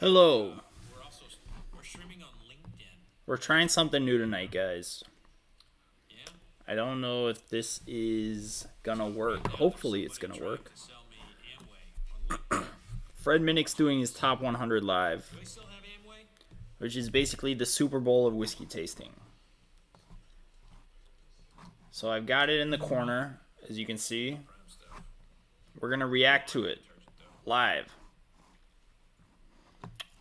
Hello. We're streaming on LinkedIn. We're trying something new tonight, guys. Yeah. I don't know if this is gonna Right work. now, there's Hopefully, it's somebody gonna trying work. to sell me Amway on LinkedIn. Fred Minnick's doing his top 100 live, Do I still have Amway? which is basically the Super Bowl of whiskey tasting. So I've got it in the corner, as you can see. Prime stuff. We're gonna react to it Charge it though. live.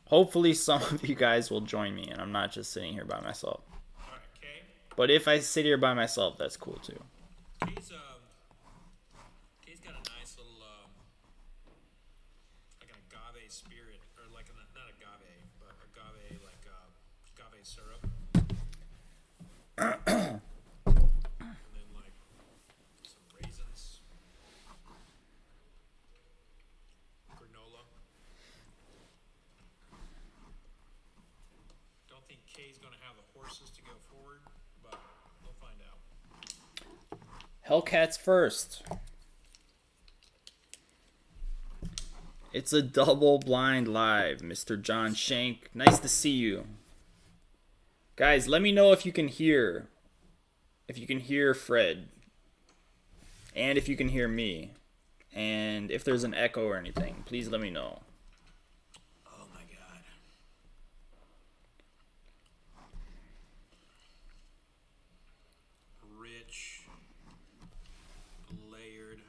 Hopefully, some of you guys will join me, and I'm not just sitting here by myself. All right, Kay. But if I sit here by myself, that's cool too. Kay's got a nice little like an agave spirit, or like not agave, but agave like agave syrup. And then like some raisins, granola. Don't think Kay's gonna have the horses to go forward, but we'll find out. Hellcats first. It's a double blind live, Mr. John Shank. Nice to see you. Guys, let me know if you can hear. If you can hear Fred. And if you can hear me. And if there's an echo or anything, please let me know. Oh my god. Rich, layered,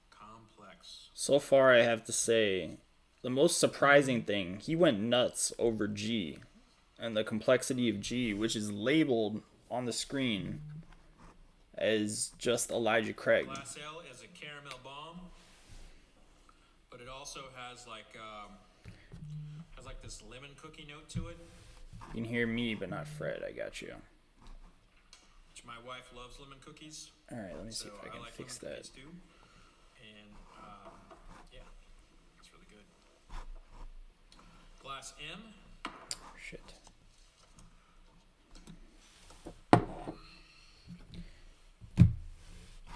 complex. So far, I have to say, the most surprising thing, he went nuts over G. And the complexity of G, which is labeled on the screen as just Elijah Craig. Glass Ale is a caramel bomb, but it also has like this lemon cookie note to it, You can hear me, but not Fred. I got you. which my wife loves lemon cookies. All right, let me So see if I can like fix lemon that. cookies too. And yeah, it's really good. Glass M. Shit.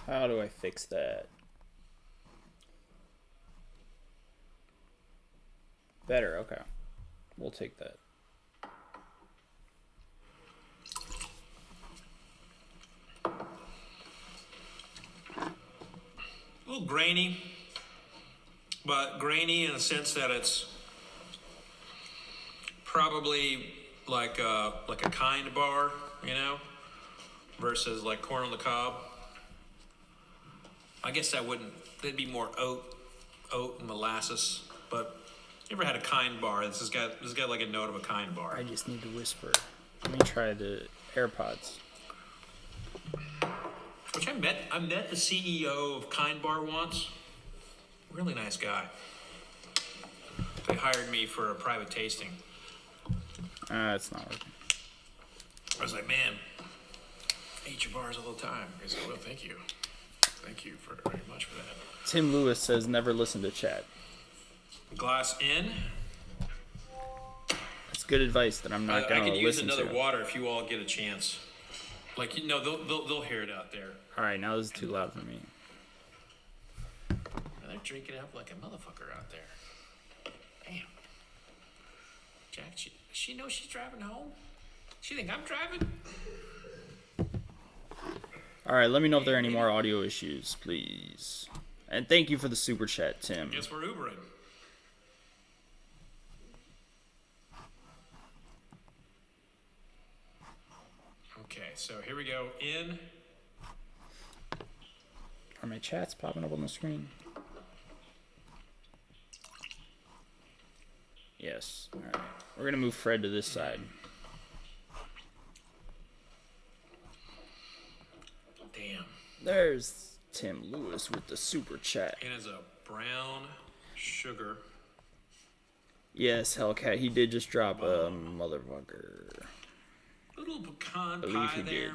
How do I fix that? Better, okay. We'll take that. A little grainy, but grainy in the sense that it's probably like a kind bar, you know, versus like corn on the cob. I guess that'd be more oat and molasses. But you ever had a kind bar? This has got like a note of a kind bar. I just need to whisper. Let me try the AirPods. Which I met the CEO of Kind Bar once. Really nice guy. They hired me for a private tasting. It's not working. I was like, man, I eat your bars all the time. He said, well, thank you. Thank you very much for that. Tim Lewis says never listen to chat. Glass in. That's good advice that I'm not I going could to use listen another to. water if you all get a chance. Like, you know, they'll hear it out there. All right, now this is too loud for me. And they're drinking it up like a motherfucker out there. Damn. Jack, she knows she's driving home? She think I'm driving? All right, let me know if there are any more audio issues, please. And thank you for the super chat, Tim. Guess we're Ubering. Okay, so here we go. In. Are my chats popping up on the screen? Yes. All right. We're going to move Fred to this side. Damn. There's Tim Lewis with the super chat. And as a brown sugar. Yes, Hellcat, he did just drop a motherfucker. Little pecan Believe pie he there. did.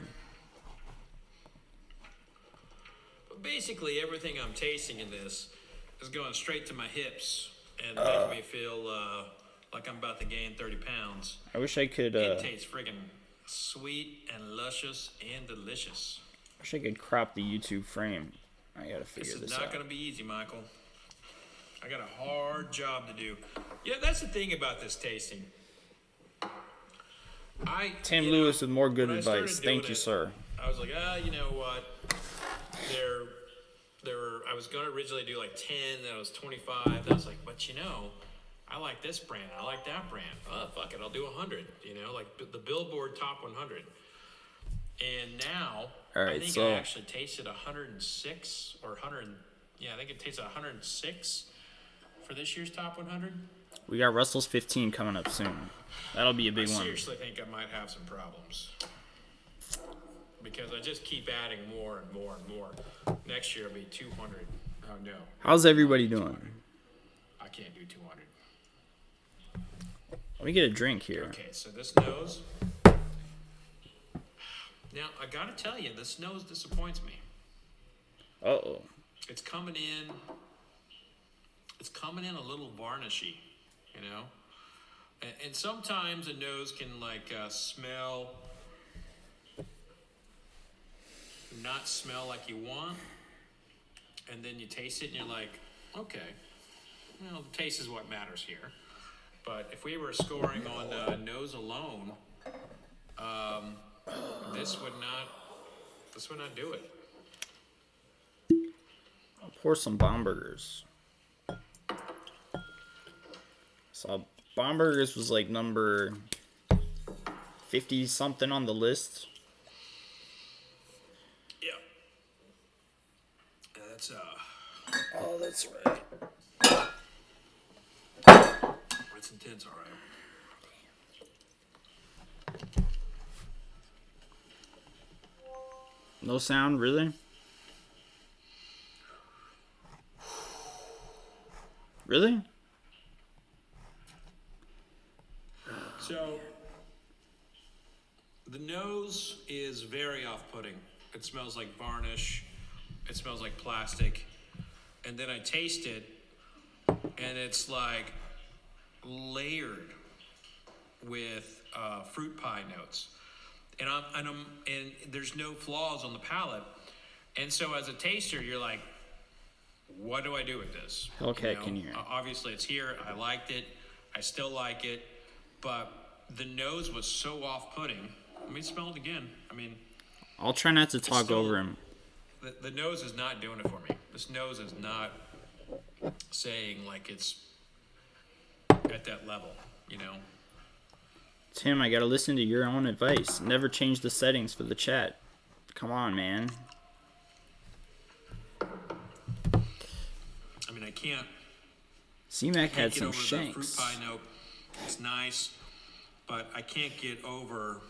But basically, everything I'm tasting in this is going straight to my hips and making me feel like I'm about to gain 30 pounds. I wish I could. It tastes friggin' sweet and luscious and delicious. Wish I could crop the YouTube frame. I gotta figure This this is not out. going to be easy, Michael. I got a hard job to do. Yeah, that's the thing about this tasting. Tim Lewis with more good when I advice. started doing Thank you, it, sir. I was like, you know what? I was gonna originally do like 10, then I was 25. Then I was like, but you know, I like this brand, I like that brand. Oh, fuck it, I'll do 100. You know, like the Billboard Top 100. And now, All right, I think so I actually tasted 106 or 100. Yeah, I think it tasted 106 for this year's Top 100. we got Russell's 15 coming up soon. That'll be a big I one. seriously think I might have some problems because I just keep adding more and more and more. Next year it'll be 200. Oh no. How's everybody doing? I can't do 200. Let me get a drink here. Okay, so this nose. Now I gotta tell you, this nose disappoints me. Uh-oh. It's coming in a little varnishy, you know? And sometimes a nose can like not smell like you want. And then you taste it and you're like, okay, well, the taste is what matters here. But if we were scoring on nose alone, this would not do it. I'll pour some Bombergers. So Bombergers was like number 50 something on the list. Yeah. That's Oh, that's right. it's intense, all right. No sound, really? Really? So, the nose is very off-putting. It smells like varnish. It smells like plastic. And then I taste it, and it's like layered with fruit pie notes. And there's no flaws on the palate. And so as a taster, you're like, what do I do with this? Hellcat can hear. Obviously it's here. I liked it. I still like it. But the nose was so off-putting. Let me smell it again. I mean, I'll try not to talk over him. the nose is not doing it for me. This nose is not saying like it's at that level, you know? Tim, I gotta listen to your own advice. Never change the settings for the chat. Come on, man. I mean, I can't C-Mac had get some over the shanks. fruit pie note. It's nice, but I can't get over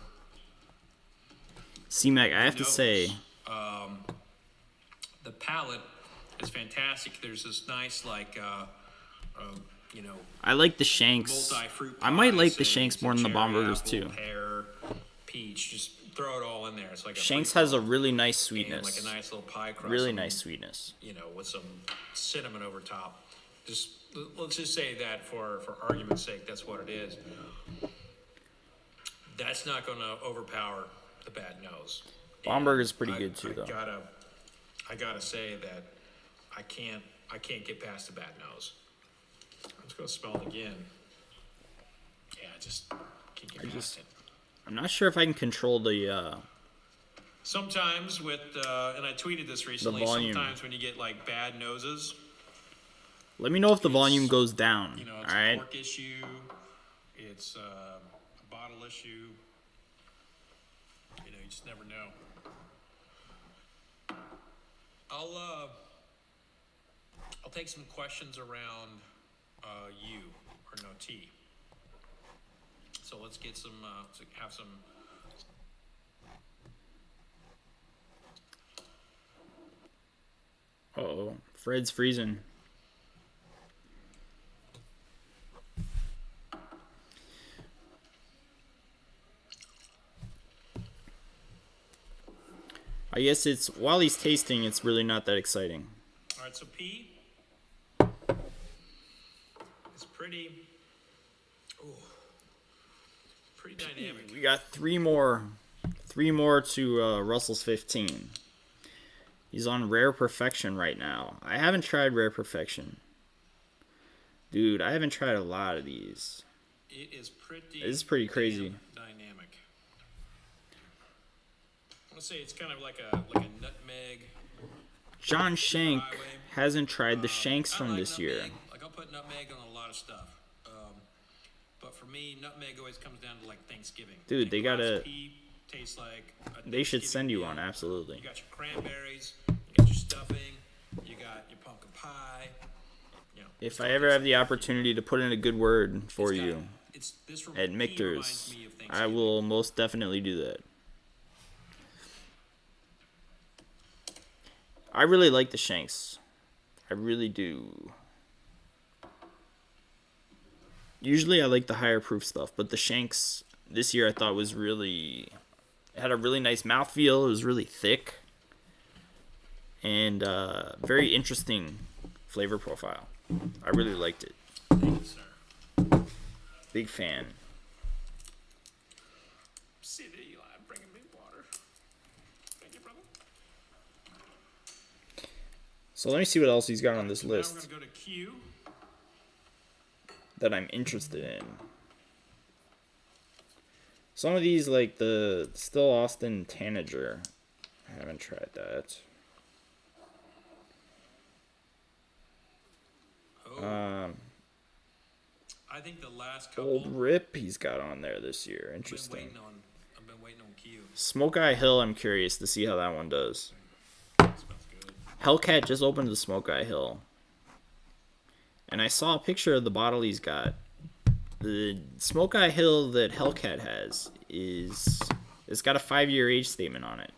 C-Mac, I have to nose. say, The palate is fantastic. There's this nice, like, you know, I like the shanks. multi-fruit I might like pies the shanks and more than the cherry, Bombergers apple, too. Pear, peach, just throw it all in there. It's like a Shanks free has a flow. really nice And sweetness. like a nice little pie crust. Really and, nice sweetness. You know, with some cinnamon over top. Just let's just say that for argument's sake, that's what it is. That's not going to overpower the bad nose. Bomberger's pretty And good too, though. I gotta say that I can't get past the bad nose. I'm just gonna smell it again. Yeah, I just can't get past it. I'm not sure if I can control the Sometimes with, and I tweeted this recently, volume. sometimes when you get like bad noses, Let me know if the volume goes down. you know, it's All a right. cork issue, it's a bottle issue. You know, you just never know. I'll take some questions around you or no T. So let's get some, have some. Uh-oh. Fred's freezing. I guess it's, while he's tasting, it's really not that exciting. All right, so P. It's pretty dynamic. We got three more to Russell's 15. He's on Rare Perfection right now. I haven't tried Rare Perfection. Dude, I haven't tried a lot of these. It is pretty. This is pretty crazy. Dynamic. I want to say it's kind of like a nutmeg. John Shank hasn't tried the shanks from like this nutmeg. year. Like I'll put nutmeg on a lot of stuff. But for me, nutmeg always comes down to like Thanksgiving. Dude, they gotta. Pea tastes like They should send you meal. one, absolutely. You got your cranberries, you got your stuffing, you got your pumpkin pie. You know, If I ever have the opportunity to put in a good word for it's got- you this at pea Michter's, reminds me of I Thanksgiving. will most definitely do that. I really like the shanks. I really do. Usually I like the higher proof stuff, but the shanks this year I thought was really... It had a really nice mouthfeel. It was really thick. And very interesting flavor profile. I really liked it. Thank you, sir. Big fan. See the Eli bringing me water. Thank you, brother. So let me see what else he's got on this Now we're list gonna go to Q. that I'm interested in. Some of these, like the Still Austin Tanager. I haven't tried that. Oh, I think the last couple. Old Rip he's got on there this year. I've Interesting. been waiting on Q. Smoke Eye Hill, I'm curious to see how that one does. Smells good. Hellcat just opened the Smoke Eye Hill. And I saw a picture of the bottle he's got. The Smoke Eye Hill that Hellcat has it's got a 5-year age statement on it.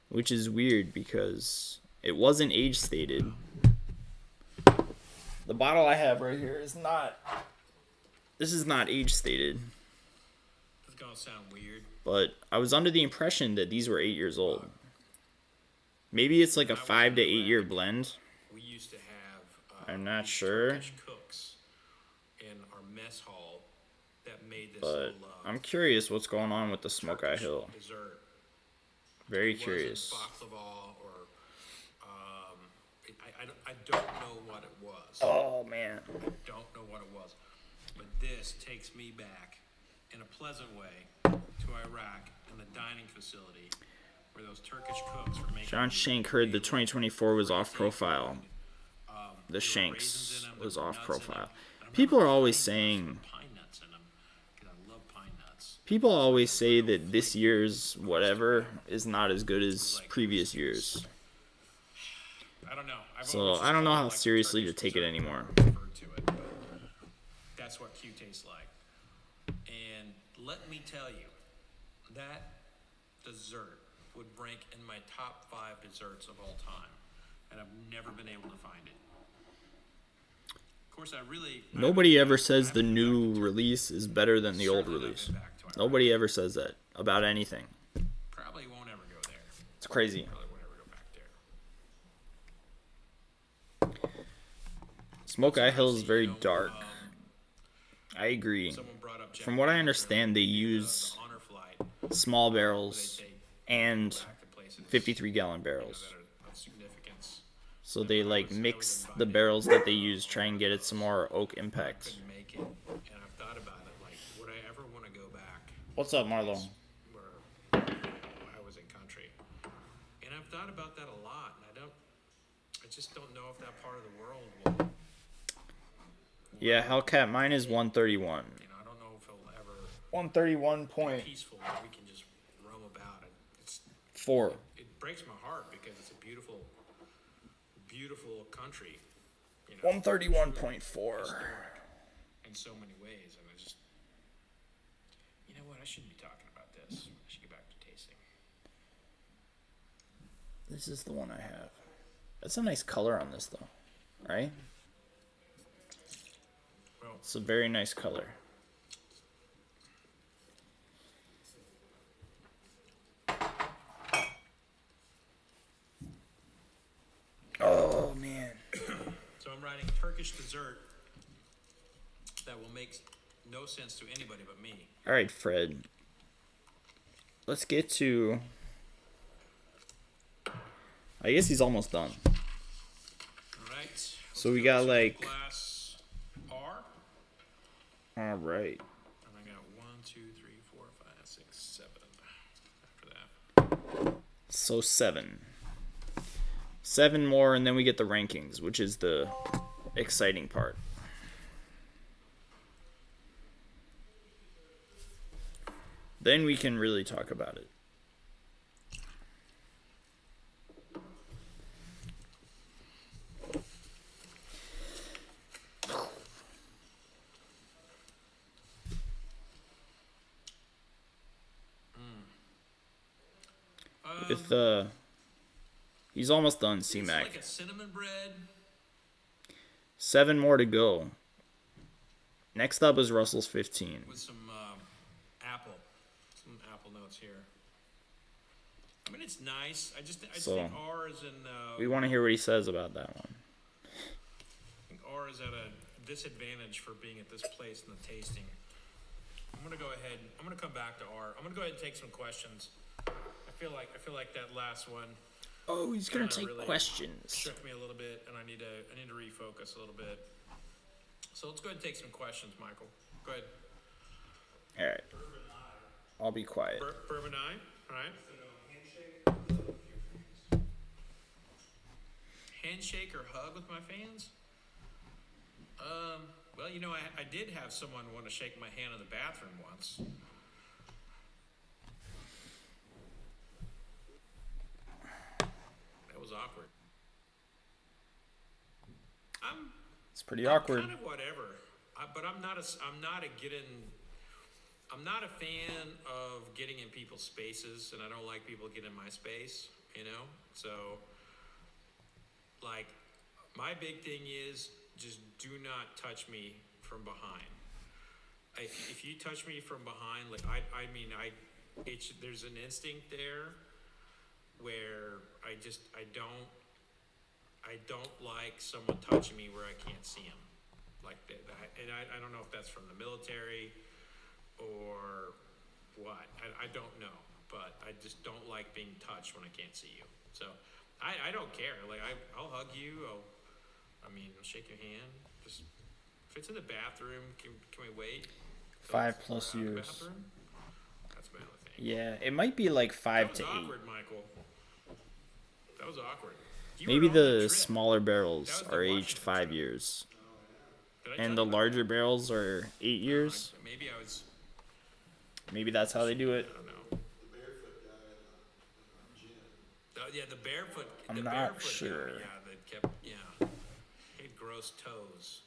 Which is weird because it wasn't age stated. The bottle I have right here is not... This is not age stated. It's gonna sound weird. But I was under the impression that these were 8 years old. Maybe it's like a 5 to 8 year blend. We used to have. I'm not these sure. Turkish cooks in our mess hall that made this But little, I'm curious what's going on with the Smoke Eye Turkish Hill. dessert. Very It wasn't curious. baklava or I don't know what it was. Oh man. Don't know what it was. But this takes me back in a pleasant way to Iraq and the dining facility where those Turkish cooks were making. John Shank heard the 2024 was off profile. The there were Shanks raisins in 'em, was there were off nuts in 'em. profile. And I remember People are always finding some saying... pine nuts in 'em, 'cause I love pine nuts. People always say that this year's whatever is not as good as previous years. I don't know. I've So always I don't know called how it, like, seriously to Turkish take it dessert. anymore. Referred to it, but that's what Q tastes like. And let me tell you, that dessert would rank in my top 5 desserts of all time, and I've never been able to find it. Of course, Nobody ever says the new release is better than the old Certainly not release. been back to Iraq. Nobody ever says that about anything. Probably won't ever go there. It's crazy. Probably won't ever go back there. Smoke Eye Hill is very dark. I agree. Someone brought up Jack From what I Daniels understand, they earlier, use the honor flight. small barrels They and back to places 53-gallon barrels. that are of significance. So they like mix the barrels that they use, try and get it some more oak impact. Couldn't make it, and I've thought about it. Like, would I ever want to go back What's up, Marlo? where I was in country? And I've thought about that a lot, and I just don't know if that part of the world will. Yeah, Hellcat, mine is 131. You know, I don't know if it'll ever 131 be point peaceful where we can just roam about it. It breaks my heart because it's a beautiful, beautiful country. You know, 131.4. in so many ways, and I just, you know what? I shouldn't be talking about this. I should get back to tasting. This is the one I have. That's a nice color on this, though. Right? Well, It's a very nice color. Oh, man. so I'm writing Turkish dessert that will make no sense to anybody but me. All right, Fred. Let's get to... I guess he's almost done. All right. So we got, like, Glass. All right. And I got 1, 2, 3, 4, 5, 6, 7 after that. So 7. 7 more, and then we get the rankings, which is the exciting part. Then we can really talk about it. With he's almost done, C-Mac. Like a cinnamon bread. 7 more to go. Next up is Russell's 15. With some apple notes here. I mean, it's nice. I just think R is in. We want to hear what he says about that one. I think R is at a disadvantage for being at this place in the tasting. I'm gonna go ahead. I'm gonna come back to R. I'm gonna go ahead and take some questions. I feel like that last one. Oh, he's gonna take really questions. Shook me a little bit, and I need to refocus a little bit. So let's go ahead and take some questions, Michael. Go ahead. All right. I'll be quiet. Bourbon Eye. All right. Handshake or hug with my fans? Well, you know, I did have someone want to shake my hand in the bathroom once. That was awkward. It's pretty awkward. Kind of whatever. But I'm not a fan of getting in people's spaces, and I don't like people getting in my space, you know? So, like, my big thing is just do not touch me from behind. If you touch me from behind, like, there's an instinct there where I don't like someone touching me where I can't see them. Like that. And I don't know if that's from the military or what. I don't know. But I just don't like being touched when I can't see you. So I don't care. Like I'll hug you. I'll shake your hand. Just if it's in the bathroom, can we wait? 5+ years. That's my other thing. Yeah, it might be like 5 to 8. That was awkward, Michael. That was awkward. Maybe the smaller barrels are aged 5 years. And the larger barrels are 8 years. Maybe that's how they do it. I don't know. Yeah, the barefoot. I'm not sure. He had gross toes.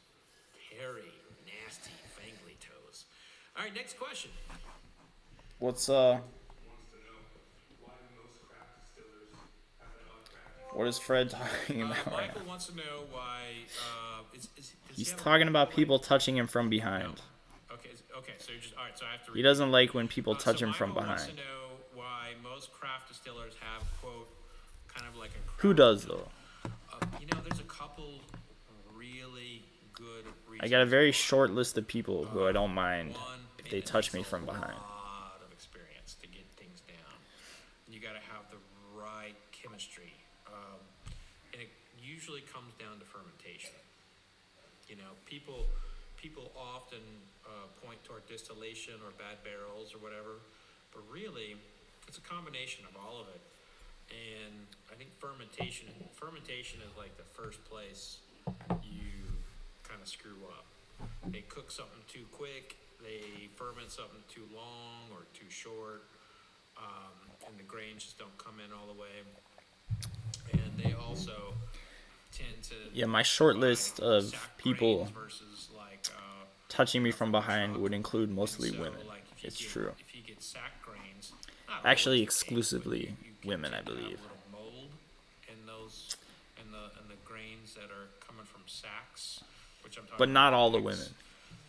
Hairy, nasty, fangly toes. All right, next question. What is Fred talking about right Michael now? wants to know why. He's talking about people touching him from behind. Okay. So you're just all right. So I have to. He doesn't like when people touch him from Michael wants behind. to know why most craft distillers have quote kind of like a. Who does though? There's a couple really good reasons. I got a very short list of people who I don't mind if they touch me from behind. A lot of experience to get things down. You got to have the right chemistry, and it usually comes down to fermentation. People often point toward distillation or bad barrels or whatever, but really, it's a combination of all of it. And I think fermentation is like the first place you kind of screw up. They cook something too quick, they ferment something too long or too short, and the grains just don't come in all the way. And they also tend to... Yeah, my short list of people touching me from behind would include mostly women. It's true. If you get sack grains... Actually, exclusively women, I believe. Mold in those and the grains that are coming from sacks, which I'm talking But not about all the women.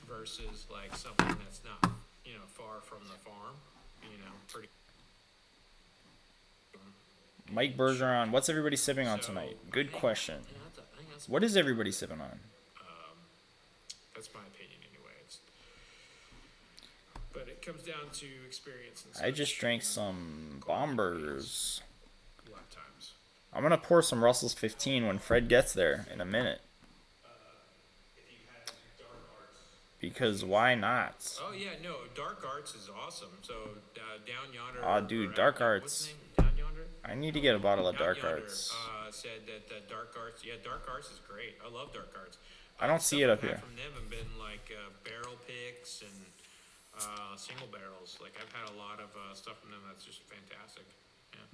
Versus like something that's not far from the farm, pretty. Mike Bergeron, what's everybody sipping on tonight? Good question. What is everybody sipping on? That's my opinion anyway. But it comes down to experience and such. I just drank some Bombers. A lot of times. I'm gonna pour some Russell's 15 when Fred gets there in a minute. because why not? Oh yeah, no, Dark Arts is awesome. So Down Yonder. Aw, dude, or Dark Out- What's Arts. his name? Down Yonder. I need to get a bottle of Down Dark Yonder Arts. said that Dark Arts. Yeah, Dark Arts is great. I love Dark Arts. I don't see it Stuff up I've had here. from them have been like barrel picks and single barrels. Like I've had a lot of stuff from them that's just fantastic. Yeah.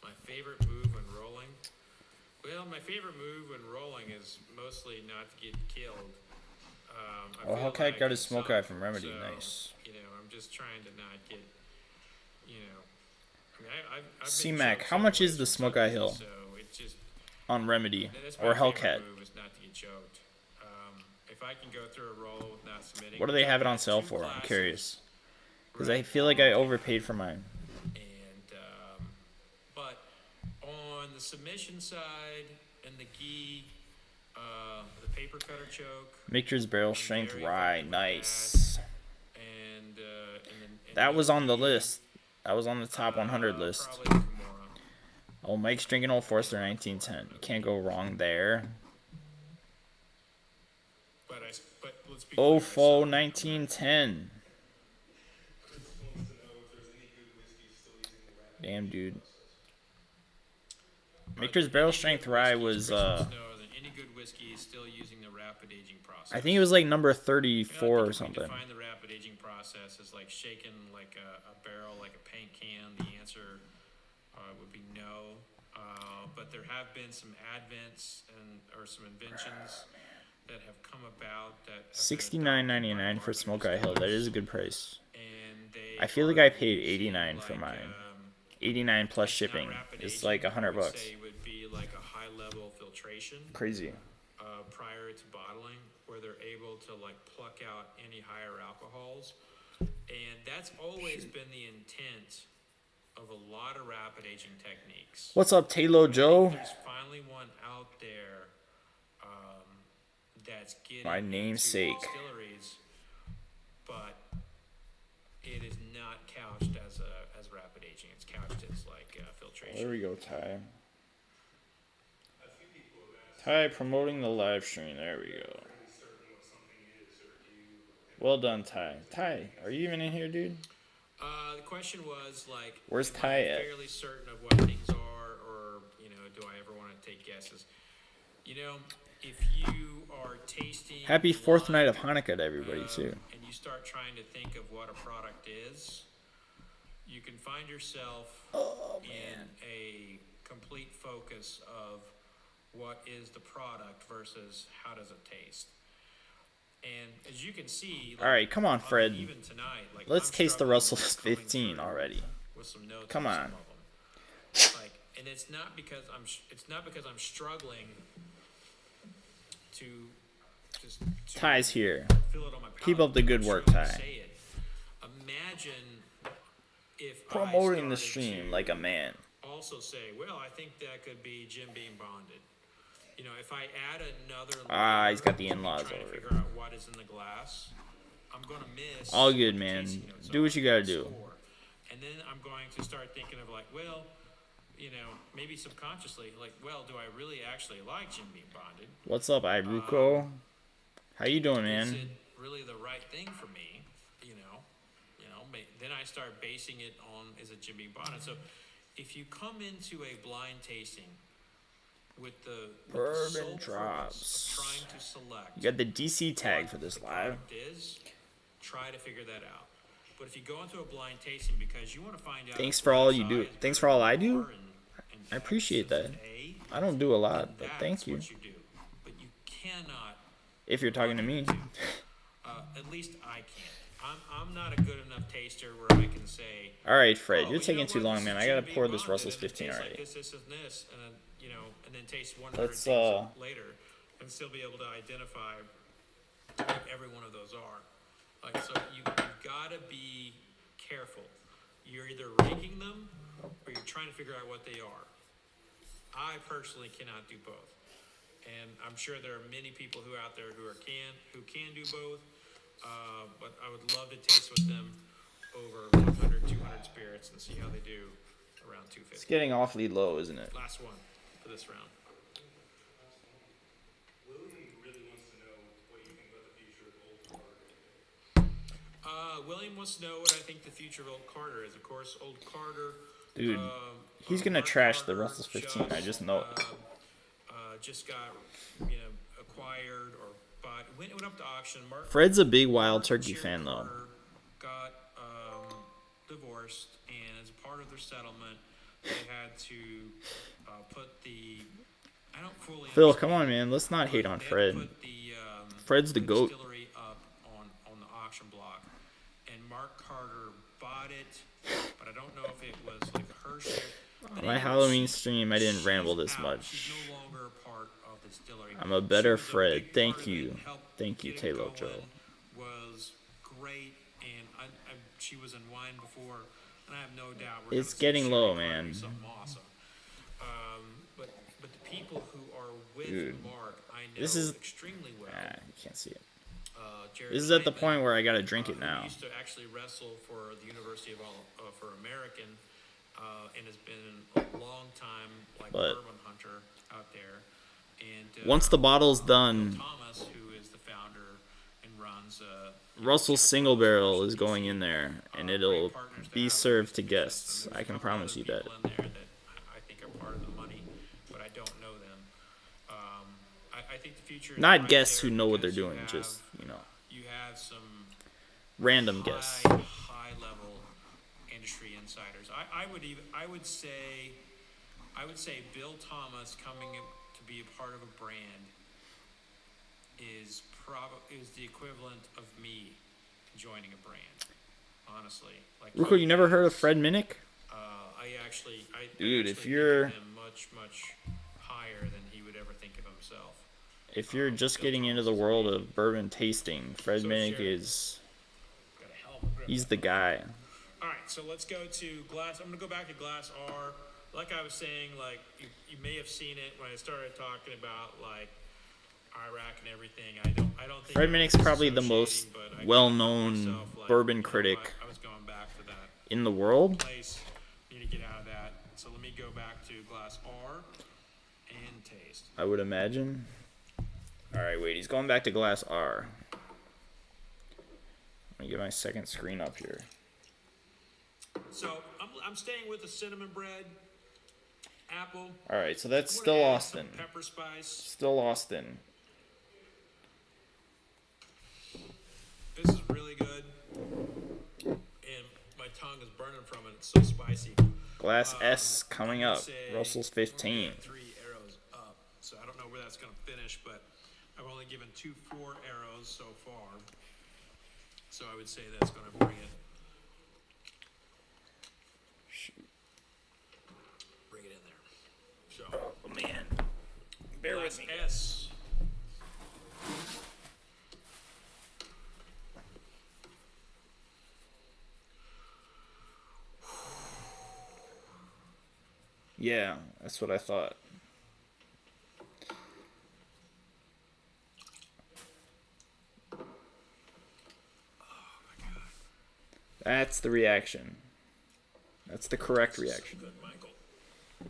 My favorite move when rolling. Well, my favorite move when rolling is mostly not to get killed. I Oh, feel Hellcat like got his it's smoke eye sunk, from Remedy. so, Nice. You know, I'm just trying to not get, you know. I mean, I've been C-Mac, choked how much several is the ways from smoke eye somebody, hill So it just, on Remedy that's or my favorite Hellcat? move is not to get choked. If I can go through a roll with not submitting. What do they have it on I've sale two for? I'm classes, curious. Because I right? feel like I overpaid for mine. And but on the submission side and the gi, the paper cutter choke, Mixer's barrel I'm strength very rye. effective with that. Nice. And That was on the gi, list. That was on the top 100 list. Probably the Kimura. Oh, Mike's drinking Old Forester 1910. You can't go wrong there. But let's be Oh, clear, I Fo saw- 1910. Damn, dude. Mixer's barrel strength rye was Chris wants to know that any good whiskey is still using the rapid aging process. I think it was like number You know, I 34 think or if we something. define the rapid aging process as like shaking like a barrel, like a paint can, the answer would be no. But there have been some advents or some inventions that have come about that have been adopted by $69.99 for Smoke Eye Hill. That is a good price. and they I feel like are I paid using, $89 for like, mine. 89 plus it's not shipping. rapid It's aging, like but I $100 would bucks. say it would be like a high level filtration Crazy. prior to bottling, where they're able to like pluck out any higher alcohols, and that's always been the intent of a lot of rapid aging techniques. What's up, Taylor Joe? There's finally one out there that's getting My into namesake. distilleries, but it is not couched as rapid aging. It's couched as like filtration. There we go, Ty. Ty promoting the live stream. There we go. Well done, Ty. Ty, are you even in here, dude? The question was like, Where's am Ty I at? fairly certain of what things are, or you know, do I ever want to take guesses? You know, if you are tasting Happy fourth wine, night of Hanukkah to everybody, too. and you start trying to think of what a product is, you can find yourself in a complete focus of what is the product versus how does it taste. And as you can see, like, All right, come on, Fred. even tonight, like, Let's I'm taste the struggling Russell's with coming 15 through already. with some notes Come on on. some of them. Like, and it's not because I'm struggling to just to Ty's here. feel it on my palate. Keep up the good I'm work, struggling to Ty. say it. Imagine if Promoting I the started stream to like a man. also say, well, I think that could be Jim being bonded. You know, if I add another Ah, he's got the layer to in-laws trying to over. figure out what is in the glass, I'm gonna miss All good, what the man. tasting notes Do are what you gotta in the do. store. And then I'm going to start thinking of like, well, you know, maybe subconsciously, like, well, do I really actually like Jim being bonded? What's up, Iruko? How you doing, Is man? it really the right thing for me? Then I start basing it on is it Jim being bonded. So if you come into a blind tasting with the Bourbon sole purpose drops. of trying to select You got the DC tag what for this the live. product is, try to figure that out. But if you go into a blind tasting because you want to find out, Thanks if for all glass you do. eye is Thanks better for all than I do. R and I appreciate X is that. an A, I don't do a lot, then but thank you. What you do. But you cannot. If you're talking to me. At least I can't. I'm not a good enough taster where I can say. All right, Fred, "Oh, you're you taking know too what? long, This man. is I gotta Jim pour being this bonded, Russell's and it 15 tastes already. Like this, and this, and then and then taste 100 Let's, things later, and still be able to identify what every one of those are. Like, so you've got to be careful. You're either ranking them or you're trying to figure out what they are. I personally cannot do both, and I'm sure there are many people who out there who can do both. But I would love to taste with them over 100, 200 spirits and see how they do around 250. It's getting awfully low, isn't it? Last one. for this round. William wants to know what I think the future of Old Carter is. Of course, Old Carter. Dude, he's gonna trash the Russell's 15. I just know it. Just got, acquired or bought. It went up to auction. Fred's a big Wild Turkey fan, though. Got divorced, and as a part of their settlement, they had to put the. I don't fully. Phil, come on, man. Let's not hate on Fred. Fred's the GOAT. Distillery up on the auction block, and Mark Carter bought it, but I don't know if it was like her share. On my Halloween stream, I didn't ramble this much. She's no longer a part of the distillery. I'm a better Fred. Thank you. Thank you, Taylor Joe. Was great, and she was in wine before, and I have no doubt it's getting low, man. Something awesome. But the people who are with Mark, I know this is extremely well. you can't see it. Jared This is at the Hyman, point where I gotta drink it now. He used to actually wrestle for the University of for American, and has been a long time bourbon hunter out there. And once the bottle's done, Thomas, who is the founder and runs Russell's single barrel is going in there, and it'll be served to guests. I can promise you that. In there that I think are part of the money, but I don't know them. I think the future. Not guests who know what they're doing, just You have some random guests. High level industry insiders. I would say Bill Thomas coming to be a part of a brand is the equivalent of me joining a brand. Honestly, Ruko, you never heard of Fred Minnick? Dude, if you're think of him much higher than he would ever think of himself. If you're just getting into the world of bourbon tasting, Fred Minnick he's the guy. All right, so let's go to glass. I'm gonna go back to glass R. Like I was saying, you may have seen it when I started talking about Iraq and everything. I don't think Fred Minnick's probably the most well-known bourbon critic I was going back to that. In the world. Need to get out of that. So let me go back to glass R and taste. I would imagine. All right, wait. He's going back to glass R. Let me get my second screen up here. So I'm staying with the cinnamon bread, apple. All right, so that's still Austin. Pepper spice. Still Austin. This is really good, and my tongue is burning from it. It's so spicy. Glass S coming up. Russell's 15. 3 arrows up. So I don't know where that's going to finish, but I've only given 4 arrows so far. So I would say that's going to bring it. Bring it in there. So. Oh man. Bear with me. S. Yeah, that's what I thought. That's the reaction. That's the correct reaction. Good, Michael. I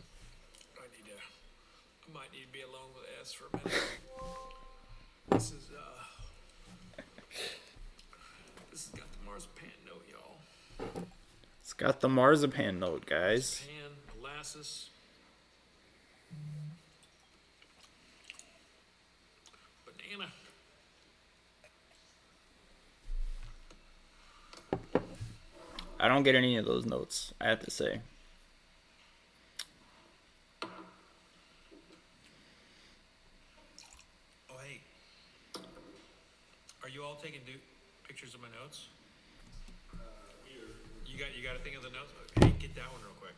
might need to be alone with S for a minute. This has got the marzipan note, y'all. It's got the marzipan note, guys. Marzipan, molasses. Banana. I don't get any of those notes, I have to say. Oh, hey. Are you all taking pictures of my notes? You got to think of the notes? Hey, get that one real quick.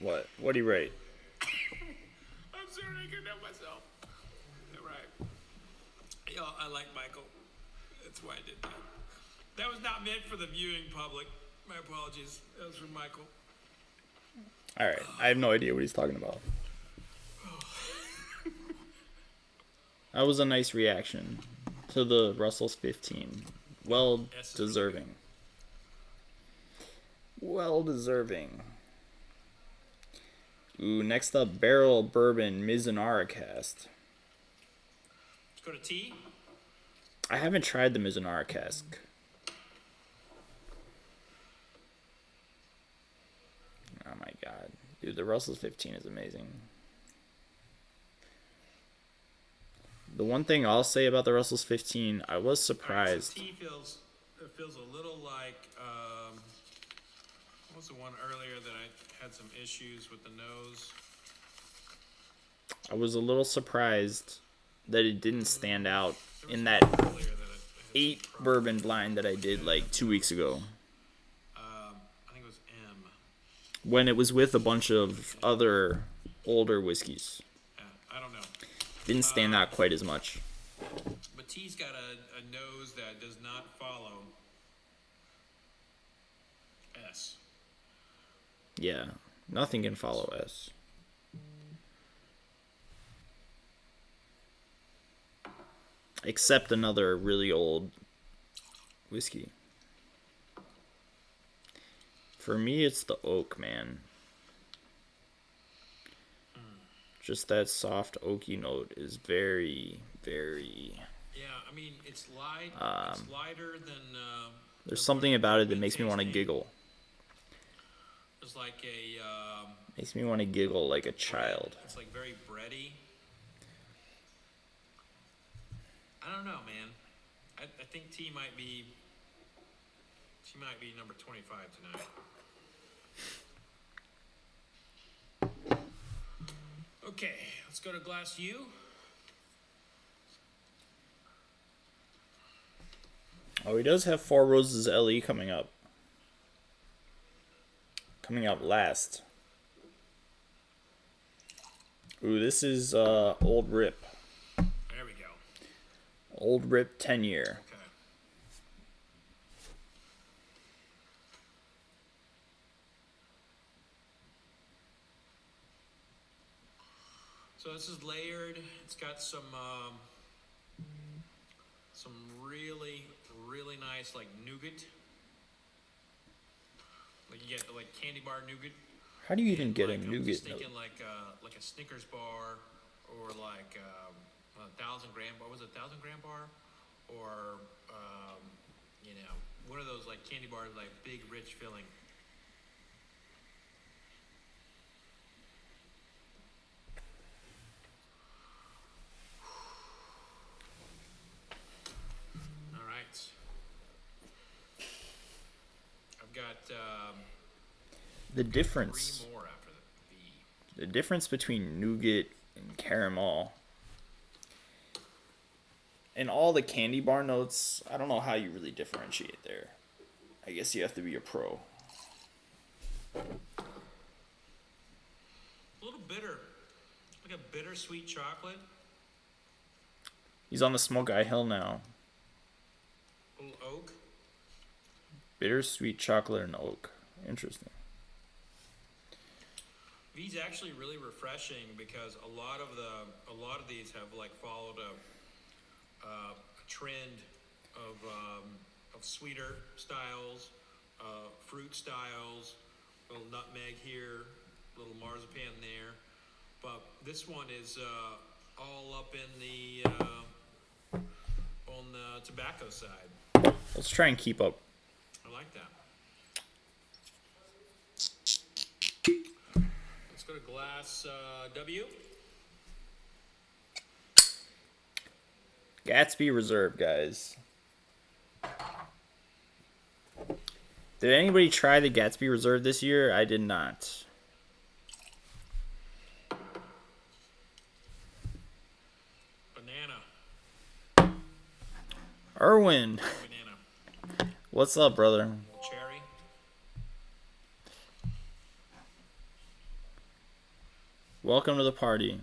What? What do you rate? I'm sorry, I couldn't help myself. Right. Yo, I like Michael. That's why I did that. That was not meant for the viewing public. My apologies. That was for Michael. Alright, I have no idea what he's talking about. That was a nice reaction to the Russell's 15. Well deserving. Well deserving. Ooh, next up, Barrel Bourbon Mizunara Cast. Let's go to T. I haven't tried the Mizunara cask. Oh my god. Dude, the Russell's 15 is amazing. The one thing I'll say about the Russell's 15, I was surprised. Right, so T feels a little like, what was the one earlier that I had some issues with the nose? I was a little surprised that it didn't stand out in that 8 bourbon blind that I did like 2 weeks ago. I think it was M. When it was with a bunch of other older whiskeys. I don't know. Didn't stand out quite as much. But T's got a nose that does not follow S. Yeah, nothing can follow S. Except another really old whiskey. For me, it's the oak, man. Just that soft oaky note is very, very... Yeah, I mean, it's light. It's lighter than... there's something about it that makes me want to giggle. It's like a... Makes me want to giggle like a child. It's like very bready. I don't know, man. I think T might be... She might be number 25 tonight. Okay, let's go to Glass U. Oh, he does have Four Roses LE coming up. Coming up last. Ooh, this is Old Rip. There we go. Old Rip 10-year. Okay. So this is layered. It's got some really, really nice like nougat. Like you get like candy bar nougat. How do you even get a I'm nougat just note? thinking like a Snickers bar or like a 1,000 gram. What was it? 1,000 gram bar, or you know, one of those like candy bars, like big, rich filling. All right. I've got The difference. 3 more after the B. The difference between nougat and caramel. And all the candy bar notes, I don't know how you really differentiate there. I guess you have to be a pro. A little bitter, like a bittersweet chocolate. He's on the Smoke Eye Hill now. A little oak. Bittersweet chocolate and oak. Interesting. These actually really refreshing because a lot of these have like followed a trend of sweeter styles, fruit styles, a little nutmeg here, a little marzipan there, but this one is all up in the on the tobacco side. Let's try and keep up. I like that. Let's go to Glass W. Gatsby Reserve, guys. Did anybody try the Gatsby Reserve this year? I did not. Banana. Erwin, Banana. what's up, brother? Cherry. Welcome to the party.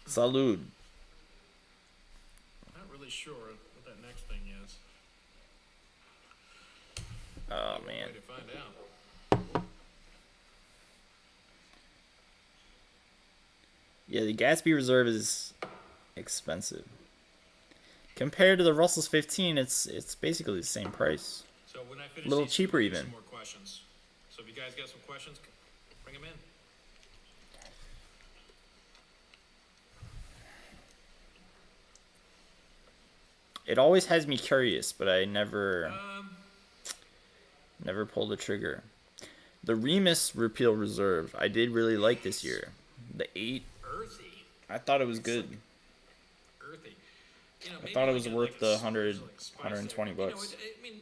Salud. Not really sure what that next thing is. Oh, man. Way to find out. Yeah, the Gatsby Reserve is expensive. Compared to the Russell's 15, it's basically the same price. So when I A finish little these, cheaper we'll get even. some more questions. So if you guys got some questions, bring them in. It always has me curious, but I never pulled the trigger. The Remus Repeal Reserve, I did really like this year. The 8, Earthy. I thought it was good. Earthy. You know, I maybe thought it like was worth the 100, 120 bucks. I mean,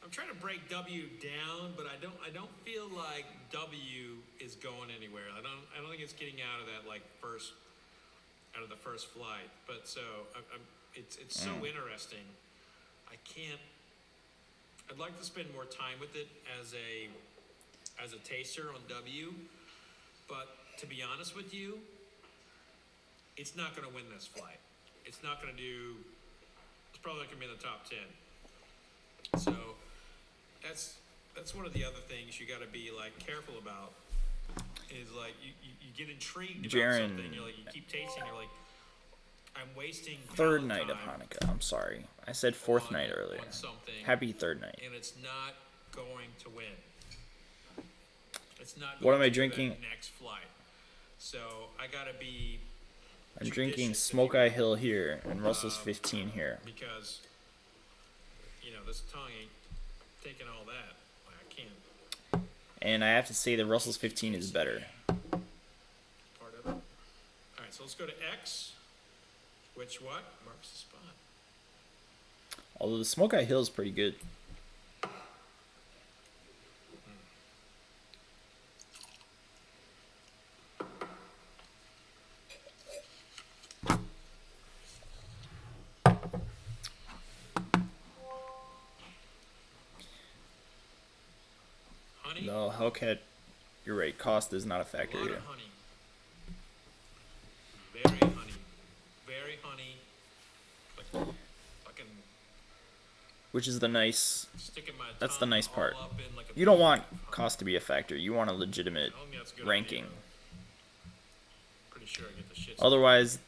I'm trying to break W down, but I don't feel like W is going anywhere. I don't think it's getting out of that out of the first flight. But so it's so interesting. I'd like to spend more time with it as a taster on W, but to be honest with you, it's not going to win this flight. It's not going to do. It's probably not going to be in the top 10. So that's one of the other things you got to be like careful about. Is like you get intrigued about something. You're like you keep tasting. You're like, I'm wasting Third night time of Hanukkah. I'm sorry. I said fourth night earlier. Happy third night. And it's not going to win. It's not. What going am I to drinking? that next flight. So I gotta be. I'm drinking judicious, if Smoke you Eye will, Hill here and Russell's 15 here. because this tongue ain't taking all that. Like, I can't. And I have to say the Russell's 15 is better. Part of it. All right, so let's go to X, which what marks the spot. Although the Smoke Eye Hill is pretty good. Honey. No, Hellcat, you're right. Cost is not a factor A lot here. of honey. Very honey. Very honey. Like fucking Which is the nice. sticking my That's the tongue nice all part. up in like a You don't bee. want cost to be a factor. You want a legitimate I don't think that's a good ranking. idea, though. Pretty sure I get the shit. Otherwise,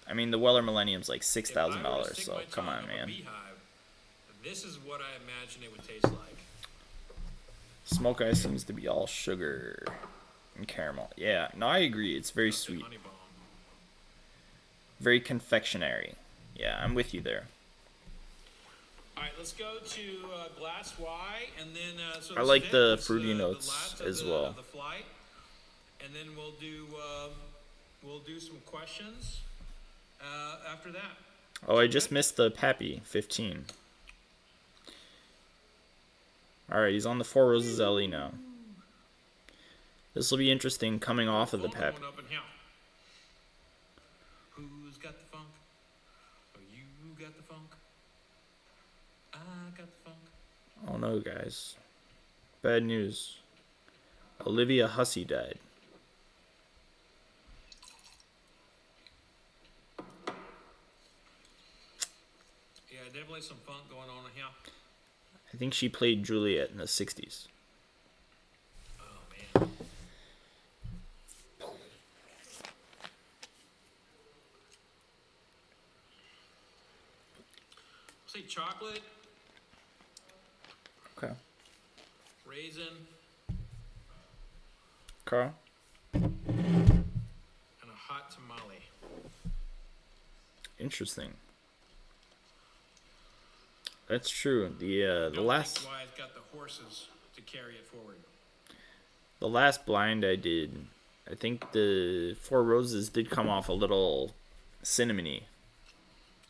I mean, the Weller Millennium's like If I were to $6,000. stick So my come tongue on, up a man. beehive, this is what I imagine it would taste like. Smoke Eye seems to be all sugar and caramel. Yeah, no, I agree. It's very That's a sweet, honey bomb. very confectionery. Yeah, I'm with you there. All right, let's go to Glass Y, and then so I this like is it. the This is fruity the notes last of as the, well. of the flight, and then we'll do some questions after that. Oh, I just missed the Pappy 15. Alright, he's on the Four Roses LE now. This will be interesting coming off of the Phone Pappy. going up in here. Who's got the funk? Oh, you got the funk. I got the funk. Oh no, guys. Bad news. Olivia Hussey died. Yeah, definitely some funk going on in here. I think she played Juliet in the 60s. Oh man. Say chocolate, Okay. raisin, Carl? and a hot tamale. Interesting. That's true. The Don't last think why it's got the horses to carry it forward. the last blind I did, I think the Four Roses did come off a little cinnamony.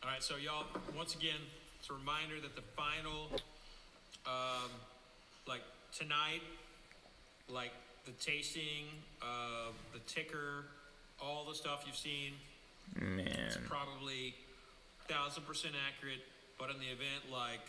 All right, so y'all, once again, it's a reminder that the final, like tonight, like the tasting, the ticker, all the stuff you've seen, it's Man. probably 1,000% accurate. But in the event, like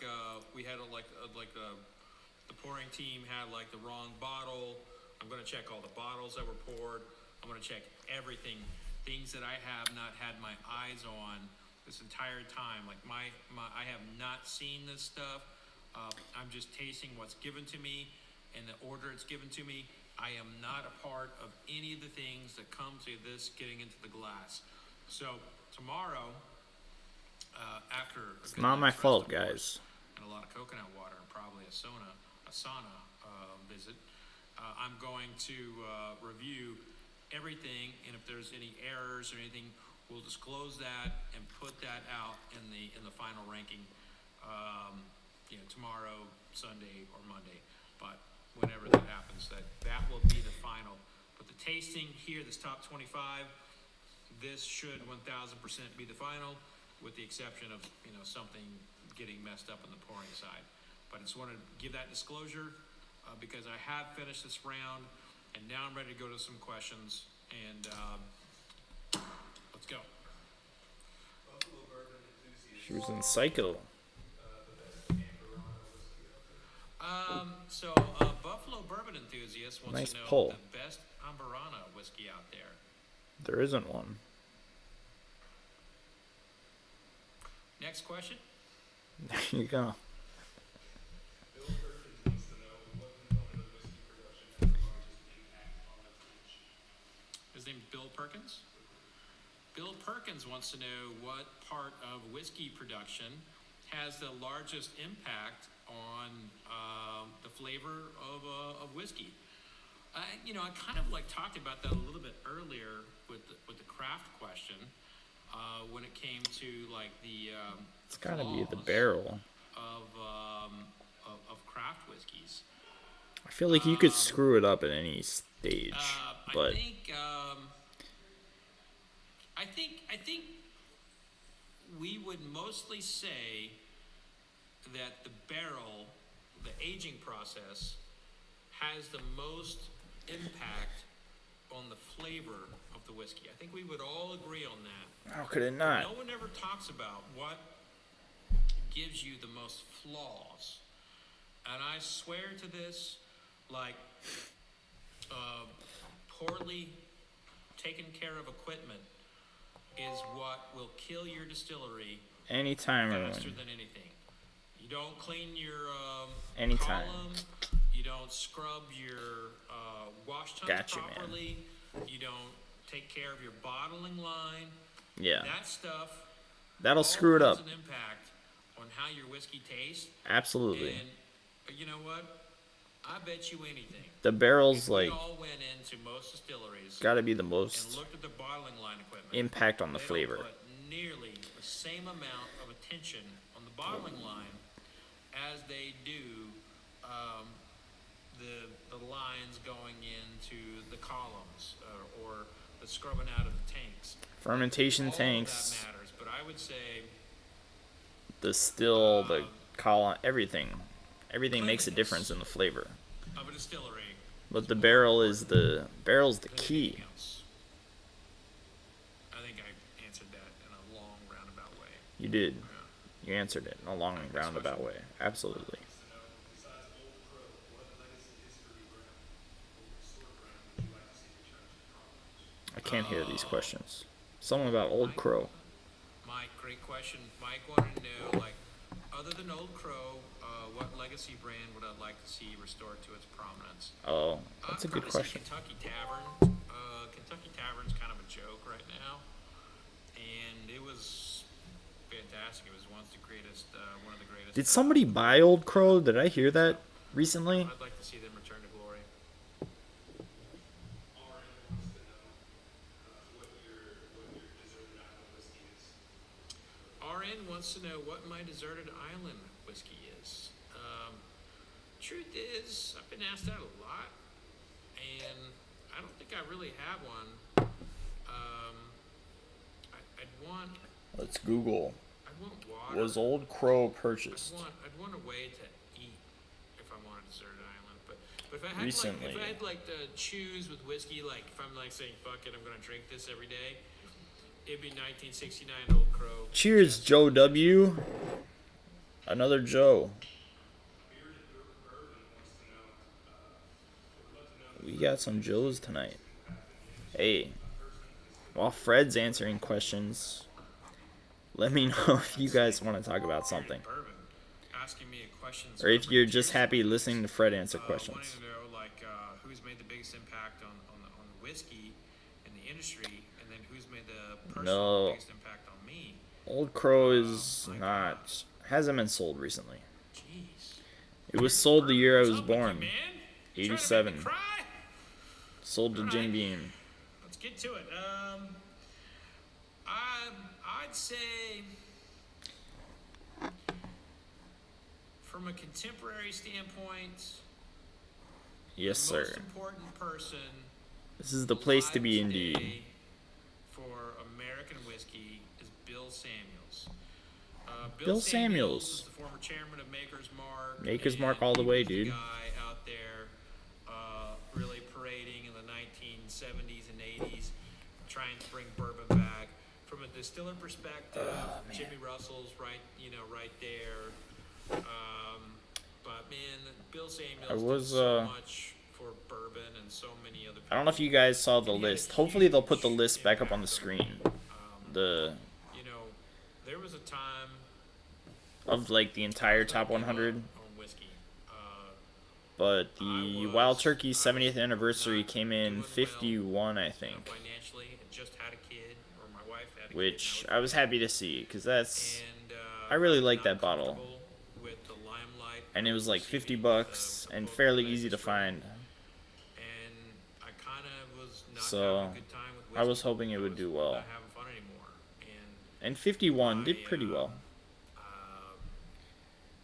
we had the pouring team had like the wrong bottle. I'm gonna check all the bottles that were poured. I'm gonna check everything, things that I have not had my eyes on this entire time. Like I have not seen this stuff. I'm just tasting what's given to me in the order it's given to me. I am not a part of any of the things that come to this getting into the glass. So tomorrow, after a It's good not my night's rest, fault, of course, guys. and a lot of coconut water and probably a sauna visit. I'm going to review everything, and if there's any errors or anything, we'll disclose that and put that out in the final ranking. Tomorrow, Sunday, or Monday, but whenever that happens, that will be the final. But the tasting here, this top 25, this should 1,000% be the final, with the exception of something getting messed up on the pouring side. But I just wanted to give that disclosure because I have finished this round, and now I'm ready to go to some questions. And let's go. She was in Psycho. So Buffalo Bourbon Enthusiast wants Nice to know pull. the best Ambarana whiskey out there. There isn't one. Next question. There you go. His name's Bill Perkins. Bill Perkins wants to know what part of whiskey production has the largest impact on the flavor of whiskey. I kind of talked about that a little bit earlier with the craft question when it came to the It's gotta be the flaws barrel. of craft whiskeys. I feel like you could screw it up at any stage, but I think we would mostly say that the barrel, the aging process, has the most impact on the flavor of the whiskey. I think we would all agree on that. how could it not? No one ever talks about what gives you the most flaws. And I swear to this, poorly taken care of equipment is what will kill your distillery Anytime, faster everyone. than anything. You don't clean your Anytime. column. You don't scrub your wash tubs Gotcha, man. properly. You don't take care of your bottling line. Yeah, That stuff that'll all screw it has up. an impact on how your whiskey tastes. Absolutely. And you know what? I bet you anything. The barrel's We all went into most distilleries gotta be the and most looked at the bottling line equipment. impact on the They flavor. don't put nearly the same amount of attention on the bottling line as they do the lines going into the columns or the scrubbing out of the tanks. Fermentation All tanks, of that matters, but I would say the still, the column, everything. Everything makes a difference in the flavor. of a distillery. But the barrel's the than key. anything else. I think I answered that in a long roundabout way. You did. You answered it in a long roundabout way. Absolutely. I can't hear these questions. Something about Old Crow. Mike, great question. Mike wanted to know, other than Old Crow, what legacy brand would I like to see restored to its prominence? Oh, that's a I'd good probably say question. Kentucky Tavern. Kentucky Tavern's kind of a joke right now, and it was fantastic. It was once the greatest, one of the greatest. Did somebody buy Old Crow? Did I hear that recently? I'd like to see them return to glory. RN wants to know what my deserted island whiskey is. Truth is, I've been asked that a lot, and I don't think I really have one. I'd want Let's Google. water. Was Old Crow purchased? I'd want a way to eat if I wanted a deserted island. But if I had Recently. if I had to choose with whiskey, if I'm saying fuck it, I'm gonna drink this every day, it'd be 1969 Old Crow. Cheers, Joe W. Another Joe. We got some Joes tonight. Hey, while Fred's answering questions, let me know if you guys want to talk about something. Bourbon, asking me a question. Or if you're just happy listening to Fred answer questions. Wanting to know who's made the biggest impact on the whiskey in the industry, and then who's made the personal biggest impact on me. Old Crow is not, hasn't been sold recently. Jeez. It was sold the year I What's was up with you, born. man? You trying to make 87. me cry? Sold to All Jim right. Beam. Let's get to it. I'd say from a contemporary standpoint, Yes, the most sir. important person This is the place to be, alive indeed. today for American whiskey is Bill Samuels. Bill Samuels. is the former chairman of Maker's Mark. Maker's and Mark all the he way, was dude. The guy out there, really parading in the 1970s and 80s, trying to bring bourbon back. From a distiller perspective, Jimmy Russell's right there. But man, Bill Samuels did so much for bourbon and so many other people. I don't know if you guys saw the list. Hopefully they'll put the list back up on the screen. You know, there was a time Of like the entire top 100. on whiskey. But the Wild Turkey 70th anniversary came in 51, I think. Financially, and just had a kid, or my wife had a kid. Which I was happy to see, because that's... And, I really like not that bottle. comfortable with the limelight And it was like receiving 50 bucks the and book fairly that I easy to just read. find. And I kind of was not So, having a good time with whiskey. I was hoping it would do well. Not having fun anymore. And 51 did pretty well.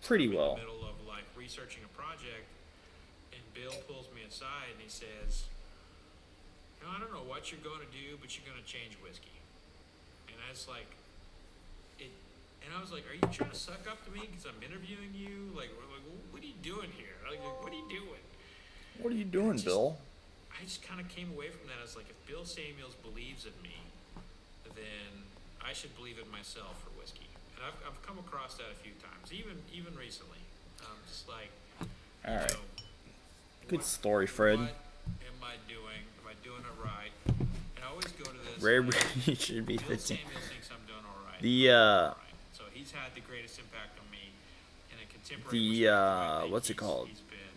Pretty I'm well. in the middle of like researching a project, and Bill pulls me aside and he says, "No, I don't know what you're going to do, but you're going to change whiskey." And I was like, and I was like, "Are you trying to suck up to me because I'm interviewing you? Like, what are you doing here? Like, what are you doing?" What are you doing, Bill? I just kind of came away from that. I was like, if Bill Samuels believes in me, then I should believe in myself for whiskey. And I've come across that a few times, even recently. Just like, Alright. know, Good story, Fred. what am I doing? Am I doing it right? And I always go to this. Rare like, breed should be Bill 15. Samuels thinks I'm doing all right. The, So he's had the greatest impact on me in a contemporary. the, what's it called?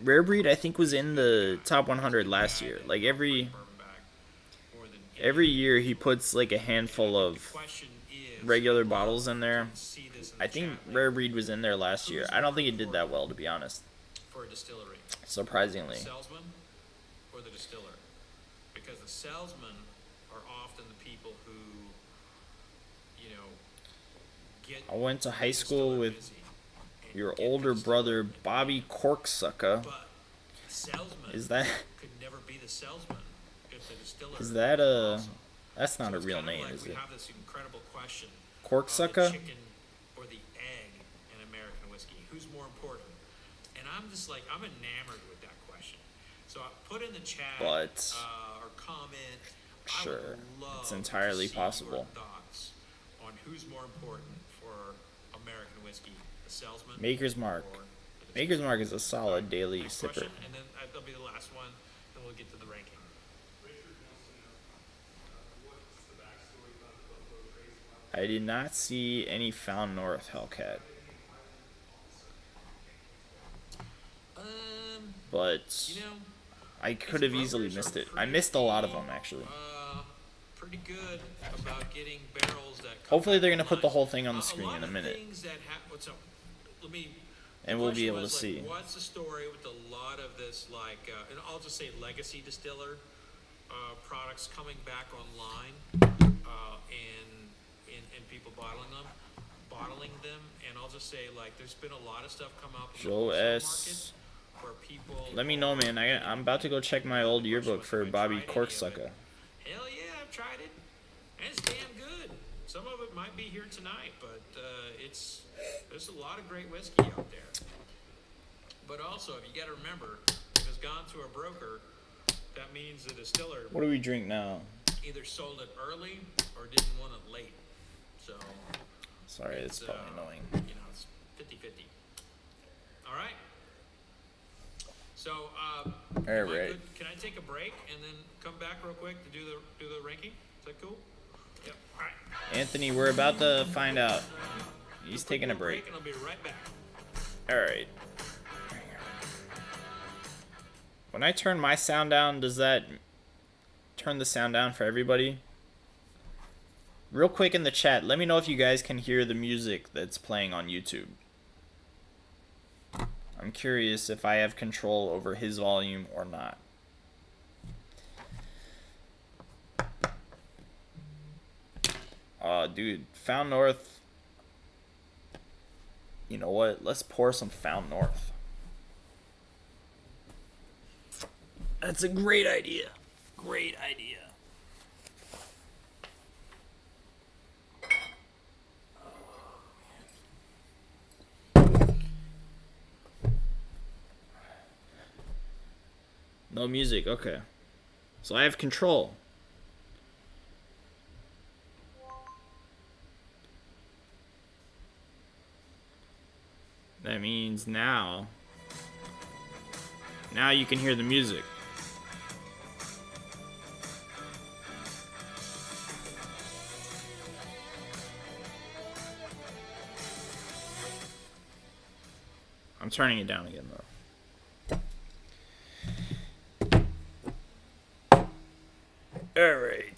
Rare breed, I think, was in the top 100 last year. Like, every year he puts, like, a handful of regular bottles in there. I think Rare Breed was in there last year. I don't think it did that well, to be honest. For a distillery. Surprisingly. The salesman or the distiller? Because the salesmen are often the people who, get. I went to high school with your older brother, Bobby Corksucker. But the salesman Is that... could never be the salesman if the distiller. Is that a... awesome. That's not So a it's real kind of name, like is we it? have this incredible question. Corksucker? The chicken or the egg in American whiskey? Who's more important? And I'm just like, I'm enamored with that question. So I put in the chat But... or comment. Sure. I would love It's entirely to see possible. Your thoughts on who's more important for American whiskey, the salesman. Maker's Mark. or the Maker's Mark is a solid daily Next sipper. question, and then that'll be the last one, and we'll get to the ranking. I did not see any Found North Hellcat. But... You know, I could have easily missed it. I missed a lot of them, actually. pretty good about getting barrels that. Hopefully they're gonna put the whole thing on the screen in a minute. Things that so, let me. And the we'll be question able to was, see. What's the story with a lot of this, and I'll just say legacy distiller products coming back online, and people bottling them, and I'll just say there's been a lot of stuff come up. in the Joe wholesale S. market where people. Let me know, man. I'm about to go check my old yearbook for Bobby Corksucker. Hell yeah, I've tried it. And it's damn good. Some of it might be here tonight, but there's a lot of great whiskey out there. But also, if you got to remember, if it's gone to a broker, that means the distiller What do we drink now? either sold it early or didn't want it late. So, Sorry, it's probably annoying. It's 50-50. All right. So, Alright. can I take a break and then come back real quick to do the ranking? Is that cool? Yep. All right. Anthony, we're about to find out. He's taking a break. And I'll be right back. Alright. When I turn my sound down, does that turn the sound down for everybody? Real quick in the chat, let me know if you guys can hear the music that's playing on YouTube. I'm curious if I have control over his volume or not. Dude, Found North. You know what? Let's pour some Found North. That's a great idea. Great idea. No music, okay. So I have control. That means now you can hear the music. I'm turning it down again though. All right.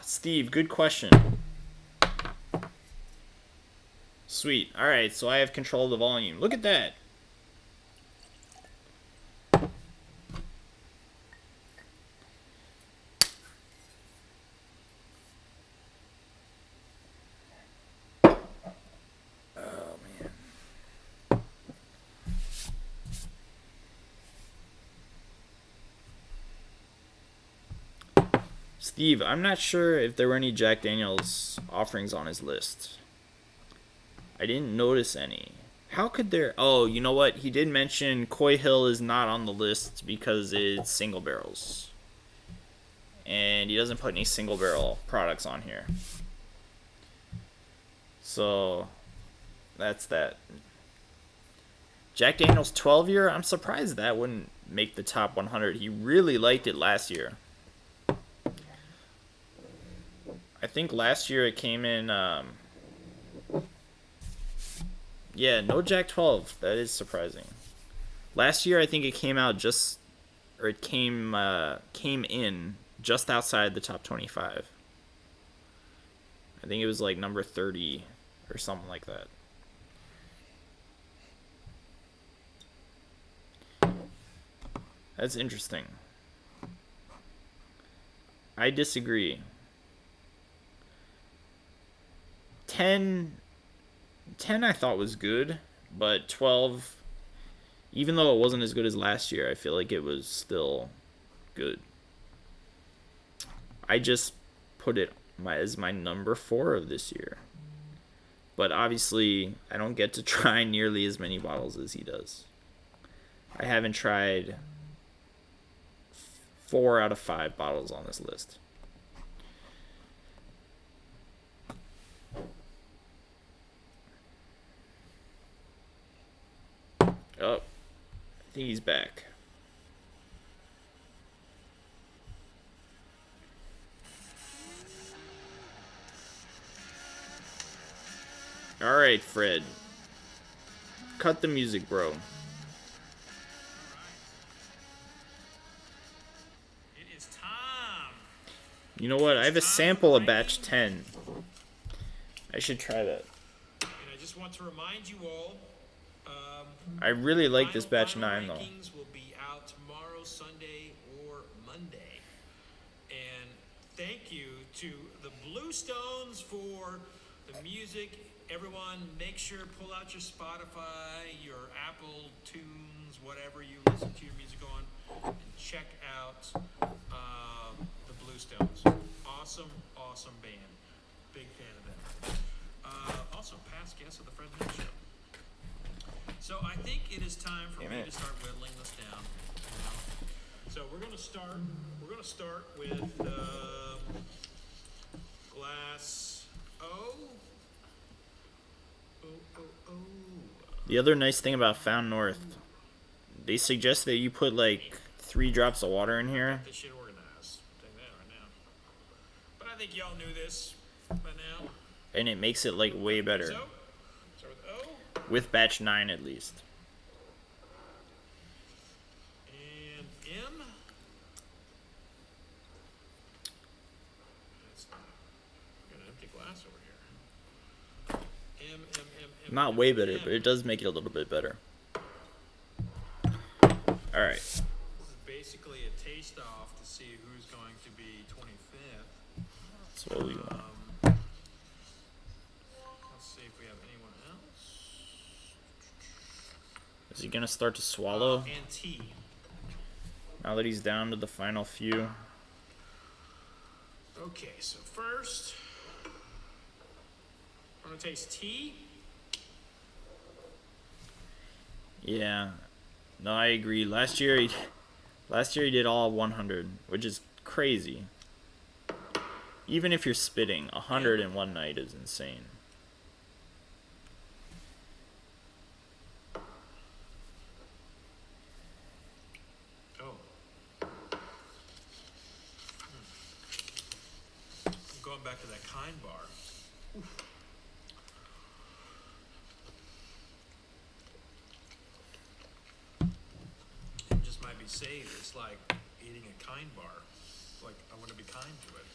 Steve, good question. Sweet. All right, so I have control of the volume. Look at that. Steve, I'm not sure if there were any Jack Daniels offerings on his list. I didn't notice any. How could there... Oh, you know what? He did mention Coy Hill is not on the list because it's single barrels. And he doesn't put any single barrel products on here. So, that's that. Jack Daniels 12 year? I'm surprised that wouldn't make the top 100. He really liked it last year. I think last year it came in, yeah, no Jack 12. That is surprising. Last year I think it came out just, or it came in just outside the top 25. I think it was like number 30 or something like that. That's interesting. I disagree. 10 I thought was good, but 12, even though it wasn't as good as last year, I feel like it was still good. I just put it as my number 4 of this year. But obviously, I don't get to try nearly as many bottles as he does. I haven't tried 4 out of 5 bottles on this list. Oh, I think he's back. All right, Fred. Cut the music, bro. It is time. You know what? I have a sample of batch 10. I should try that. And I just want to remind you all. I really like this batch 9 though. Rankings will be out tomorrow, Sunday, or Monday. And thank you to the Bluestones for the music. Everyone, make sure pull out your Spotify, your Apple Tunes, whatever you listen to your music on, and check out the Bluestones. Awesome band. Big fan of them. Also, past guest of the Fred Minnick Show. So I think it is time for me to start whittling this down. So we're gonna start with glass O. The other nice thing about Found North, they suggest that you put like 3 drops of water in here. This shit organized. Take that right now. But I think y'all knew this by now. And it makes it like way better. So, start with O. With batch 9 at least. Not way better, but it does make it a little bit better. All right. This is basically a taste off to see who's going to be 25th. That's what we want. Let's see if we have anyone else. Is he gonna start to swallow? And T. Now that he's down to the final few. Okay, so first, I'm gonna taste T. Yeah. No, I agree. Last year he did all 100, which is crazy. Even if you're spitting, 100 in one night is insane. Oh. I'm going back to that kind bar. Oof. It just might be saved. It's like eating a kind bar. Like, I want to be kind to it.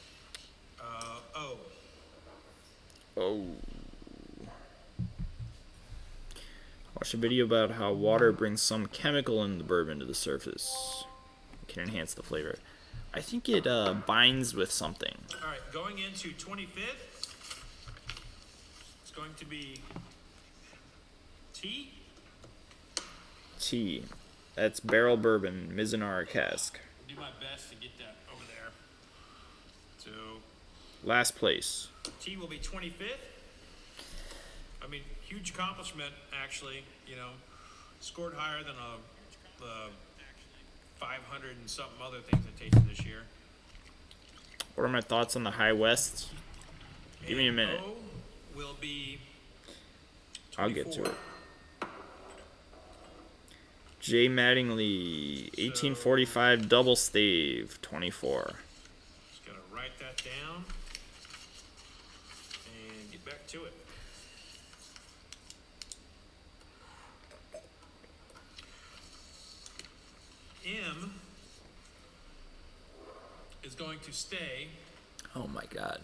Oh. Oh. Watch a video about how water brings some chemical in the bourbon to the surface. It can enhance the flavor. I think it binds with something. All right, going into 25th, it's going to be T. T. That's barrel bourbon, Mizunara cask. Do my best to get that over there. So Last place. T will be 25th. I mean, huge accomplishment, actually. You know, scored higher than the 500 and something other things I tasted this year. What are my thoughts on the High West? Give me a minute. O will be 24. I'll get to it. J. Mattingly, 1845 double stave, 24. Just gotta write that down and get back to it. M is going to stay Oh my god.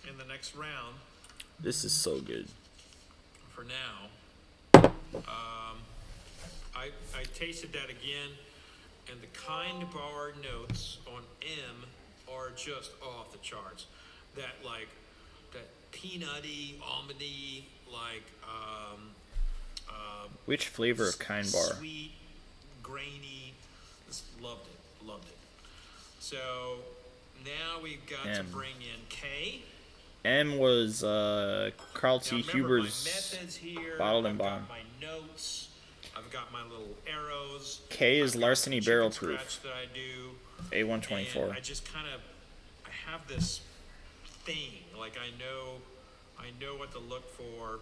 in the next round This is so good. for now. I tasted that again, and the kind bar notes on M are just off the charts. That peanutty, almondy, Which flavor of Kind Bar? sweet, grainy. Just loved it. So now we've got M. to bring in K. M was Carl Now T. remember Huber's my methods here. bottled and I've bond. got my notes. I've got my little arrows. K is I've got Larceny the Barrel chicken Proof. scratch that I do. A124. And I just kind of, I have this thing. Like I know what to look for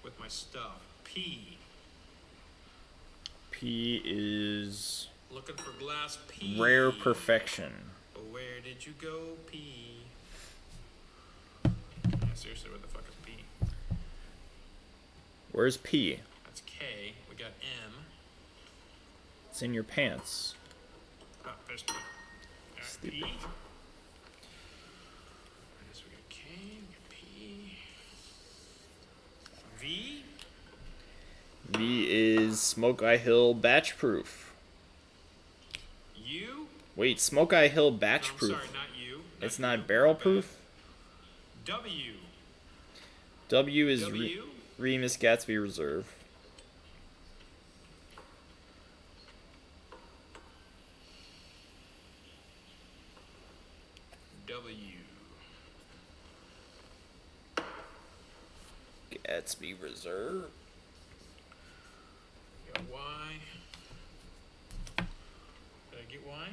with my stuff. P. P is Looking for glass P. Rare Perfection. Where did you go, P? Yeah, seriously, where the fuck is P? Where's P? That's K. We got M. It's in your pants. Oh, there's P. Stupid. P. I guess we got K, we got P. V. V is Smoke Eye Hill Batch Proof. U. Wait, Smoke Eye Hill No, Batch I'm Proof. sorry, not U. It's you. not barrel proof? W. W is W. Remus Gatsby Reserve. W. Gatsby Reserve. Got Y. Did I get Y?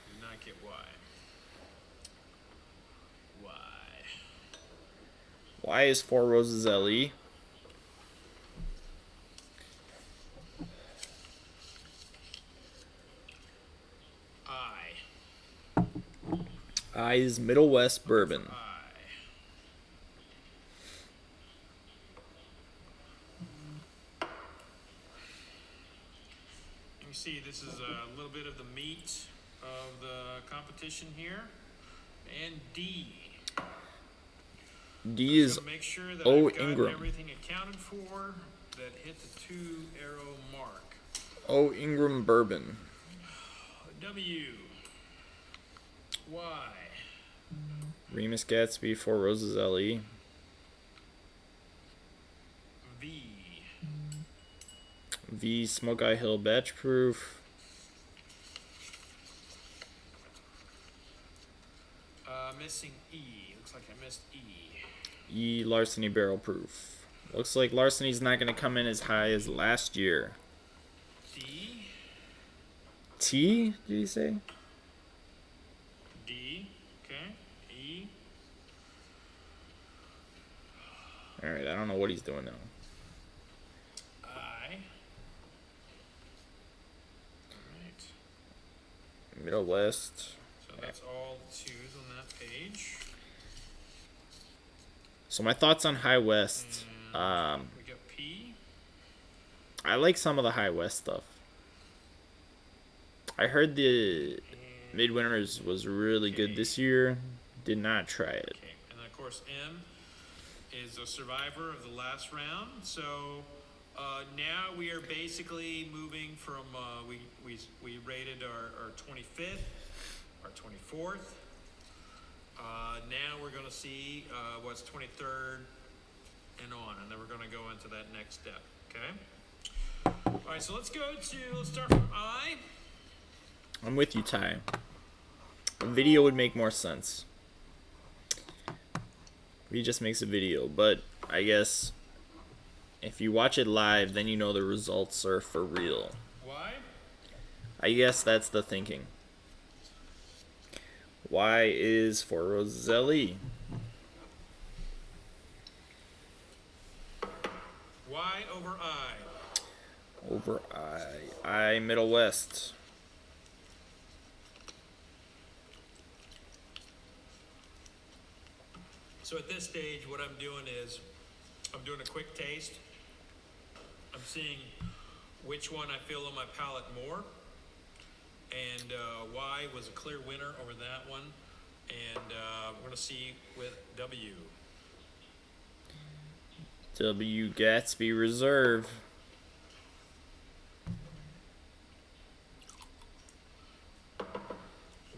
Did not get Y. Y. Y is Four Roses LE. I. I is Middle West Bourbon. I. You see, this is a little bit of the meat of the competition here. And D. D is So make sure that O I've got Ingram. everything accounted for that hit the 2-arrow mark. O Ingram Bourbon. W. Y. Remus Gatsby, Four Roses LE. V. V Smoke Eye Hill Batch Proof. Missing E. Looks like I missed E. E Larceny Barrel Proof. Looks like Larceny's not going to come in as high as last year. D. T, did you say? D. Okay. E. Alright, I don't know what he's doing now. I. Alright. Middle West. So that's all the 2s on that page. So my thoughts on High West. We got P. I like some of the High West stuff. I heard the Midwinters was really good this year. Did not try it. Okay. And then of course M is a survivor of the last round. So now we are basically moving from we rated our 25th, our 24th. Now we're going to see what's 23rd and on, and then we're going to go into that next step. Okay. All right. So let's start from I. I'm with you, Ty. A video would make more sense. He just makes a video, but I guess if you watch it live, then you know the results are for real. Y. I guess that's the thinking. Y is for Roselli. Y over I. Over I Middle West. So at this stage, what I'm doing is I'm doing a quick taste. I'm seeing which one I feel on my palate more. And Y was a clear winner over that one. And we're going to see with W. W Gatsby Reserve.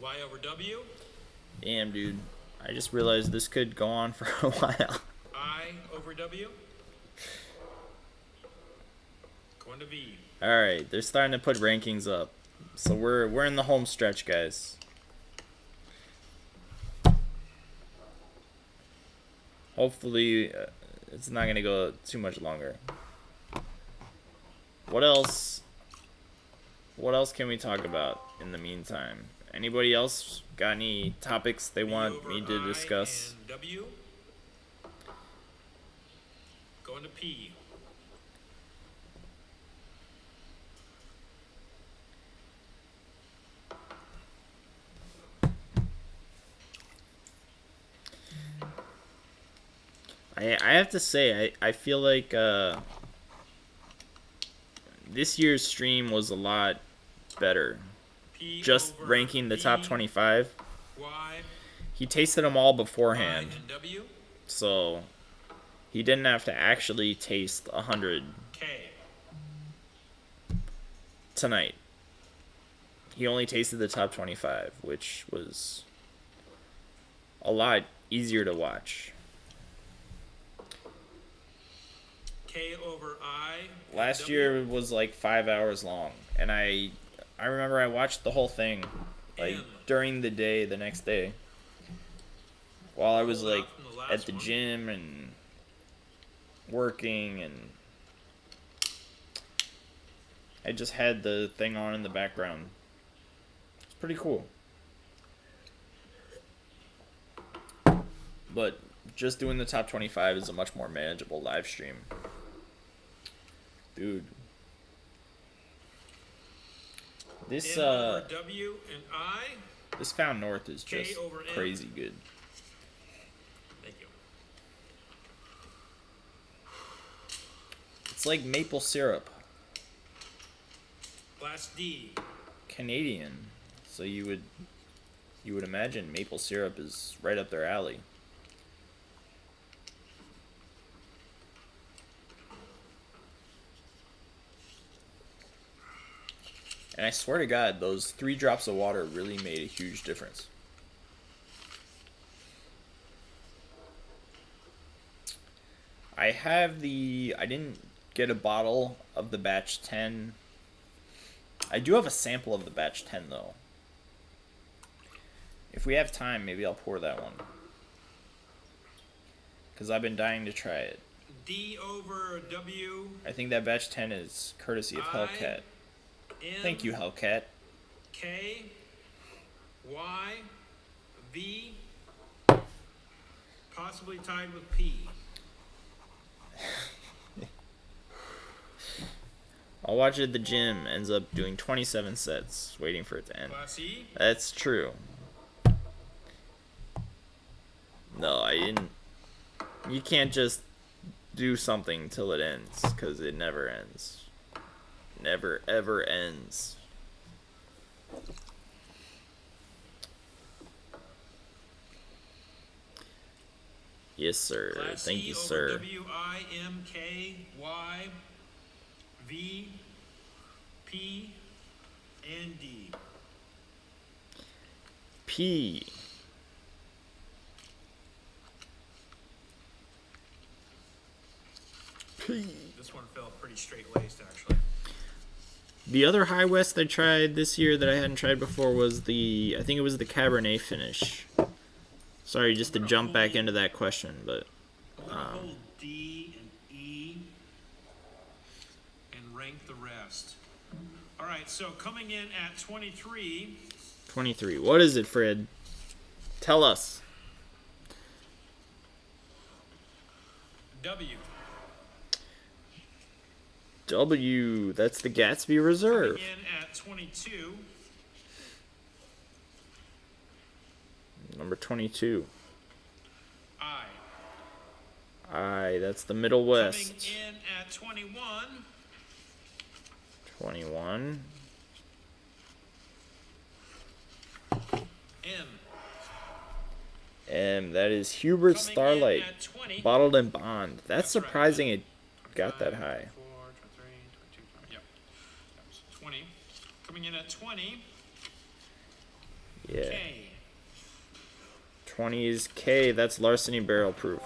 Y over W. Damn, dude. I just realized this could go on for a while. I over W. Going to V. Alright, they're starting to put rankings up. So we're in the home stretch, guys. Hopefully it's not going to go too much longer. What else? What else can we talk about in the meantime? Anybody else got any topics they want me to discuss? And W. Going to P. I have to say, I feel like this year's stream was a lot better. P Just over ranking the V, top 25. Y. He tasted them all I beforehand, and W. so he didn't have to actually taste 100 K. tonight. He only tasted the top 25, which was a lot easier to watch. K over I. and Last W. year was like 5 hours long, and I remember I watched the whole thing like M. during the day, the next day, while I was Pulled out like from the last at the one. gym and working, and I just had the thing on in the background. It's pretty cool. But just doing the top 25 is a much more manageable live stream. Dude. This N over W and I. this Found North is K just over M. crazy good. Thank you. It's like maple syrup. Class D. Canadian. So you would imagine maple syrup is right up their alley. And I swear to God, those 3 drops of water really made a huge difference. I didn't get a bottle of the batch 10. I do have a sample of the batch 10 though. If we have time, maybe I'll pour that one. Because I've been dying to try it. D over W. I think that batch 10 is courtesy of Hellcat. Thank you, Hellcat. K, Y, V, possibly tied with P. I'll watch it at the gym. Ends up doing 27 sets, waiting for it to end. Class E. That's true. No, I didn't. You can't just do something till it ends, because it never ends. Never, ever ends. Yes, sir. Class Thank E you, over sir. W, I, M, K, Y, V, P, and D. P. P. This one felt pretty straight-laced, actually. The other High West I tried this year that I hadn't tried before was I think it was the Cabernet finish. Sorry, just to jump back into that question, but I'm gonna hold D and E and rank the rest. All right, so coming in at 23. 23. What is it, Fred? Tell us. W. W. That's the Gatsby Reserve. Coming in at 22. Number 22. I. I. That's the Middle West. Coming in at 21. 21. M. M. That is Hubert Coming Starlight. in at 20. Bottled and Bond. That's That's right. surprising it got that high. 24, 23, 22, yep. That was 20. Coming in at 20. Yeah. K. 20 is K. That's Larceny Barrel Proof.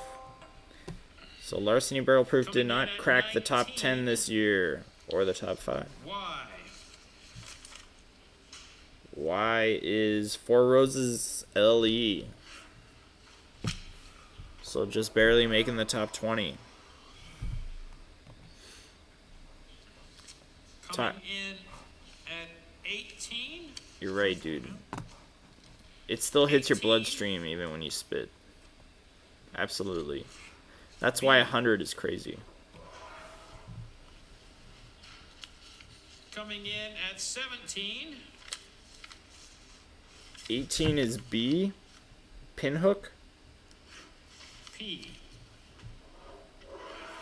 So Larceny Barrel Proof did Coming not in at crack the top 10 19. this year. Or the top 5. Y. Y is Four Roses LE. So just barely making the top 20. Coming in at 18. You're right, dude. It still hits your 18. bloodstream even when you spit. Absolutely. That's why 100 is crazy. Coming in at 17. 18 is B. Pinhook. P.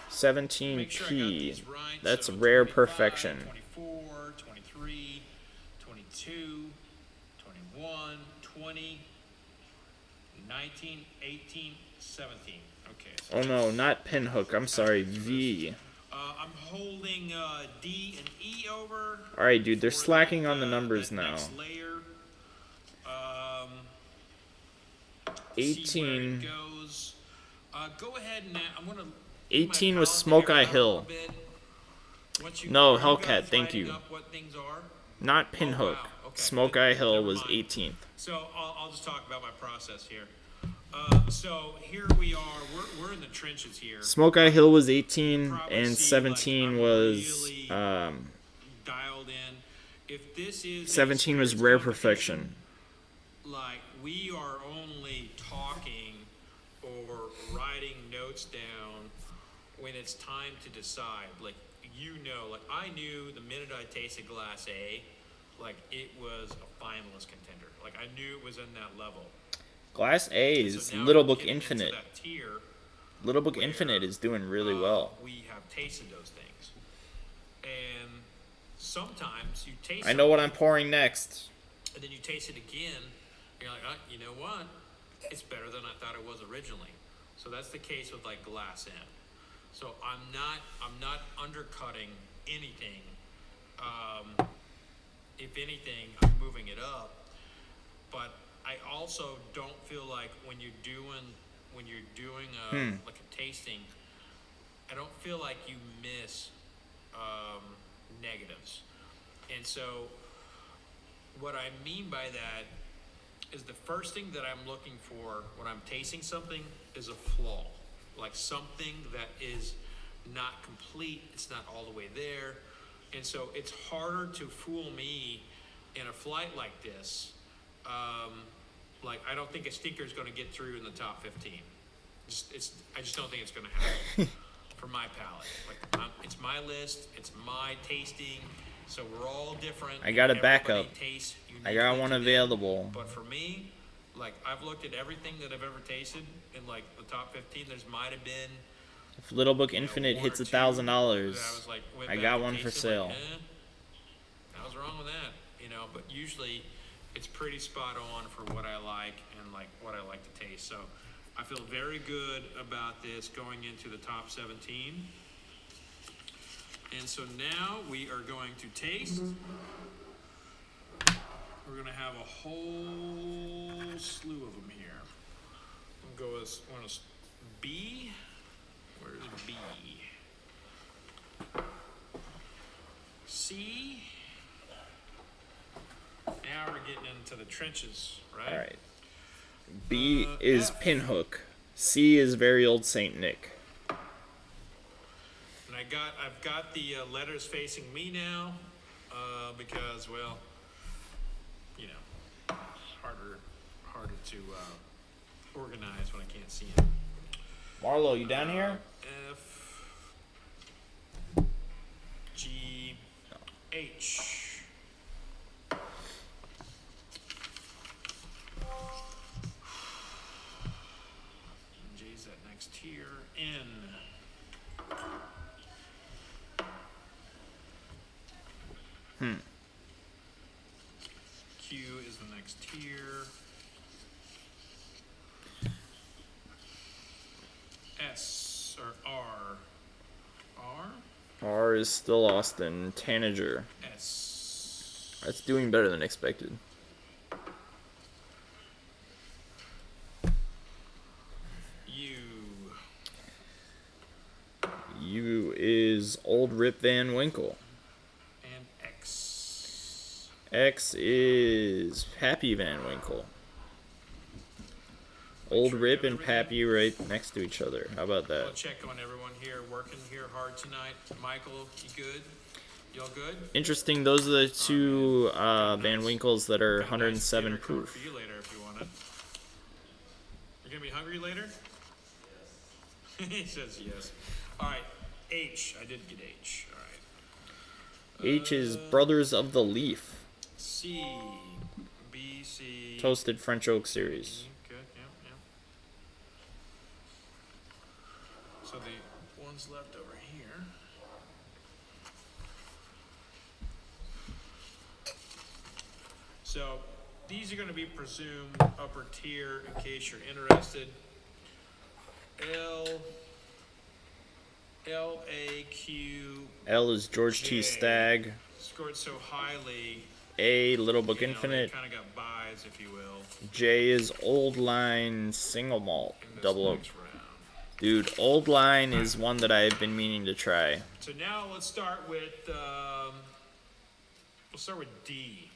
17 Make sure I got P. these right. That's So rare 25, perfection. 24, 23, 22, 21, 20, 19, 18, 17. Okay. So Oh no, not Pinhook. I'm sorry, V. I'm holding D and E over. Alright, dude, they're for slacking that, on the numbers that now. next layer. See 18. where it goes. Go ahead and I'm gonna. 18 was Smoke Eye Hill. No, Hellcat, thank you. What things are. Not Pinhook. wow, okay. Smoke Eye Hill Never was mind. 18th. So I'll just talk about my process here. So here we are. We're in the trenches here. Smoke Eye Hill was 18, Probably and see, 17 I'm was really dialed in. If this is 17 was Rare Perfection. Like we are only talking or writing notes down when it's time to decide. Like like I knew the minute I tasted Glass A, like it was a finalist contender. Like I knew it was in that level. Glass A So is now Little we're Book getting into Infinite. that tier Little Book where, Infinite is doing really well. We have tasted those things, and sometimes you taste. I know what I'm something, pouring next. and then you taste it again. And you're like, you know what? It's better than I thought it was originally. So that's the case with like Glass M. So I'm not undercutting anything. if anything, I'm moving it up. But I also don't feel like when you're doing like a tasting, I don't feel like you miss negatives. And so what I mean by that is the first thing that I'm looking for when I'm tasting something is a flaw, like something that is not complete, it's not all the way there. And so it's harder to fool me in a flight like this. Like, I don't think a stinker is going to get through in the top 15. I just don't think it's going to happen for my palate. Like, it's my list, it's my tasting, so we're all different. I got a Everybody backup. tastes I got uniquely one to them. available. But for me, like, I've looked at everything that I've ever tasted in like the top 15. There's might have been If Little Book Infinite one hits or two $1,000, that I was like, went I back got and one for tasted, like, sale. I was wrong with that, but usually it's pretty spot on for what I like and like what I like to taste. So I feel very good about this going into the top 17. And so now we are going to taste. We're going to have a whole slew of them here. We'll go with one is B. Where's B? C. Now we're getting into the trenches, right? All right. B is F. Pinhook. C is Very Old Saint Nick. And I've got the letters facing me now, because, well, it's harder to organize when I can't see them. Marlo, you down here? F, G, H. J's that next tier. N. Q is the next tier. S or R. R. R is still Austin. Tanager. S. That's doing better than expected. U. U is Old Rip Van Winkle. And X. X is Pappy Van Winkle. Old Rip and Pappy right next to each other. How about I'll that? check on everyone here working here hard tonight. Michael, you good? Y'all good? Interesting. Those are the two Van Winkles that are Got a nice 107 dinner coming proof. for you later if you want it. You're gonna be hungry later? Yes. He says yes. All right, H. I did get H. All right. H is Brothers of the Leaf. C. B. C. Toasted French Oak Series. Good. Yep. So the ones left over here. So these are going to be presumed upper tier in case you're interested. L A Q L is George J. T. Stagg. Scored so highly. A, Little Book Infinite. Kind of got buys, if you will, J is Old Line Single Malt in this Double Oak. next round. Dude, Old Line is one that I've been meaning to try. So now let's start with D.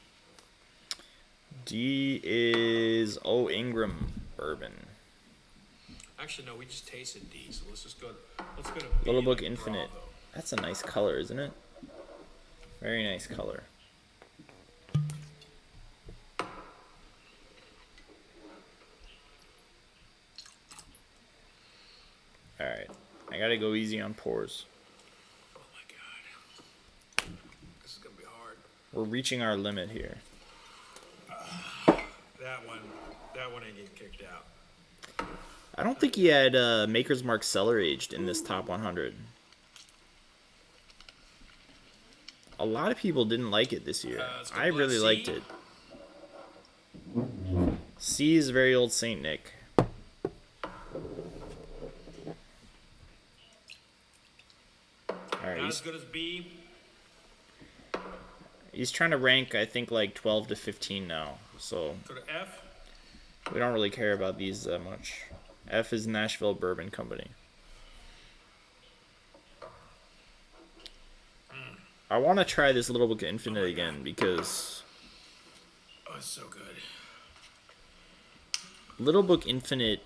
D is O Ingram Bourbon. Actually, no, we just tasted D, so let's go to B. Little Book like Infinite. Bravo. That's a nice color, isn't it? Very nice color. Alright. I gotta go easy on pours. Oh my god. This is gonna be hard. We're reaching our limit here. That one ain't getting kicked out. I don't think he had Maker's Mark Cellar Aged in this top 100. A lot of people didn't like it this year. Let's go I really C. liked it. C is Very Old Saint Nick. Alright, Not as good as B. He's trying to rank, I think, like 12 to 15 now. So Go to F. we don't really care about these that much. F is Nashville Bourbon Company. I want to try this Little Book Infinite again because Oh, it's so good. Little Book Infinite,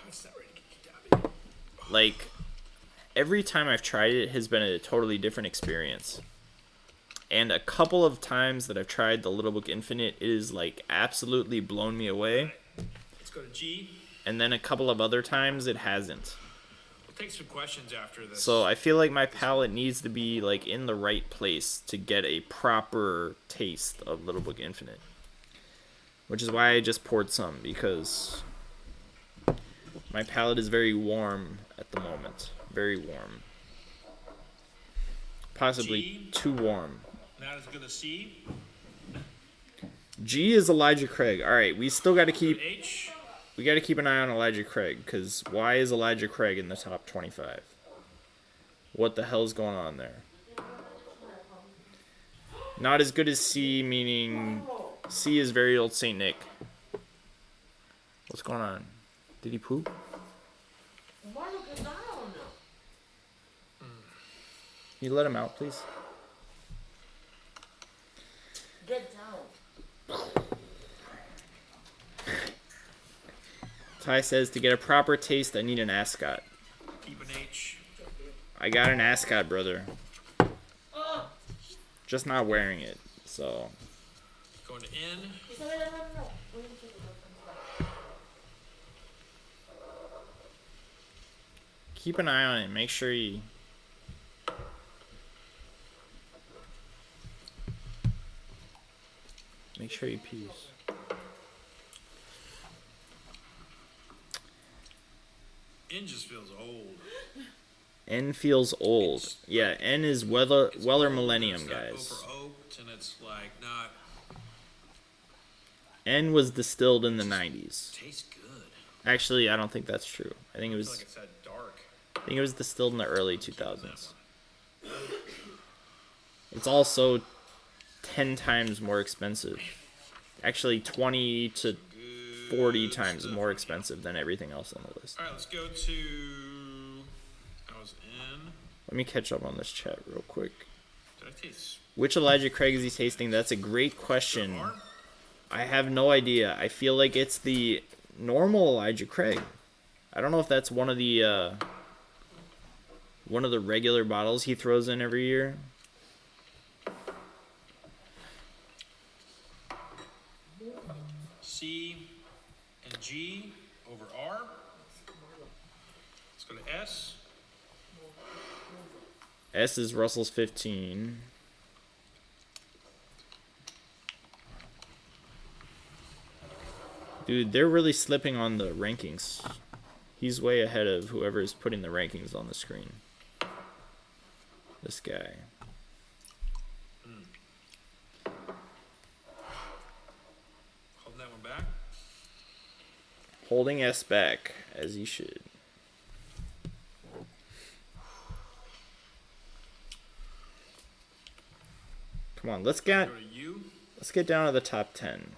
It's not ready to get dabby. like, every time I've tried it has been a totally different experience. And a couple of times that I've tried the Little Book Infinite, it is, like, absolutely blown me away. Let's go to G. And then a couple of other times it hasn't. We'll take some questions after this. So I feel like my palate needs to be, like, in the right place to get a proper taste of Little Book Infinite. Which is why I just poured some, because my palate is very warm at the moment. Very warm. Possibly G. too warm. Now let's go to C. G is Elijah Craig. All right, we still got to Go keep to H. an eye on Elijah Craig, because why is Elijah Craig in the top 25? What the hell's going on there? Not as good as C, meaning C is very old Saint Nick. What's going on? Did he poop? Can you let him out, please? Get down. Ty says, to get a proper taste, I need an ascot. Keep an H. I got an ascot, brother. Just not wearing it, so. Going to N. Keep an eye on it. Make sure you... Make sure you pees. N just feels old. N feels old. Yeah, N is Weller Millennium, It's not guys. over-oaked, and it's like not. N was distilled in the 90s. Tastes good. Actually, I don't think that's true. I think it I feel was like it's that dark. distilled in the early 2000s. It's also 10 times more expensive. Actually, 20 to 40 times more expensive than everything else on the list. All right, let's go to. I was in. Let me catch up on this chat real quick. Did I taste? Which Elijah Craig is he tasting? That's a great question. R? I have no idea. I feel like it's the normal Elijah Craig. I don't know if that's one of the regular bottles he throws in every year. C and G over R. Let's go to S. S is Russell's 15. Dude, they're really slipping on the rankings. He's way ahead of whoever is putting the rankings on the screen. This guy. Holding that one back. Holding S back, as he should. Come on, let's get Go to U. down to the top 10.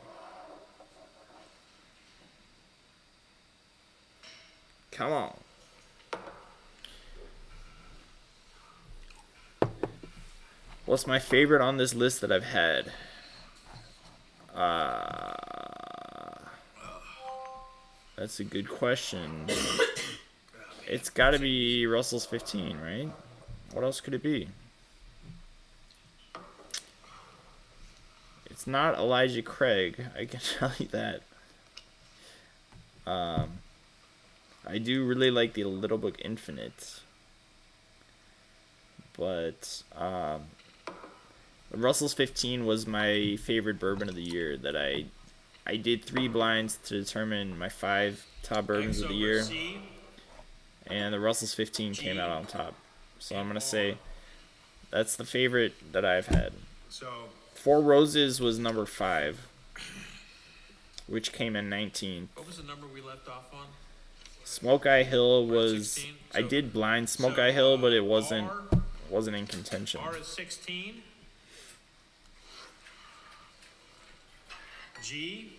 Come on. What's my favorite on this list that I've had? That's a good question. It's got to be Russell's 15, right? What else could it be? It's not Elijah Craig, I can tell you that. I do really like the Little Book Infinite. But Russell's 15 was my favorite bourbon of the year that I did 3 blinds to determine my 5 top bourbons X of the over year. C. And the Russell's 15 came out on top. So I'm going to say that's the favorite that I've had. So Four Roses was number 5, which came in 19. what was the number we left off on? Smoke Eye Hill was 16. I So- did blind Smoke so, Eye Hill, but it wasn't R in contention. is 16. G.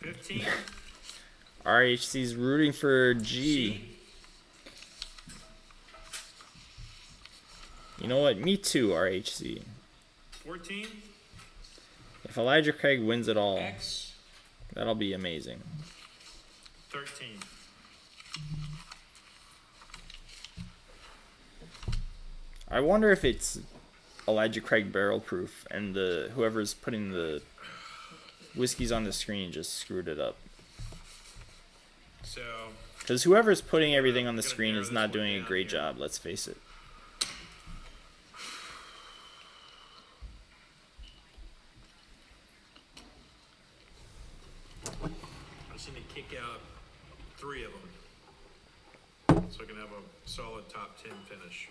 $15. RHC's rooting for G. C. You know what? Me too, RHC. 14. If Elijah Craig wins it all, X. that'll be amazing. 13. I wonder if it's Elijah Craig barrel proof and the whoever's putting the whiskeys on the screen just screwed it up. So. Because whoever's putting everything on the Gonna screen narrow is this not one doing a down great here. job, let's face it. I just need to kick out 3 of them. So I can have a solid top 10 finish.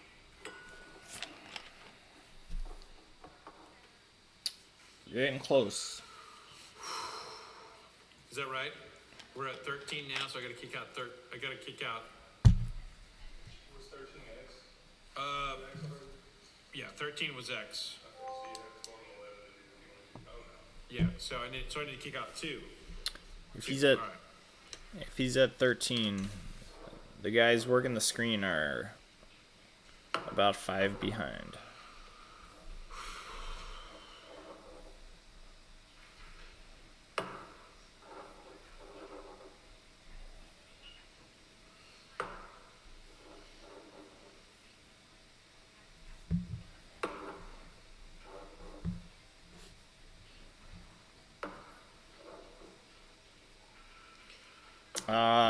You're getting close. Is that right? We're at 13 now, so I gotta kick out I gotta kick out. Was 13X? Yeah, 13 was X. So you have 20, 11, Yeah, so I need to kick out 2. If he's at All right. if he's at 13, the guys working the screen are about 5 behind.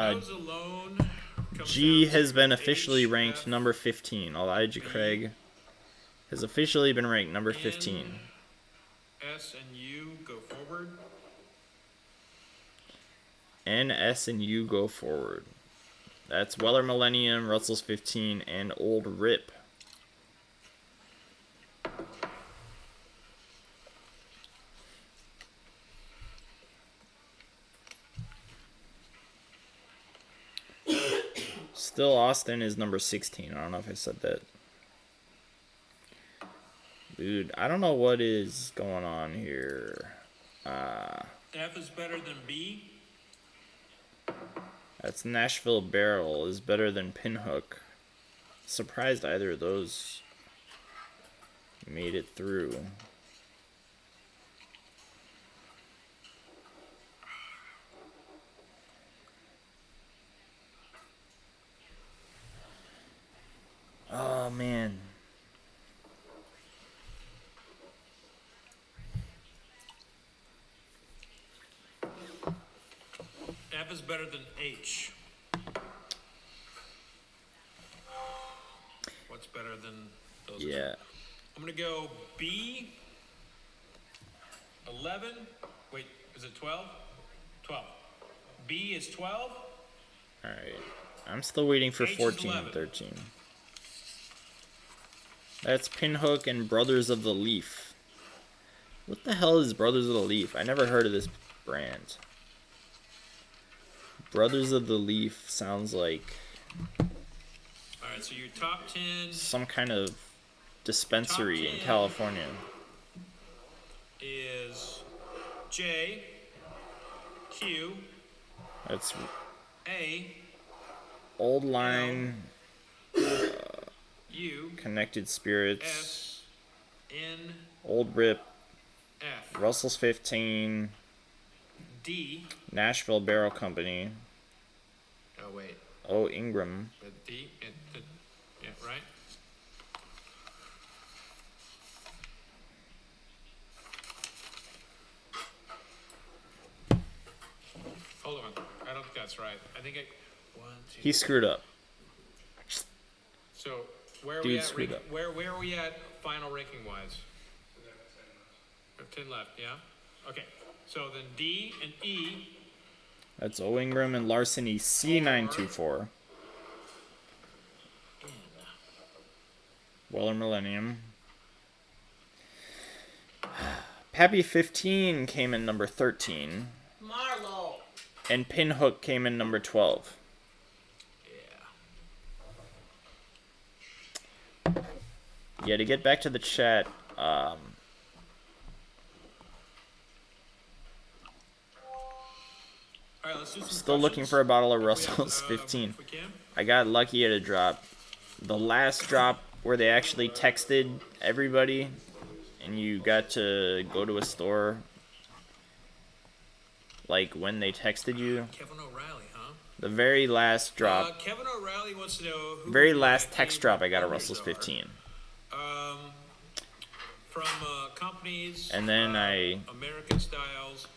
Those alone comes G down has to been H, officially F, ranked number 15. Elijah Craig has officially been ranked number 15. S and U go forward. N, S, and U go forward. That's Weller Millennium, Russell's 15, and Old Rip. Still, Austin is number 16. I don't know if I said that. Dude, I don't know what is going on here. F is better than B. That's Nashville Barrel is better than Pinhook. Surprised either of those made it through. Oh man. F is better than H. What's better than those? Yeah. I'm gonna go B. 11. Wait, is it 12? 12. B is 12. Alright. I'm still waiting for H is 14 and 11. 13. That's Pinhook and Brothers of the Leaf. What the hell is Brothers of the Leaf? I never heard of this brand. Brothers of the Leaf sounds like Alright, so your top 10 some kind of dispensary in 10. California. is J, Q, That's A, Old Line, U, Connected Spirits, S, N, Old Rip, F, Russell's 15, D. Nashville Barrel Company, Oh wait, O Ingram. D. Yeah, right. Hold on, I don't think that's right. I think I. 1, 2. He screwed up. So where are Dude we at? screwed up. Where are we at final ranking wise? We have 10 left. Yeah. Okay. So then D and E. That's O Ingram and Larceny C924. Weller Millennium. Pappy 15 came in number 13. Marlo. And Pinhook came in number 12. Yeah. Yeah, to get back to the chat, All right, let's do some still looking questions. for a bottle of If we have, Russell's 15. if we can. I got lucky at a drop. The last drop where they actually texted everybody and you got to go to a store, like when they texted you. Kevin O'Reilly, huh? The very last drop, Kevin O'Reilly wants to know who very my last text favorite drop, I got a blenders Russell's are. 15. From companies. And then American Styles.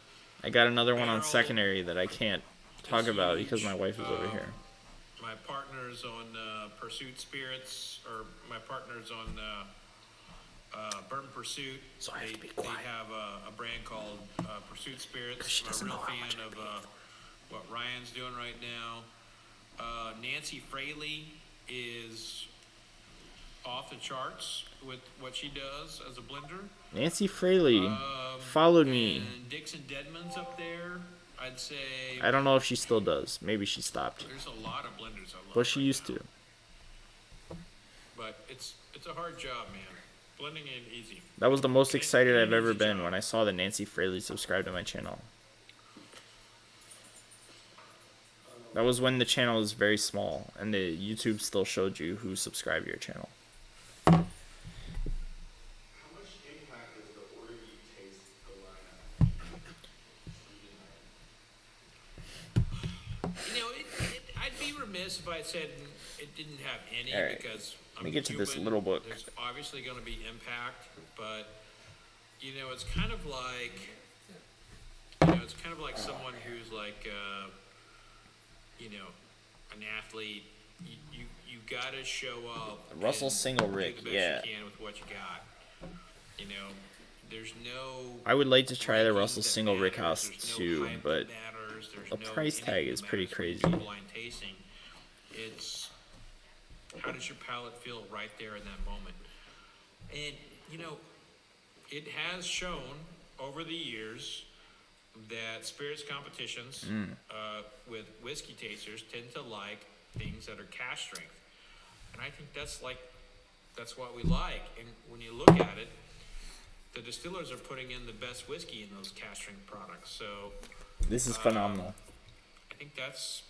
I got another one on Barrel, secondary that I can't talk about because my wife is over here. My partners on Pursuit Spirits, or my partners on Burton Pursuit. So I have to be They quiet. have a brand called Pursuit Spirits. she I'm doesn't a real know how much fan of what Ryan's doing right now. Nancy Fraley is off the charts with what she does as a blender. Nancy Fraley followed me. And Dixon Deadman's up there. I'd say I don't know if she still does. Maybe she stopped. there's a lot of blenders I love. But she right used now. to. But it's a hard job, man. Blending ain't easy. That was the most excited I've ever been when I saw that Nancy Fraley subscribed to my channel. That was when the channel was very small and the YouTube still showed you who subscribed to your channel. How much impact does the order you taste the line have? You know, I'd be remiss if I said it didn't have any, All right. because Let me get to this little book. There's obviously going to be impact, but you know, it's kind of like someone who's like you know, an athlete. You got to show up. Russell and Single do Rick, the best yeah. you can with what you got. You know, there's no. I would like to try the ranking Russell that Single Rick matters. House There's no too, hype but that matters. There's the no price tag anything is that pretty matters. crazy. When you do blind tasting, it's how does your palate feel right there in that moment? And you know, it has shown over the years that spirits competitions with whiskey tasters tend to like things that are cask strength, and I think that's what we like. And when you look at it, the distillers are putting in the best whiskey in those cask strength products. So this is phenomenal. I think that's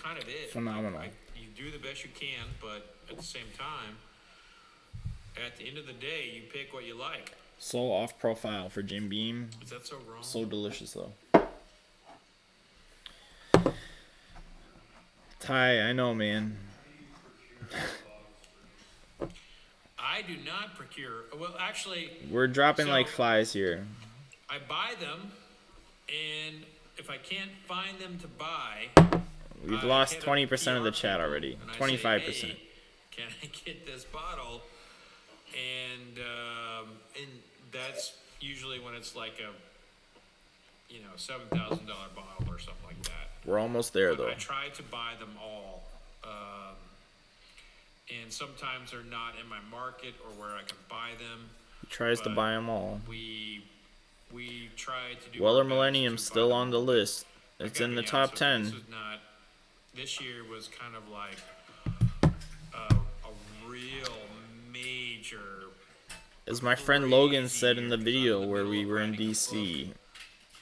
kind of it. Phenomenal. You do the best you can, but at the same time, at the end of the day, you pick what you like. So off profile for Jim Beam. Is that so wrong? So delicious though. Ty, I know, man. I do not procure. Well, actually, We're dropping So- like flies here. I buy them, and if I can't find them to buy, We've I lost hit up 20% of the PR chat people, already. and I say, 25%. "Hey, can I get this bottle?" And that's usually when it's like a $7,000 bottle or something like that. We're almost there But though. I try to buy them all, and sometimes they're not in my market or where I can buy them. He tries to but buy them all. We try to do. Weller our best Millennium to buy still them on the all. list. I It's gotta in be the honest top with you, 10. This is not. This year was kind of like a real major. As my friend Logan crazy said in the year, 'cause I'm video in the where middle we of were in writing a DC book.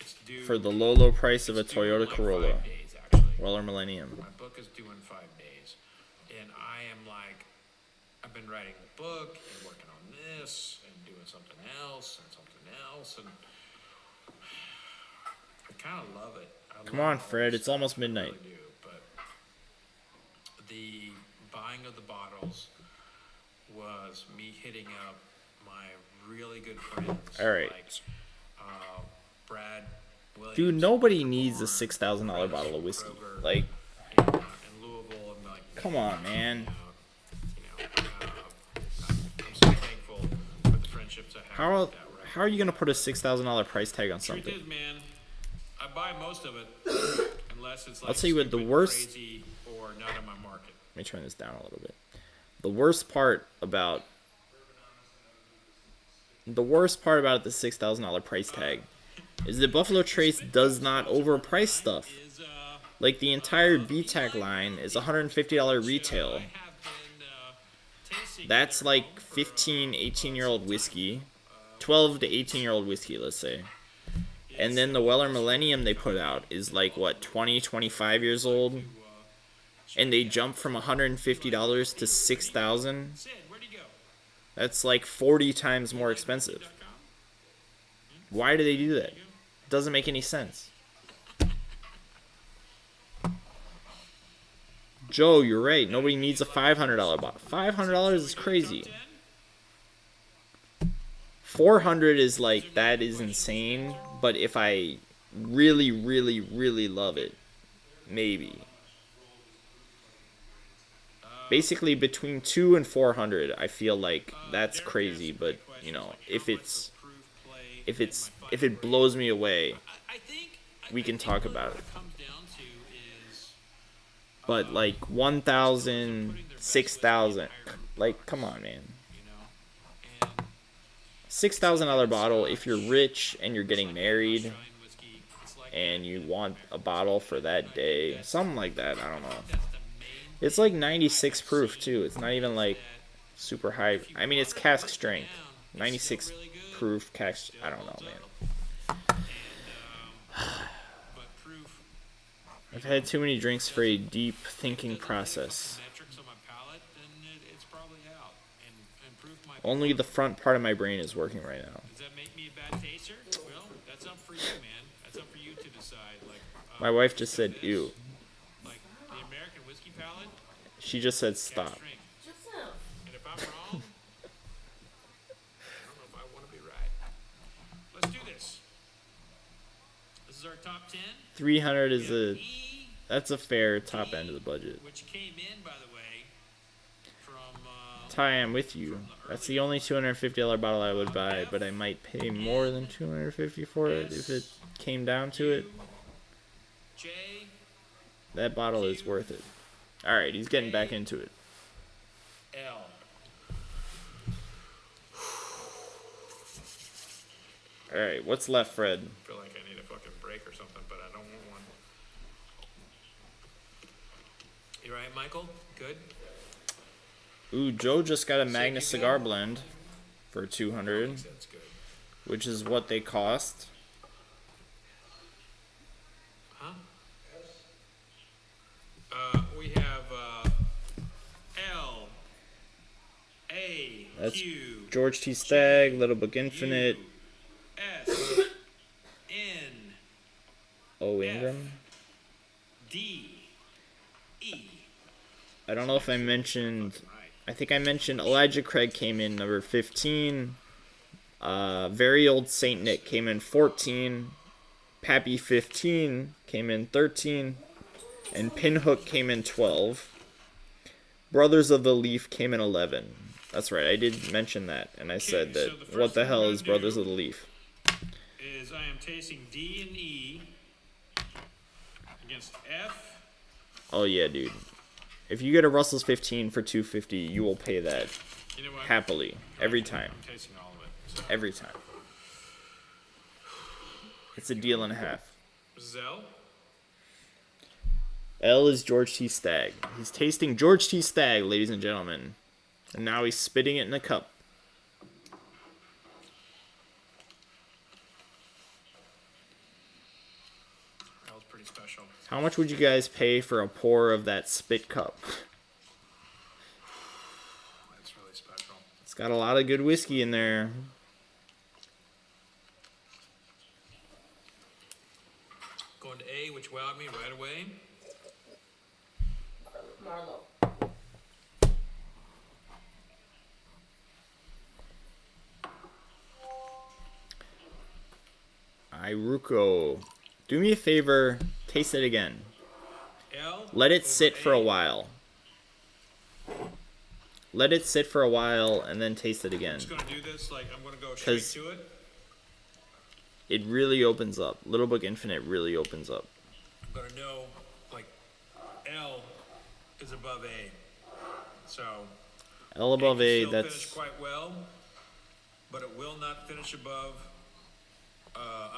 It's due for the low price of a it's due in Toyota like Corolla. 5 days, actually. Weller Millennium. My book is due in 5 days, and I am like, I've been writing a book and working on this and doing something else, and I kind of love it. Come on, Fred, it's almost midnight. I really do, but the buying of the bottles was me hitting up my really good friends. All right. Like, Brad Williams. Dude, nobody needs a $6,000 bottle of whiskey. Kroger, Like, in Louisville, and like, come on, man. I'm so thankful for the friendships I have. How with that, right? how are you gonna put a $6,000 price tag on Truth something? is, man, I buy most of it unless it's like I'll tell you what, the stupid, worst- crazy, or not in my market. Let me turn this down a little bit. The worst part about the $6,000 price tag is that Buffalo Trace does not overprice stuff. Is Like the entire VTAC line is $150 retail. I have been tasting That's like 15, 18-year-old whiskey. 12 to 18-year-old whiskey, let's say. And then the Weller Millennium they put out is like, what, 20, 25 years old? And they jump from $150 to $6,000. That's like 40 times more expensive. Why do they do that? It doesn't make any sense. Joe, you're right. Nobody needs a $500 bottle. $500 is crazy. 400 is like, that is insane. But if I really, really, really love it, maybe. Basically, between 2 and 400, I feel like that's crazy. But you know, if it blows me away, we can talk about it. But like 1,000, 6,000, like come on, man. $6,000 bottle. If you're rich and you're getting married, and you want a bottle for that day, something like that. I don't know. It's like 96 proof too. It's not even like super high. I mean, it's cask strength. 96 proof cask. I don't know, man. I've had too many drinks for a deep thinking process. Only the front part of my brain is working right now. Does that make me a bad taster? Well, that's up for you, man. That's up for you to decide. Like, My wife just said, ew. like the American whiskey palate. She just said, stop. And if I'm wrong, I don't know if I want to be right. Let's do this. This is our top 10. 300 is that's a fair top end of the budget. Which came in, by the way, from Ty, I'm with you. That's the only $250 bottle I would buy, but I might pay more than $250 for it if it came down to it. J. That bottle is worth it. Alright, he's getting back into it. L. Alright, what's left, Fred? I feel like I need a fucking break or something, but I don't want one. You right, Michael? Good? Ooh, Joe just got a Magnus cigar blend for $200, That's good. which is what they cost. Huh? We have L. A. That's Q. George T. Stagg, Little Book Infinite. S. N. Oh, Ingram. D. E. I don't know if I mentioned. I think I mentioned Elijah Craig came in number 15. Very Old Saint Nick came in 14. Pappy 15 came in 13. And Pinhook came in 12. Brothers of the Leaf came in 11. That's right, I did mention that. And I said that, so the what first the thing hell we're is gonna Brothers do of the Leaf? is I am tasting D and E against F. Oh yeah, dude. If you get a Russell's 15 for $250, you will pay that You know what? happily every time. I'm tasting all of it. So. Every time. It's a deal and a half. This is L. L is George T. Stagg. He's tasting George T. Stagg, ladies and gentlemen. And now he's spitting it in a cup. That was pretty special. How much would you guys pay for a pour of that spit cup? That's really special. It's got a lot of good whiskey in there. Going to A, which wowed me right away. Marlowe. Iruko. Do me a favor, taste it again. L. Let it over sit for a A. while. Let it sit for a while and then taste it again. I'm just gonna do this. Like I'm gonna go straight 'Cause to it. it really opens up. Little Book Infinite really opens up. I'm gonna know like L is above A. So L above A, can still that's... finish quite well, but it will not finish above.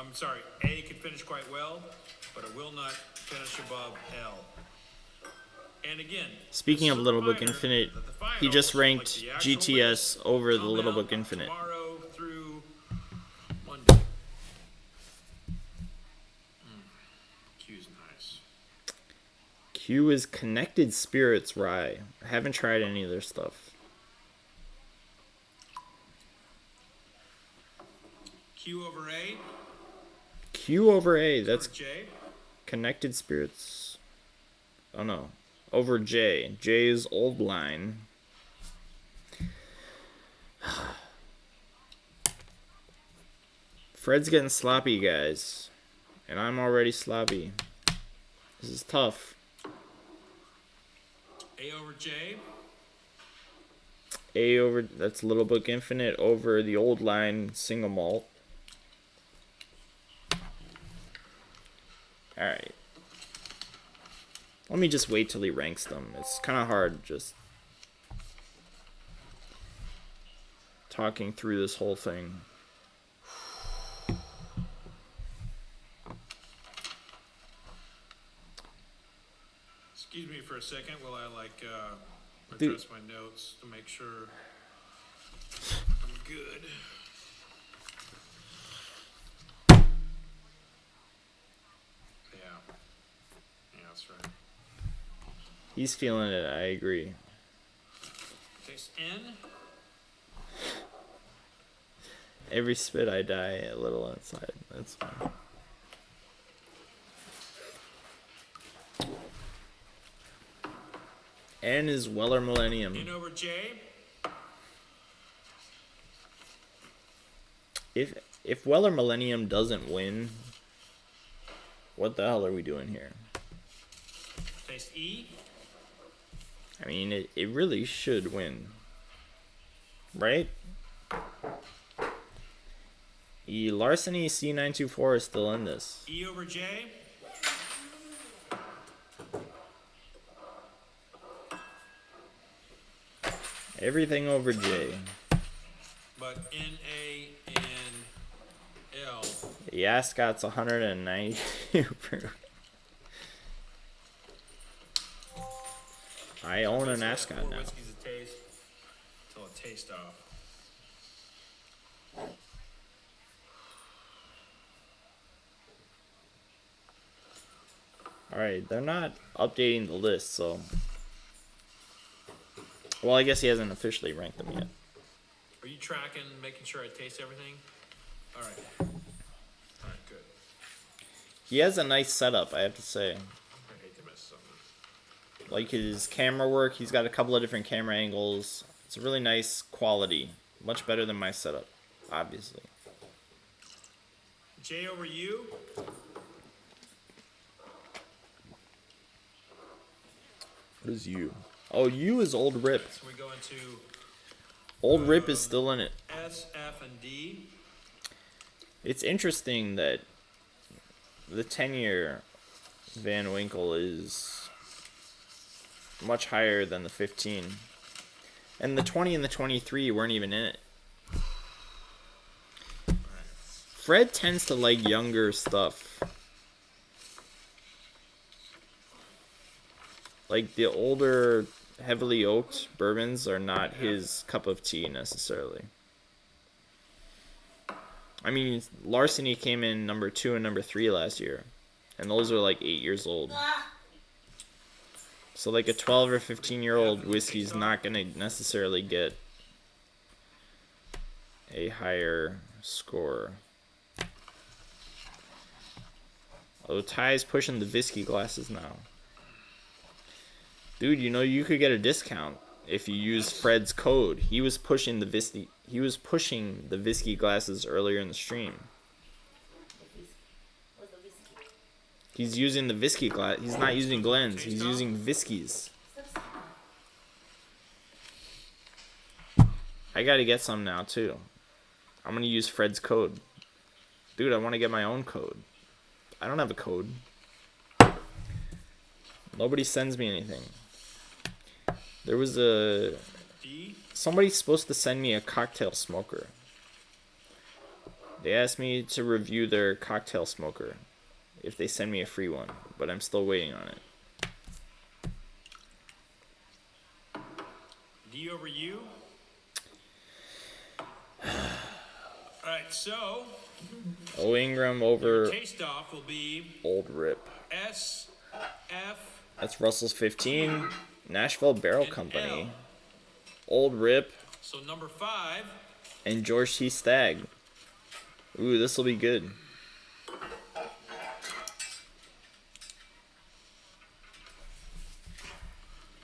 I'm sorry, A can finish quite well, but it will not finish above L. And again, Speaking this of is a Little Book reminder Infinite, that the fire He just articles, ranked like the actual GTS list, over the come Little out Book Infinite. Tomorrow through Monday. Q's nice. Q is Connected Spirits Rye. I haven't tried any of their stuff. Q over A. Q over A. Over That's J. Connected Spirits. Oh no. Over J. J is Old Line. Fred's getting sloppy, guys. And I'm already sloppy. This is tough. A over J. A over, that's Little Book Infinite over the Old Line single malt. Alright. Let me just wait till he ranks them. It's kind of hard just talking through this whole thing. Excuse me for a second while I Dude. address my notes to make sure I'm good. Yeah. Yeah, that's right. He's feeling it, I agree. Taste N. Every spit I die a little inside. That's fine. N is Weller Millennium. N over J. If Weller Millennium doesn't win, what the hell are we doing here? Taste E. I mean, it really should win. Right? E Larceny C924 is still in this. E over J. Everything over J. But N, A, and L. The Ascot's 192 proof. I own an Ascot Four now. whiskeys a taste until it tastes off. Alright, they're not updating the list, so... Well, I guess he hasn't officially ranked them yet. Are you tracking, making sure I taste everything? All right. All right, good. He has a nice setup, I have to say. I hate to miss something. Like his camera work, he's got a couple of different camera angles. It's a really nice quality. Much better than my setup, obviously. J over U. What is U? Oh, U is Old Rip. So we go into Old Rip is still in it. S, F, and D. It's interesting that the 10-year Van Winkle is much higher than the 15. And the 20 and the 23 weren't even in it. Fred tends to like younger stuff. Like the older, heavily oaked bourbons are not his cup of tea necessarily. I mean, Larceny came in number 2 and number 3 last year. And those are like 8 years old. So like a 12 or 15-year-old whiskey's not going to necessarily get a higher score. Although Ty's pushing the whiskey glasses now. Dude, you know you could get a discount if you use Fred's code. He was pushing the whiskey. He was pushing the whiskey glasses earlier in the stream. What's the whiskey? He's using the whiskey glass. He's not using Glens. He's using whiskeys. I gotta get some now too. I'm gonna use Fred's code. Dude, I want to get my own code. I don't have a code. Nobody sends me anything. There was D. somebody's supposed to send me a cocktail smoker. They asked me to review their cocktail smoker if they send me a free one, but I'm still waiting on it. D D over U. Alright, so O Ingram over taste off will be Old Rip. S, F, That's Russell's 15. Nashville Barrel and Company. L. Old Rip So number 5. and George T. Stagg. Ooh, this will be good.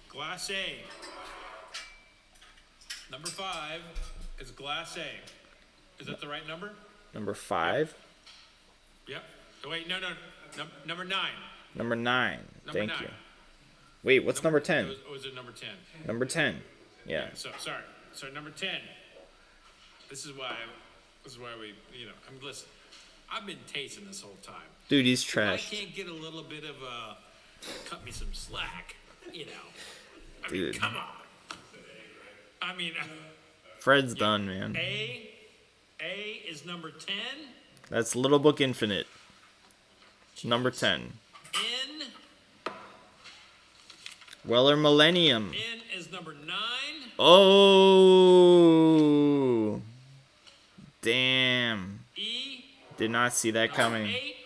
Glass A. Number 5 is Glass A. Is that the right number? Number 5. Yep. Oh, wait, no. Number 9. Number 9. Number Thank 9. you. Wait, what's number 10? Was it number 10? Number 10. Yeah. So sorry. So number 10. This is why we, listen. I've been tasting this whole time. Dude, he's I trashed. can't get a little bit of cut me some slack, I mean, Dude. come on. I mean, Fred's done, man. A is number 10. That's Little Book Infinite. Number 10. N Weller Millennium. N is number 9. Oh. Damn. E Did not see that number coming. 8.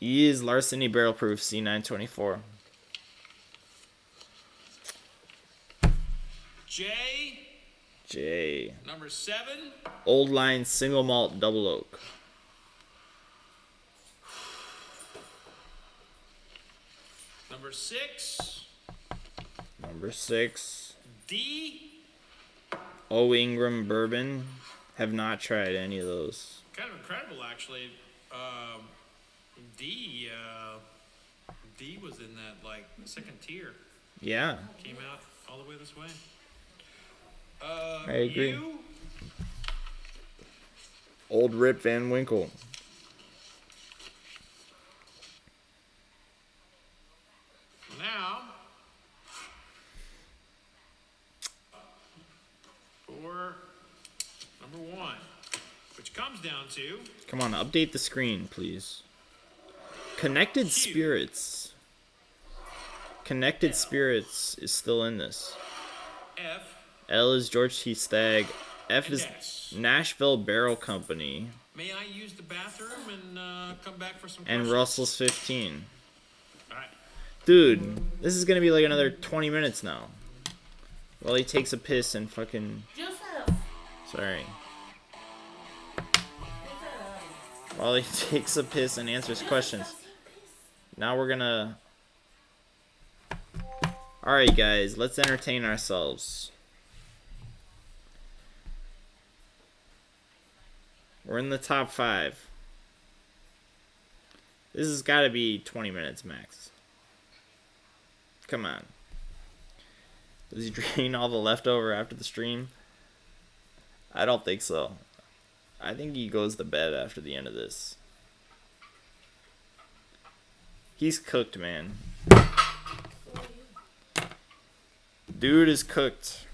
E is Larceny Barrel Proof C924. J. Number 7. Old Line Single Malt Double Oak. Number 6. Number 6. D. O Ingram Bourbon. Have not tried any of those. Kind of incredible, actually. D was in that second tier. Yeah, Came out all the way this way. I agree. U. Old Rip Van Winkle. Now, for number 1, which comes down to Come on, update the screen, please. Connected Spirits. Connected Spirits is still in this. F. L is George T. Stagg. F And is S. Nashville Barrel Company. May I use the bathroom and come back for some And questions? Russell's 15. All right. Dude, this is gonna be like another 20 minutes now. While he takes a piss and fucking... Joseph. Sorry. While he takes a piss and answers questions. Now we're gonna... Alright guys, let's entertain ourselves. We're in the top 5. This has got to be 20 minutes max. Come on. Does he drain all the leftover after the stream? I don't think so. I think he goes to bed after the end of this. He's cooked, man. Dude is cooked.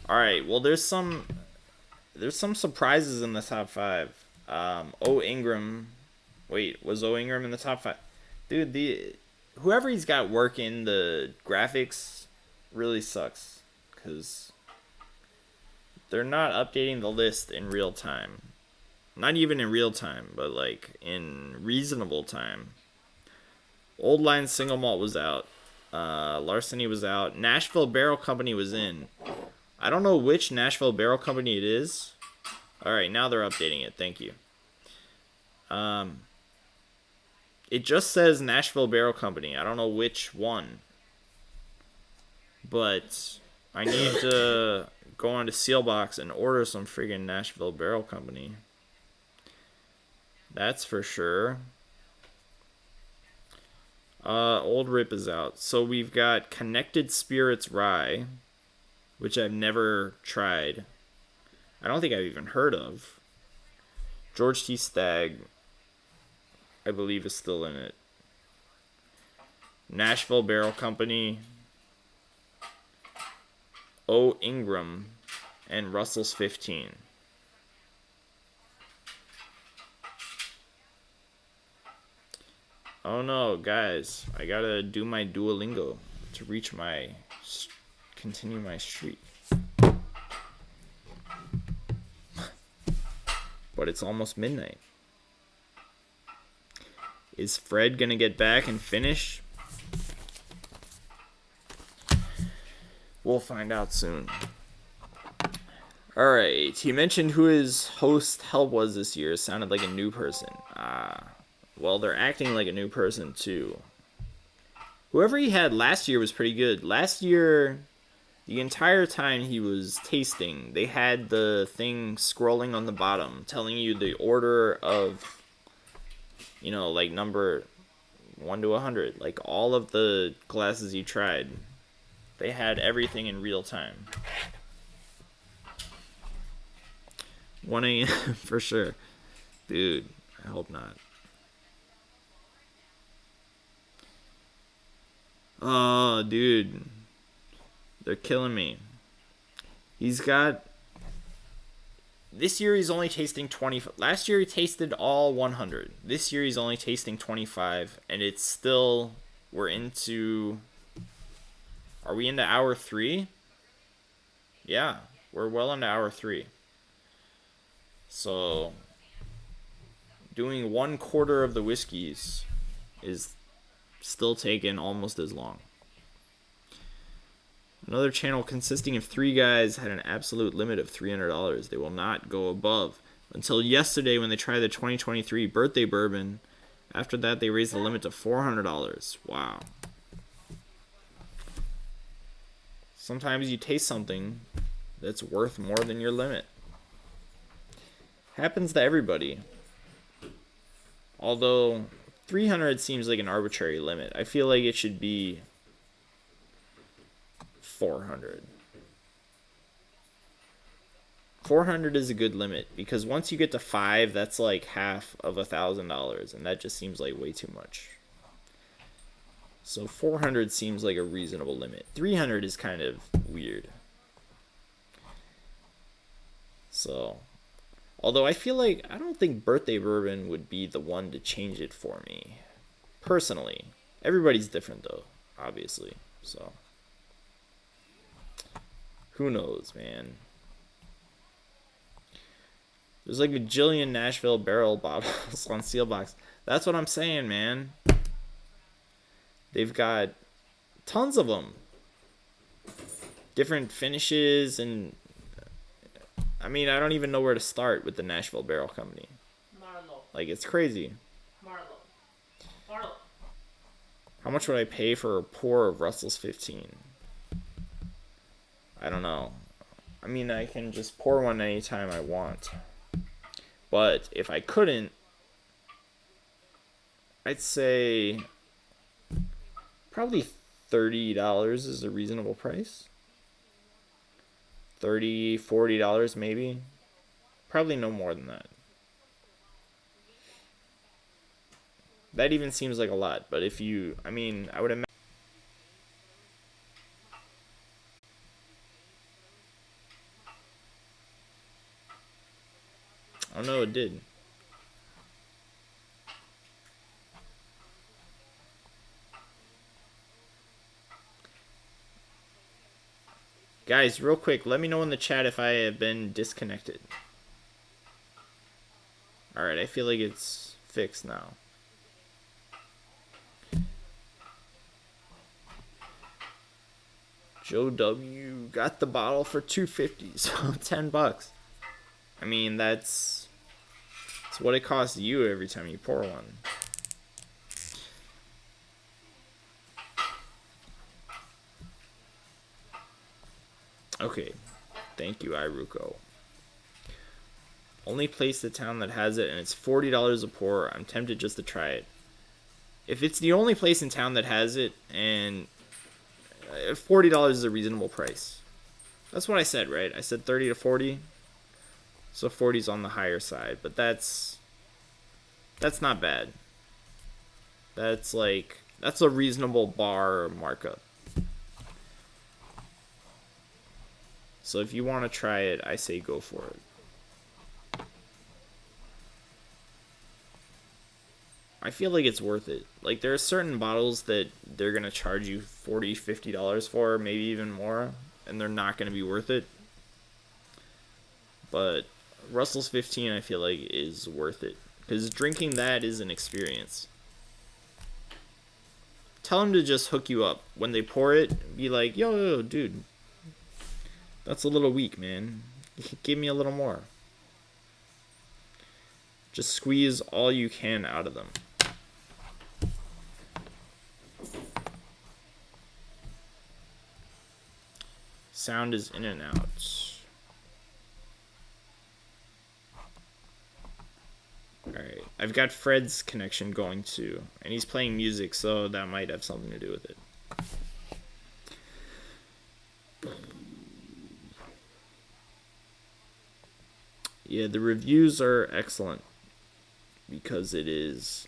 Alright, well there's some surprises in the top 5. O Ingram. Wait, was O Ingram in the top 5? Dude, whoever he's got working the graphics really sucks. Because they're not updating the list in real time. Not even in real time, but like in reasonable time. Old Line Single Malt was out. Larceny was out. Nashville Barrel Company was in. I don't know which Nashville Barrel Company it is. Alright, now they're updating it. Thank you. It just says Nashville Barrel Company. I don't know which one. But I need to go on to Sealbox and order some friggin' Nashville Barrel Company. That's for sure. Old Rip is out. So we've got Connected Spirits Rye, which I've never tried. I don't think I've even heard of. George T. Stagg, I believe, is still in it. Nashville Barrel Company, O. Ingram, and Russell's 15. Oh no, guys, I gotta do my Duolingo to reach my continue my streak. But it's almost midnight. Is Fred gonna get back and finish? We'll find out soon. Alright, he mentioned who his host help was this year. Sounded like a new person. Well, they're acting like a new person too. Whoever he had last year was pretty good. Last year, the entire time he was tasting, they had the thing scrolling on the bottom telling you the order of, you know, like number 1 to 100. Like all of the glasses you tried. They had everything in real time. 1 a.m. for sure. Dude, I hope not. Oh, dude. They're killing me. He's got... This year he's only tasting 20... Last year he tasted all 100. This year he's only tasting 25. And it's still... We're into... Are we into hour 3? Yeah. We're well into hour 3. So... Doing 1/4 of the whiskeys is still taking almost as long. Another channel consisting of 3 guys had an absolute limit of $300. They will not go above. Until yesterday when they tried the 2023 birthday bourbon. After that they raised the limit to $400. Wow. Sometimes you taste something that's worth more than your limit. Happens to everybody. Although 300 seems like an arbitrary limit. I feel like it should be 400. 400 is a good limit because once you get to 5, that's like half of $1,000, and that just seems like way too much. So 400 seems like a reasonable limit. 300 is kind of weird. So, although I feel like I don't think birthday bourbon would be the one to change it for me. Personally. Everybody's different though, obviously. So, who knows, man. There's like a bajillion Nashville barrel bottles on Sealbox. That's what I'm saying, man. They've got tons of them. Different finishes and... I mean, I don't even know where to start with the Nashville Barrel Company. Marlowe. Like, it's crazy. Marlowe. How much would I pay for a pour of Russell's 15? I don't know. I mean, I can just pour one anytime I want. But if I couldn't, I'd say probably $30 is a reasonable price. $30, $40 maybe. Probably no more than that. That even seems like a lot, but if you, I mean, I would imagine. Oh no, it did. Guys, real quick, let me know in the chat if I have been disconnected. Alright, I feel like it's fixed now. Joe W got the bottle for $2.50, so $10. I mean, that's what it costs you every time you pour one. Okay, thank you, Iruko. Only place in town that has it, and it's $40 a pour. I'm tempted just to try it. If it's the only place in town that has it, and $40 is a reasonable price. That's what I said, right? I said 30 to 40. So 40 is on the higher side, but that's not bad. That's a reasonable bar markup. So if you want to try it, I say go for it. I feel like it's worth it. Like, there are certain bottles that they're going to charge you $40, $50 for, maybe even more. and they're not going to be worth it. But Russell's 15, I feel like, is worth it. Because drinking that is an experience. Tell them to just hook you up. When they pour it, be like, yo, dude, that's a little weak, man. Give me a little more. Just squeeze all you can out of them. Sound is in and out. Alright, I've got Fred's connection going too, and he's playing music, so that might have something to do with it. Yeah, the reviews are excellent because it is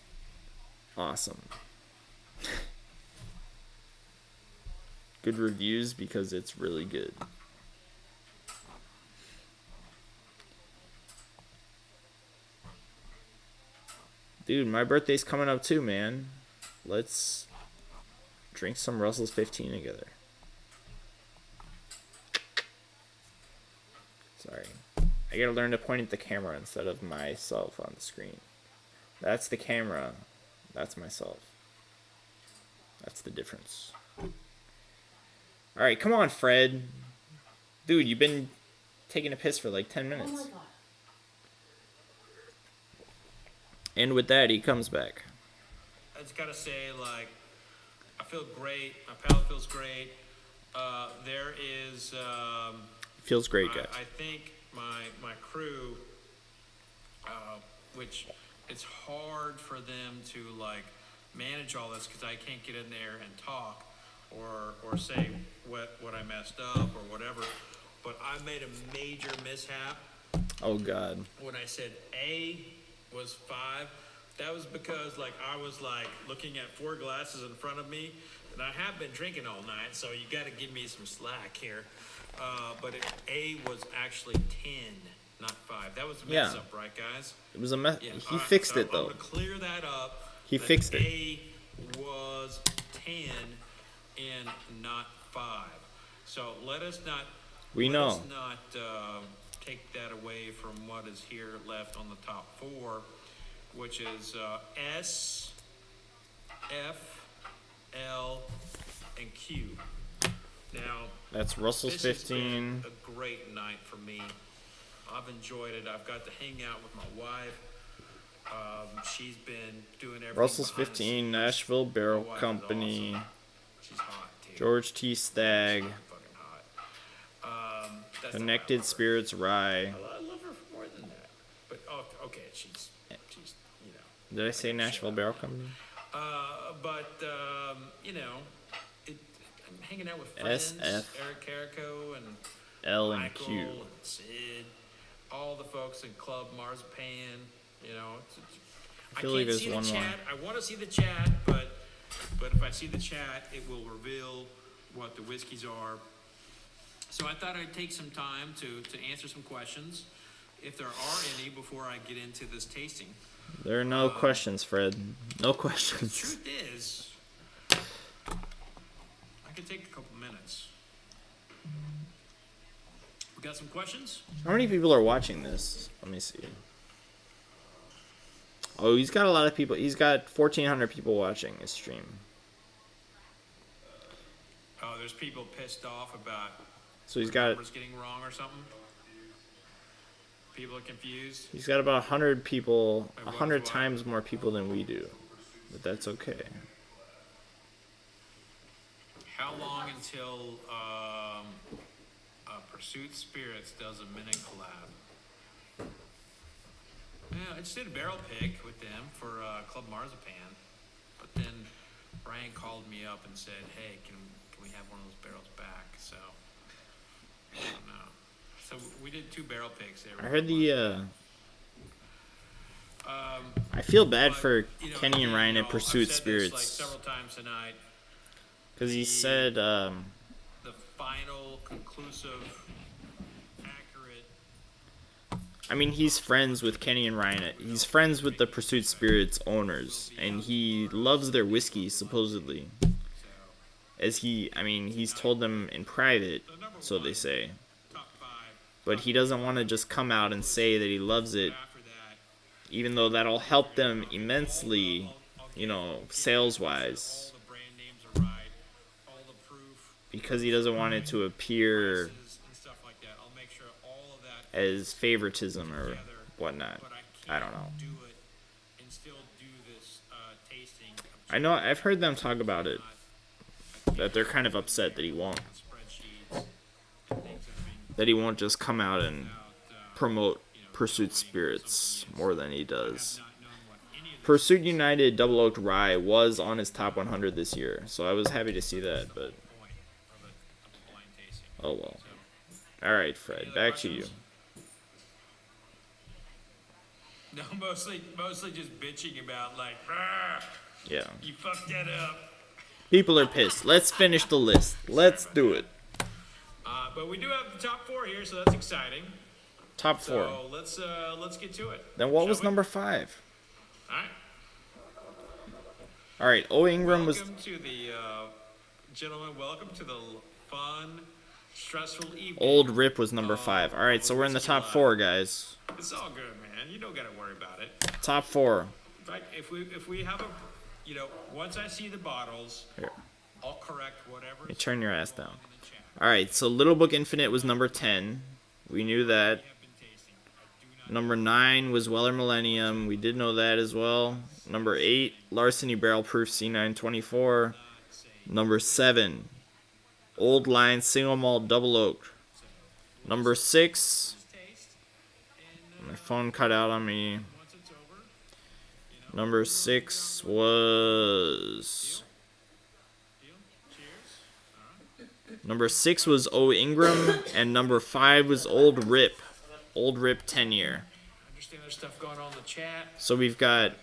awesome. Good reviews because it's really good. Dude, my birthday's coming up too, man. Let's drink some Russell's 15 together. Sorry. I gotta learn to point at the camera instead of myself on the screen. That's the camera. That's myself. That's the difference. Alright, come on, Fred. Dude, you've been taking a piss for like 10 minutes. Oh my god. And with that, he comes back. I just gotta say, like, I feel great. My palate feels great. There is. Feels great, guys. I think my crew, which it's hard for them to like manage all this because I can't get in there and talk or say what I messed up or whatever. But I made a major mishap. Oh God. When I said A was 5, that was because like I was like looking at 4 glasses in front of me, and I have been drinking all night, so you got to give me some slack here. But A was actually 10, not 5. That was a mess up, right, guys? It was a mess. Yeah, He fixed it, though. I'm gonna clear that up. He fixed it. A was 10 and not 5. So let us not. We let know. us not take that away from what is here left on the top 4, which is S, F, L, and Q. Now, That's Russell's this has 15. been a great night for me. I've enjoyed it. I've got to hang out with my wife. She's been doing everything. Russell's behind the 15, scenes. Nashville Barrel My wife is Company. awesome. She's hot, too. George T. Stagg. She's fucking hot. That's not Connected why I love her. Spirits Rye. I love her for more than that. But okay, she's you know. Did I say Nashville Barrel Company? You know, I'm hanging out with friends, SF. Eric Carrico and L and Michael Q. and Sid, all the folks in Club Marzipan. You know, I feel like can't there's see the one more. chat. I want to see the chat, but if I see the chat, it will reveal what the whiskeys are. So I thought I'd take some time to answer some questions, if there are any, before I get into this tasting. There are no questions, Fred. No questions. Truth is, I could take a couple minutes. We got some questions? How many people are watching this? Let me see. Oh, he's got a lot of people. He's got 1,400 people watching his stream. Oh, there's people pissed off about So he's got numbers getting wrong or something? People are confused? he's got about 100 people, 100 times more people than we do. But that's okay. How long until Pursuit Spirits does a Minnick collab? Yeah, I just did a barrel pick with them for Club Marzipan, but then Brian called me up and said, "Hey, can we have one of those barrels back?" So I don't know. So we did 2 barrel picks there. I heard I feel bad But, for you know, Kenny and Ryan at I've Pursuit said Spirits. this, like, several times tonight. Because he said, The final, conclusive, accurate. I mean, he's friends with Kenny and Ryan. He's friends with the Pursuit Spirits owners, and he loves their whiskey, supposedly. As he's told them in private, So number so they say. top 5. But he doesn't want to just come out and say that he loves it, After that, even though that'll help them immensely, you know, sales-wise, all the brand names are right, all the proof, because he doesn't want it to appear prices and stuff like that. I'll make sure all of that as favoritism or together. whatnot. But I don't know. do it and still do this tasting. I know, I've heard them talk about it, that they're kind of upset that he won't. Spreadsheets, things that are being That he won't just come out and about, promote Pursuit Spirits more than he does. not known what any of Pursuit United Double Oaked Rye was on his top 100 this year, so I was happy to see that, but the point of a blind tasting. oh well. Alright, Fred, back to you. No, mostly just bitching about like, "Ah, Yeah. you fucked that up." People are pissed. Let's finish the list. Let's do it. But we do have the top 4 here, so that's exciting. Top 4. So let's get to it. Then what Shall was we? number 5? All right. Alright, O. Ingram was... Welcome to the gentlemen. Welcome to the fun, stressful evening. Old Rip was number 5. Alright, so we're in the top 4, guys. It's all good, man. You don't gotta worry about it. Top 4. In fact, if we have a, you know, once I see the bottles, Here. I'll correct whatever. You turn your ass down. in the chat. Alright, so Little Book Infinite was number 10. We knew that. I have been tasting. I do not Number 9 was Weller Millennium. We did know that as well. Number 8, Larceny Barrel Proof C924. say Number 7, Old Line Single Malt Double Oak. Number 6, taste, and my phone cut out on me. once it's over, Number 6 was... deal. Cheers. Number 6 was O. Ingram. And number 5 was Old Rip. Old Rip 10 year. I understand there's stuff going on in the chat. So we've got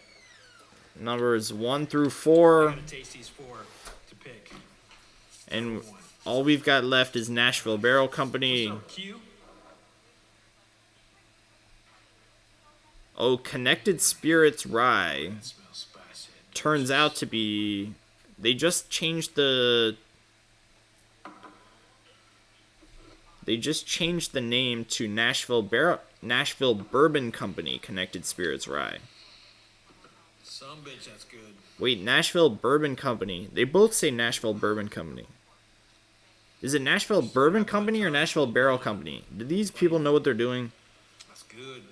numbers 1 through 4. Gotta taste these 4 to pick. And all we've got left is Nashville Barrel Company. So Q. Oh, Connected Spirits Rye Smells spicy. turns out to be... They just changed the... They just changed the name to Nashville Bourbon Company Connected Spirits Rye. Some bitch, that's good. Wait, Nashville Bourbon Company. They both say Nashville Bourbon Company. Is it Nashville Bourbon Company or Nashville Barrel Company? Do these people know what they're doing? That's good.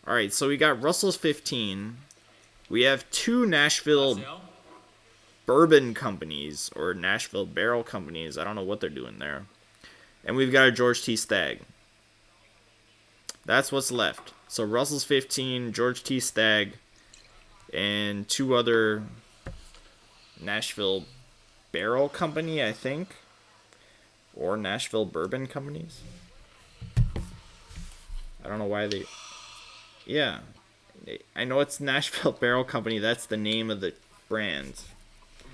Alright, so we got Russell's 15. We have 2 Nashville Sell? Bourbon Companies, or Nashville Barrel Companies. I don't know what they're doing there. And we've got a George T. Stagg. That's what's left. So Russell's 15, George T. Stagg, and 2 other Nashville Barrel Company, I think. Or Nashville Bourbon Companies. I don't know why they... Yeah. I know it's Nashville Barrel Company. That's the name of the brand.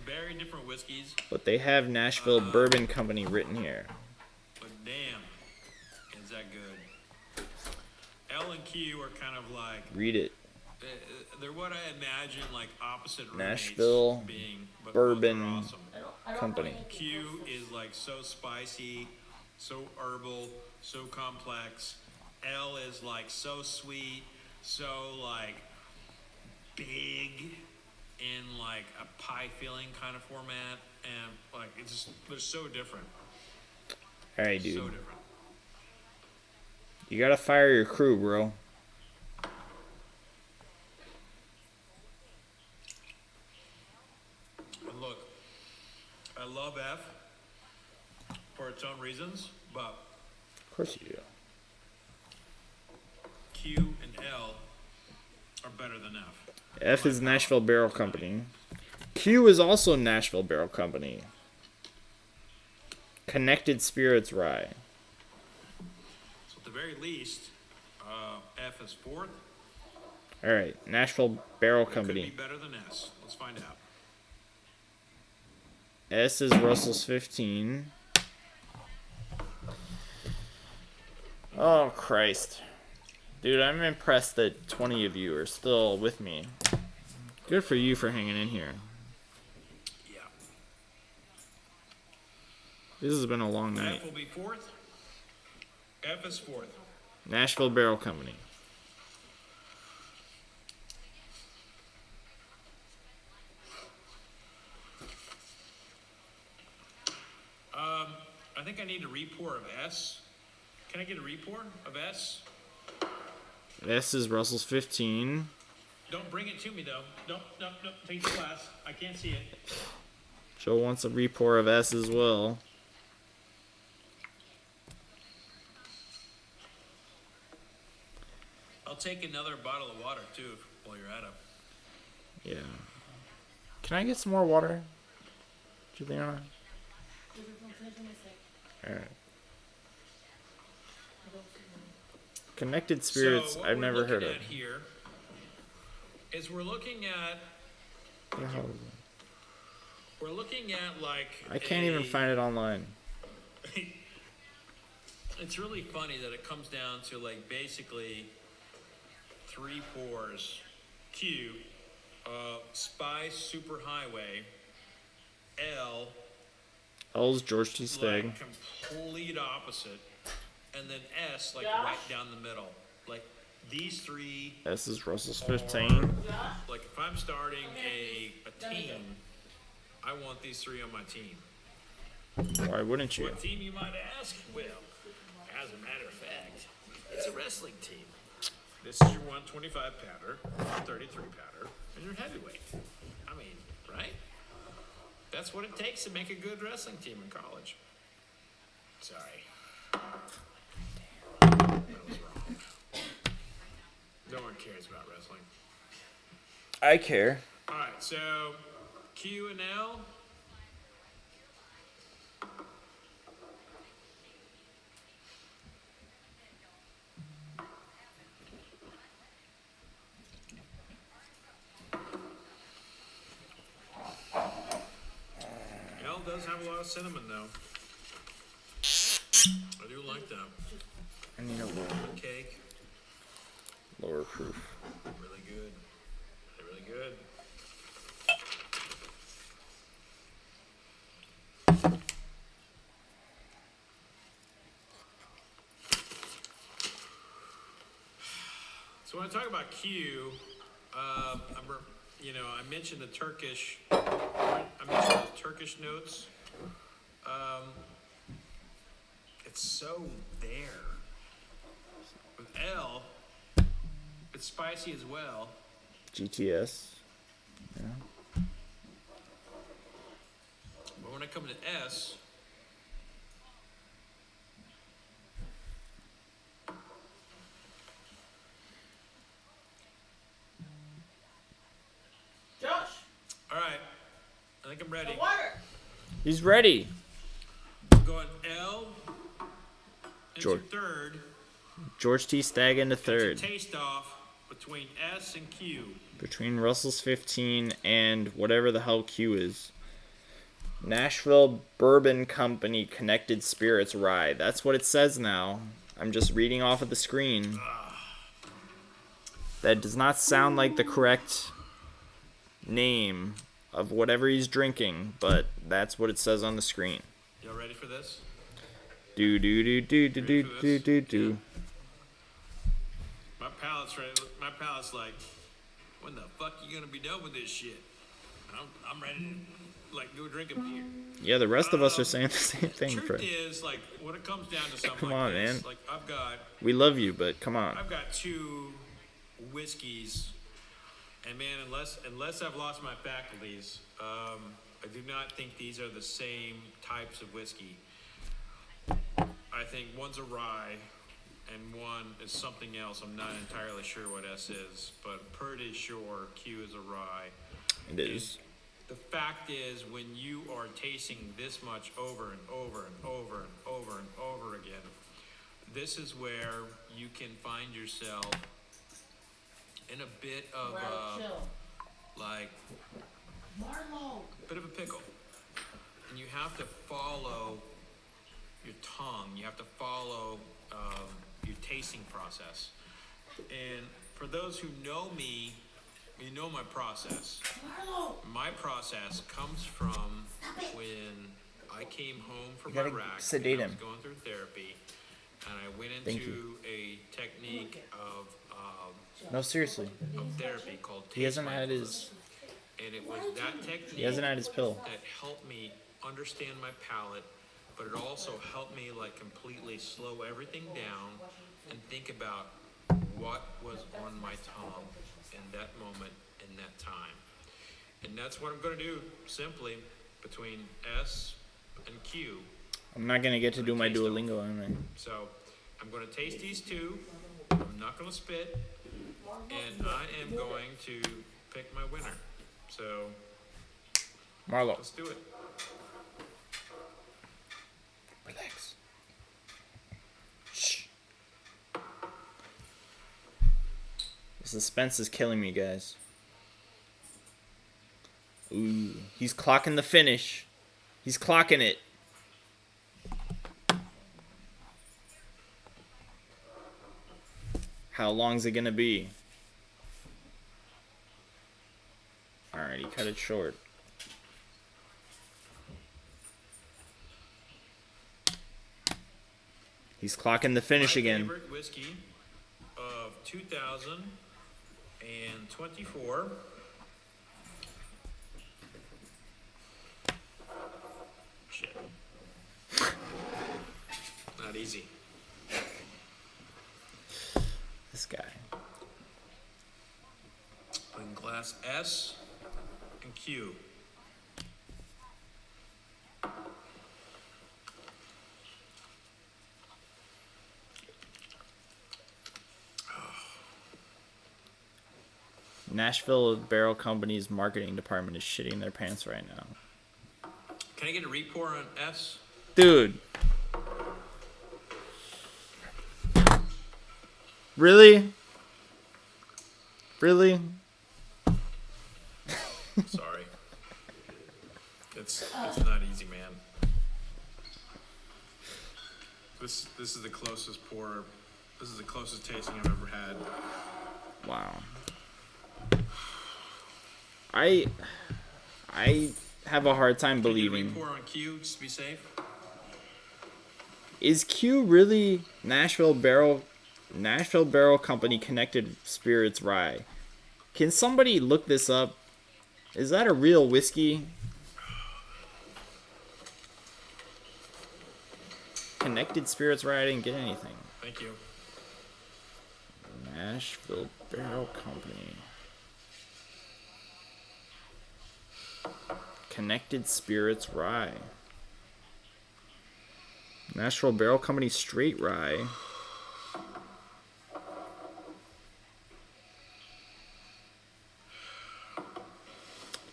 Very different whiskeys, But they have Nashville Bourbon Company written here. but damn, is that good. L and Q are kind of like, Read it. they're what I imagine like opposite roommates Nashville being, but Bourbon both are awesome. Company. Q is like so spicy, so herbal, so complex. L is like so sweet, so like big in like a pie filling kind of format, and like it's just they're so different. Alright, So dude. different. You gotta fire your crew, bro. And look, I love F for its own reasons, but Of course you do. Q and L are better than F. F is Nashville Barrel Company. Q is also Nashville Barrel Company. Connected Spirits Rye. So at the very least, F is fourth. Alright, Nashville Barrel Could Company. be better than S. Let's find out. S is Russell's 15. Oh, Christ. Dude, I'm impressed that 20 of you are still with me. Good for you for hanging in here. Yeah. This has been a long night. F will be fourth. F is fourth. Nashville Barrel Company. I think I need a repour of S. Can I get a repour of S? S is Russell's 15. Don't bring it to me though. Don't take the glass. I can't see it. Joe wants a repour of S as well. I'll take another bottle of water too while you're at it. Yeah. Can I get some more water, Juliana? Alright. Connected Spirits, So what I've we're never heard looking of. at here is we're looking at like I can't even find it online. It's really funny that it comes down to like basically 3 pours. Q, Spice Superhighway, L, L's George T. Stagg. like complete opposite, and then S like Josh? right down the middle. Like these 3. S is Russell's 15. Like if I'm starting a team, I want these 3 on my team. Why wouldn't you? What team, you might ask? Well, as a matter of fact, it's a wrestling team. This is your 125 pounder, 33 pounder, and your heavyweight. I mean, right? That's what it takes to make a good wrestling team in college. Sorry. That was wrong. No one cares about wrestling. I care. Alright, so Q and L. L does have a lot of cinnamon though. I do like that. I need a lower, Good cake. lower proof. Really good. Really good. So when I talk about Q, I mentioned the Turkish. I mentioned the Turkish notes. It's so there. With L, it's spicy as well. GTS. Yeah. But when I come to S, Josh, all right, I think I'm ready. the water. He's ready. I'm going L into George. third. George T. Stagg into It's third. a taste off between S and Q. Between Russell's 15 and whatever the hell Q is. Nashville Bourbon Company Connected Spirits Rye. That's what it says now. I'm just reading off of the screen. That does not sound like the correct name of whatever he's drinking, but that's what it says on the screen. Y'all ready for this? Do do do do do do do do do. My palate's ready. My palate's like, when the fuck you gonna be done with this shit? I'm ready to like go drink a beer. Yeah, the rest of us are saying the same thing, Truth Fred. is, like, when it comes down to something Come like on, this, man. like I've got We love you, but come on. 2 whiskeys, and man, unless I've lost my faculties, I do not think these are the same types of whiskey. I think one's a rye, and one is something else. I'm not entirely sure what S is, but pretty sure Q is a rye. It is. The fact is, when you are tasting this much over and over and over and over and over again, this is where you can find yourself in a bit of Well, chill. like Marlo. bit of a pickle, and you have to follow your tongue. You have to follow your tasting process. And for those who know me, you know my process. Marlo. My process comes from when I came home from You gotta Iraq. sedate and I was him. going through therapy, and I went Thank into a technique of No, seriously. therapy called He hasn't taste had mindfulness. his. And it was that technique He hasn't had his pill. that helped me understand my palate, but it also helped me like completely slow everything down and think about what was on my tongue in that moment, in that time. And that's what I'm going to do simply between S and Q. I'm not gonna get to do my Taste 'em. Duolingo anyway. So I'm going to taste these two. I'm not going to spit. And I am going to pick my winner. So Marlo, let's do it. relax. Shh. The suspense is killing me, guys. Ooh, he's clocking the finish. He's clocking it. How long's it gonna be? Alright, he cut it short. He's clocking the finish My again. favorite whiskey of 2024. Shit. Not easy. This guy. In glass S and Q. Nashville Barrel Company's marketing department is shitting their pants right now. Can I get a re-pour on S? Dude. Really? Really? Sorry. It's not easy, man. This is the closest pour. This is the closest tasting I've ever had. Wow. I have a hard time Can you believing. re-pour on Q just to be safe? Is Q really Nashville Barrel Company Connected Spirits Rye? Can somebody look this up? Is that a real whiskey? Connected Spirits Rye, I didn't get anything. Thank you. Nashville Barrel Company. Connected Spirits Rye. Nashville Barrel Company Straight Rye.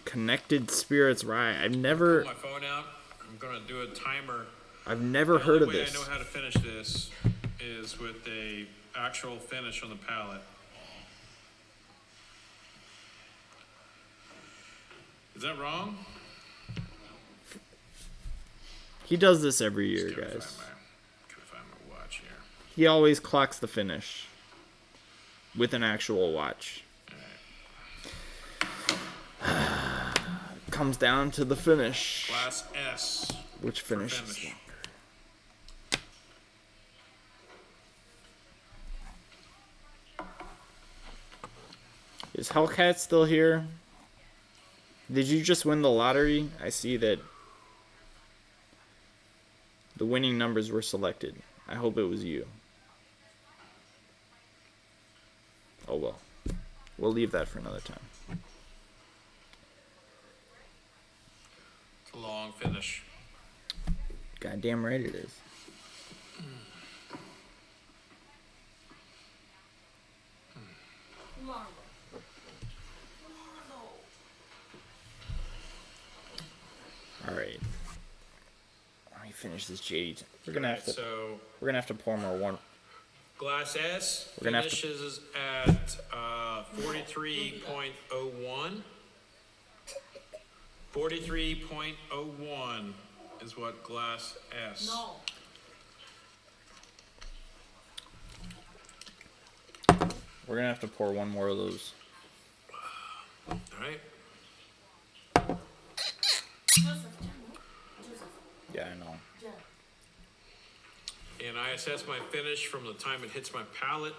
Connected Spirits Rye. I've never Pull my phone out. I'm gonna do a timer. heard of The only way this. I know how to finish this is with a actual finish on the palate. Is that wrong? He does this every year, Gotta guys. find my watch here. He always clocks the finish with an actual watch. Comes down to the finish. Glass S. Which finish is finish. longer? Is Hellcat still here? Did you just win the lottery? I see that the winning numbers were selected. I hope it was you. Oh well. We'll leave that for another time. It's a long finish. Goddamn right it is. All right. Let me finish this JD. We're gonna have to. So We're gonna have to pour more one. glass S We're gonna have to- finishes at 43.01. 43.01 is what glass S. No. We're gonna have to pour one more of those. All right. Joseph, Joseph. Yeah. Yeah, I know. And I assess my finish from the time it hits my palate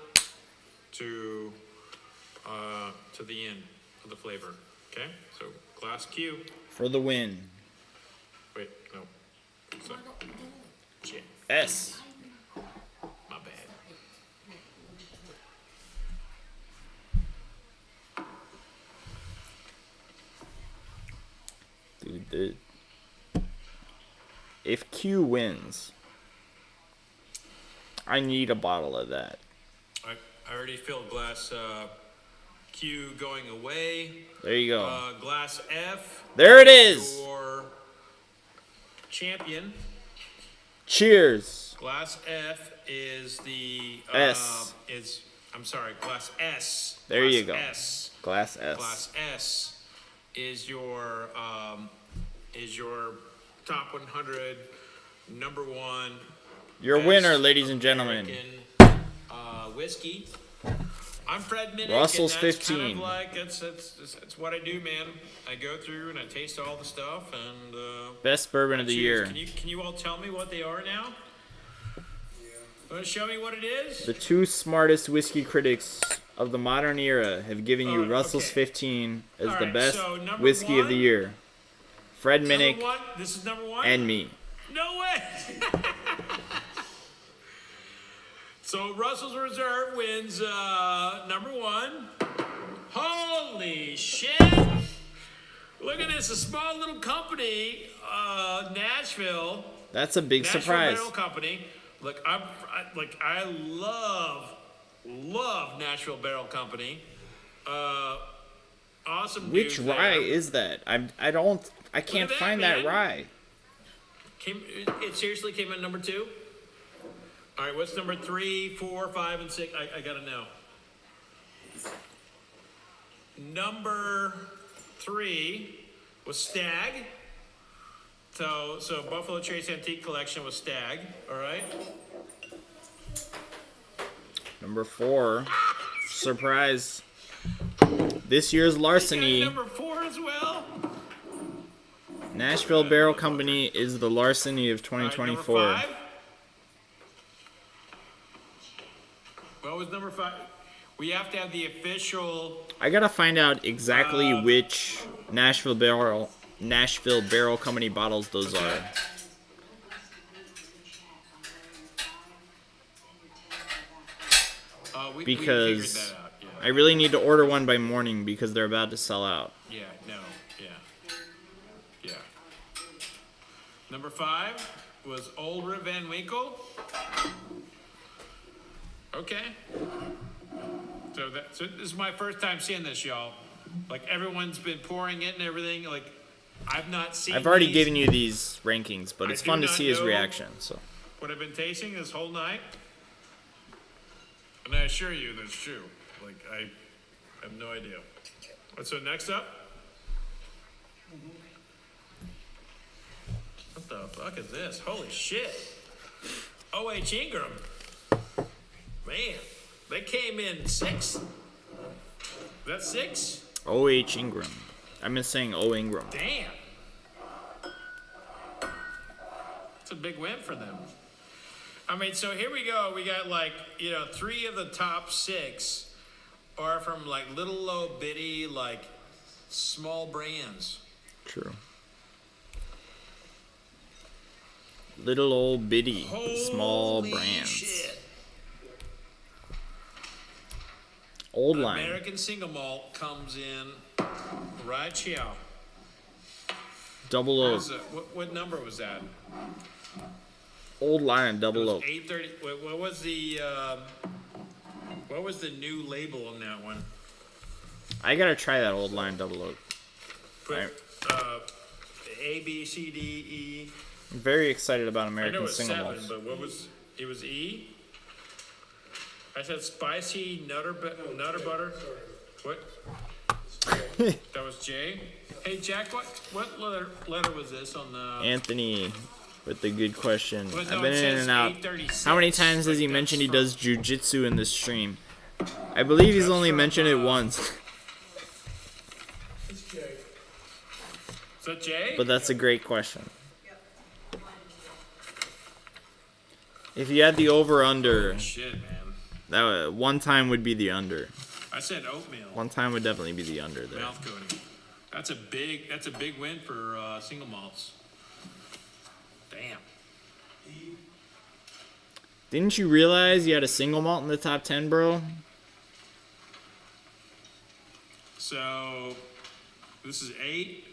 to the end of the flavor. Okay, so glass Q. For the win. Wait, no. So, shit, S. my bad. Dude, if Q wins, I need a bottle of that. I already filled glass Q going away. There you go. Glass F. There it is. Your champion. Cheers. Glass F is the S. Glass S. There you go. S. Glass S. Glass S is your top 100 number one. Your winner, ladies and gentlemen. American, whiskey. I'm Fred Minnick. Russell's and that's 15. Kind of like it's what I do, man. I go through and I taste all the stuff and. Best bourbon of the year. Can you all tell me what they are now? Want to show me what it is? The two smartest whiskey critics of the modern era have given you Russell's okay. 15 as All the right, best so number whiskey of the one? year. Fred Number Minnick one? This is number one? and me. No way! So Russell's Reserve wins number one. Holy shit! Look at this, a small little company, Nashville. That's a big Nashville surprise. Barrel Company. Look, I love Nashville Barrel Company. Awesome. Which dude rye there. is that? I can't that, find that man. rye. It seriously came in number 2. All right, what's number 3, 4, 5, and 6? I gotta know. Number 3 was Stag. So Buffalo Trace Antique Collection was Stag. All right. Number 4, surprise. This year's larceny. Number 4 as well. Nashville Barrel Company is the larceny of 2024. All right, number 5. What was number 5? We have to have the official. I gotta find out exactly which Nashville Barrel Company bottles those are. We Because figured that out. Yeah. I really need to order one by morning because they're about to sell out. Yeah, no, yeah. Number 5 was Old Rip Van Winkle. Okay. So this is my first time seeing this, y'all. Like everyone's been pouring it and everything. Like I've not seen. I've already these. given you these rankings, but it's I fun do to not see his know reaction. So what I've been tasting this whole night, and I assure you that's true. Like I have no idea. So next up. What the fuck is this? Holy shit. O.H. Ingram. Man, they came in 6. Is that 6? O.H. Ingram. I've been saying O. Ingram. Damn. It's a big win for them. I mean, so here we go. We got 3 of the top 6 are from little low bitty small brands. True. Little old bitty small Holy brands. Shit. Old line. American single malt comes in right here. Double oak. What number was that? Old line double oak. 830. What was the new label on that one? I gotta try that old line double oak. Put, Right. A, B, C, D, E. I'm very excited about I know American it's single 7, malts. but it was E? I said spicy nutter butter. What? That was J? Hey, Jack, what letter was this on the... Anthony with the good question. Well, no, I've been it in says and out. 836. How many times has he Like, mentioned he that's does jujitsu in this stream? I believe he's That's only from, mentioned it once, Is that J? but that's a great question. If you had the over/under, Holy shit, man. that one time would be the under. I said oatmeal. One time would definitely be the under there. Mouth coating. That's a big win for single malts. Damn. Didn't you realize you had a single malt in the top 10, bro? So this is 8.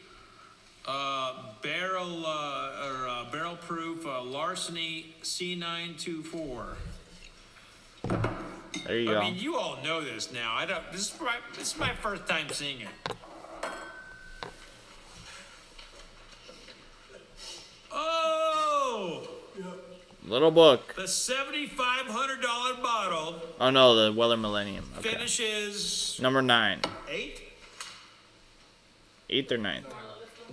Barrel proof Larceny C924. There you go. I mean, you all know this now. I don't. This is my first time seeing it. Oh, Little book. the $7,500 bottle Oh no, the Weller Millennium. Okay. finishes Number 9. 8, 8th or 9th.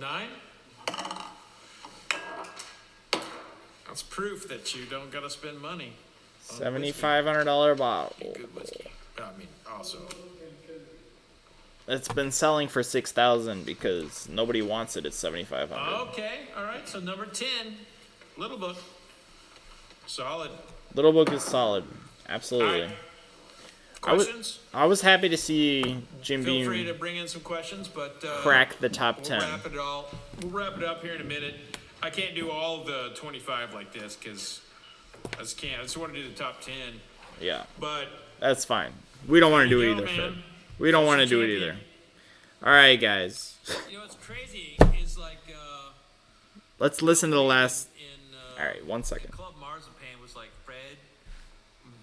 9. That's proof that you don't gotta spend money. $7,500 bottle. Good whiskey. I mean, also. It's been selling for $6,000 because nobody wants it at $7,500. Okay, all right. So number 10, Little Book. Solid. Little book is solid. Absolutely. All right. Questions? I was happy to see Jim Feel free Beam to bring in some questions, but crack the top 10. We'll wrap it up here in a minute. I can't do all of the 25 like this because I just can't. I just want to do the top 10. Yeah, But that's fine. We don't want to do you it go, either, man. Fred. We don't want to do it Champion. either. All right, guys. you know what's crazy is like Let's listen to the last. in All right, 1 second. Club Marzipan was like, Fred,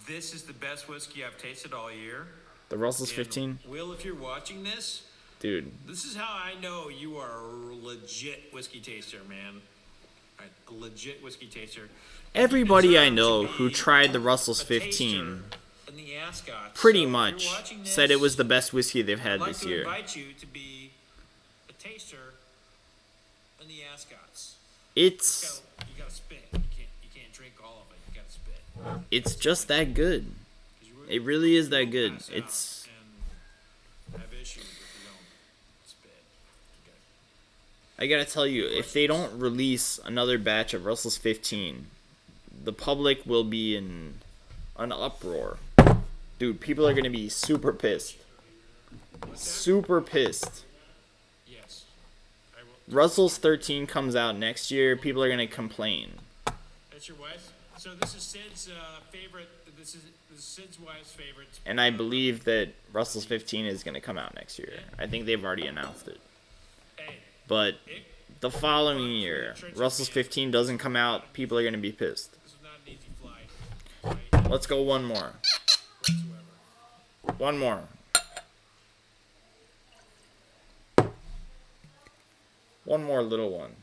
this is the best whiskey I've tasted all year. The Russell's And 15, Will, if you're watching this, dude. this is how I know you are a legit whiskey taster, man. Right, a legit whiskey taster. Everybody I deserve know to who be tried the Russell's a taster 15 in the Ascot. pretty So if you're much watching said this, it was the best whiskey they've had I'd like this to year. invite you to be a taster in the Ascots. It's You gotta spit. You can't drink all of it. You gotta spit. it's just that good. 'Cause you It really is that will good. pass out It's and have issues if you don't spit. Okay. I gotta tell you, if they don't release another batch of Russell's 15, the public will be in an uproar. Dude, people are gonna be super pissed. Super pissed. Yes. I will. Russell's 13 comes out next year. People are gonna complain. That's your wife. So this is Sid's favorite. This is Sid's wife's favorite. And I believe that Russell's 15 is gonna come out next year. I think they've already announced it. Hey, But the following year, Russell's 15 doesn't come out. People are gonna be pissed. this is not an easy flight. Right, Let's go one more. whatsoever. One more. One more little one.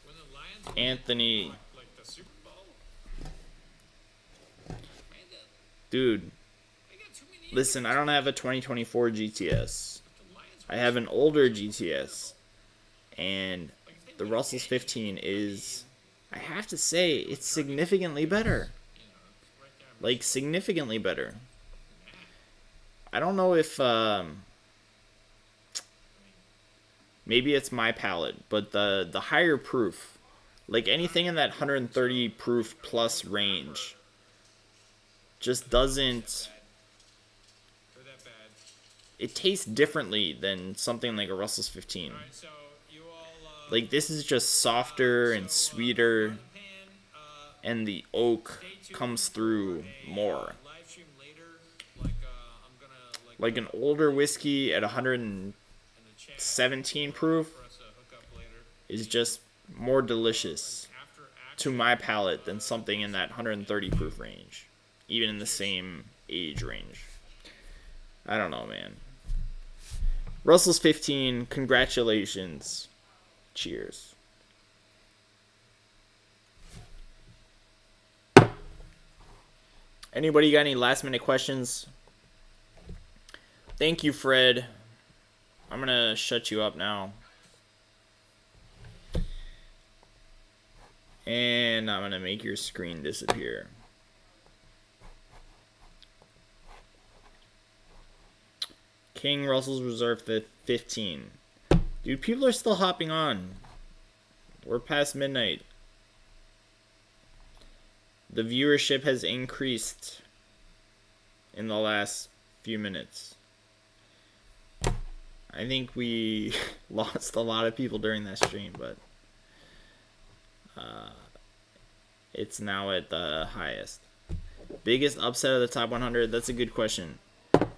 When the Lions win, Anthony, like the Super Bowl. Man, dude, they got too many. listen, I don't have a 2024 GTS. The Lions I have an older GTS. And the Russell's 15 is, I have to say, it's significantly better. Like, significantly better. I don't know if, maybe it's my palate, but the higher proof, like anything in that 130 proof plus range, just doesn't, They're that bad. it tastes differently than something like a Russell's 15. All right, so you all. Like, this is just softer and sweeter, and the oak comes through more. Live stream later, like I'm gonna Like an older whiskey at in the 117 chat proof for us to hook up later. is just more delicious After to my palate than something in that 130 proof range, even in the same age range. I don't know, man. Russell's 15, congratulations. Cheers. Anybody got any last minute questions? Thank you, Fred. I'm gonna shut you up now. And I'm gonna make your screen disappear. King Russell's Reserve 15. Dude, people are still hopping on. We're past midnight. The viewership has increased in the last few minutes. I think we lost a lot of people during that stream, but it's now at the highest. Biggest upset of the top 100? That's a good question.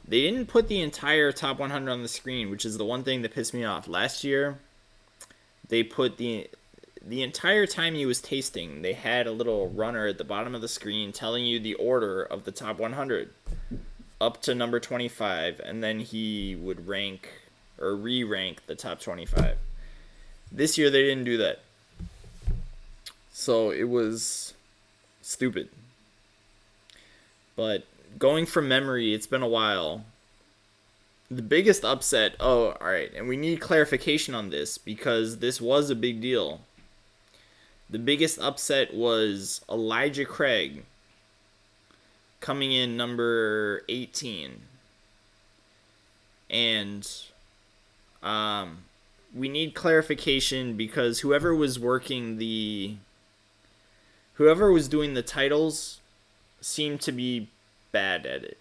They didn't put the entire top 100 on the screen, which is the one thing that pissed me off. Last year, they put the entire time he was tasting, they had a little runner at the bottom of the screen telling you the order of the top 100 up to number 25, and then he would rank or re-rank the top 25. This year they didn't do that. So it was stupid. But going from memory, it's been a while. The biggest upset, alright, and we need clarification on this because this was a big deal. The biggest upset was Elijah Craig coming in number 18. And we need clarification because whoever was doing the titles seemed to be bad at it.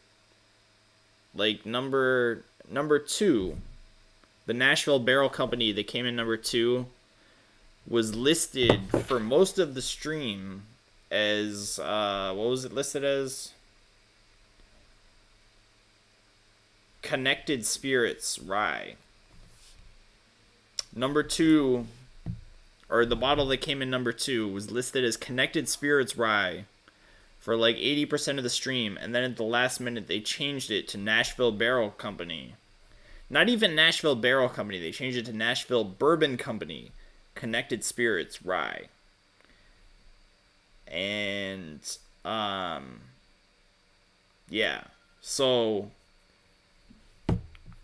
Like number 2, the Nashville Barrel Company that came in number 2 was listed for most of the stream as what was it listed as? Connected Spirits Rye. Number 2, or the bottle that came in number 2 was listed as Connected Spirits Rye for like 80% of the stream, and then at the last minute they changed it to Nashville Barrel Company. Not even Nashville Barrel Company, they changed it to Nashville Bourbon Company, Connected Spirits Rye. And yeah. So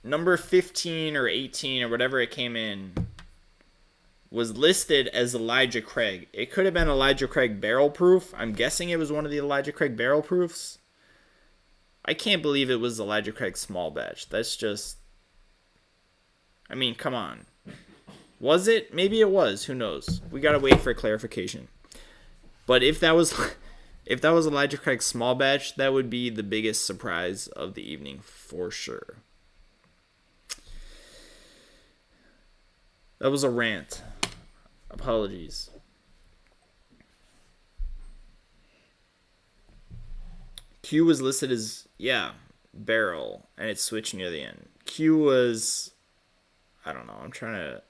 number 15 or 18 or whatever it came in was listed as Elijah Craig. It could have been Elijah Craig Barrel Proof. I'm guessing it was one of the Elijah Craig Barrel Proofs. I can't believe it was Elijah Craig Small Batch. That's just... I mean, come on. Was it? Maybe it was. Who knows? We gotta wait for clarification. But if that was Elijah Craig Small Batch, that would be the biggest surprise of the evening for sure. That was a rant. Apologies. Q was listed as, barrel, and it switched near the end. Q was, I don't know,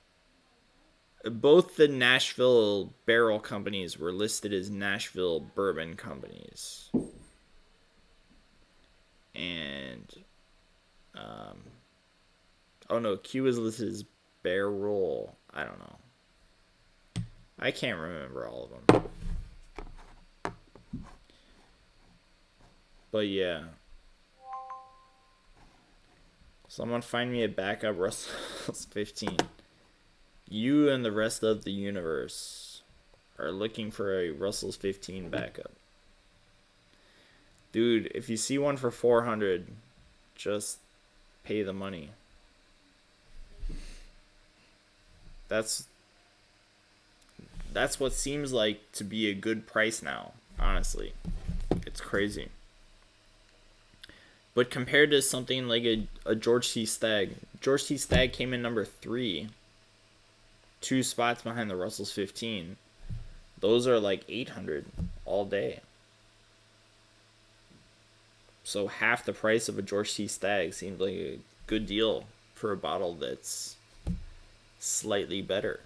both the Nashville Barrel Companies were listed as Nashville Bourbon Companies. And, Q was listed as Barrel. I don't know. I can't remember all of them. But yeah. Someone find me a backup Russell's 15. You and the rest of the universe are looking for a Russell's 15 backup. Dude, if you see one for 400, just pay the money. That's what seems like to be a good price now, honestly. It's crazy. But compared to something like a George T. Stagg came in number 3, 2 spots behind the Russell's 15. Those are like 800 all day. So half the price of a George T. Stagg seemed like a good deal for a bottle that's slightly better.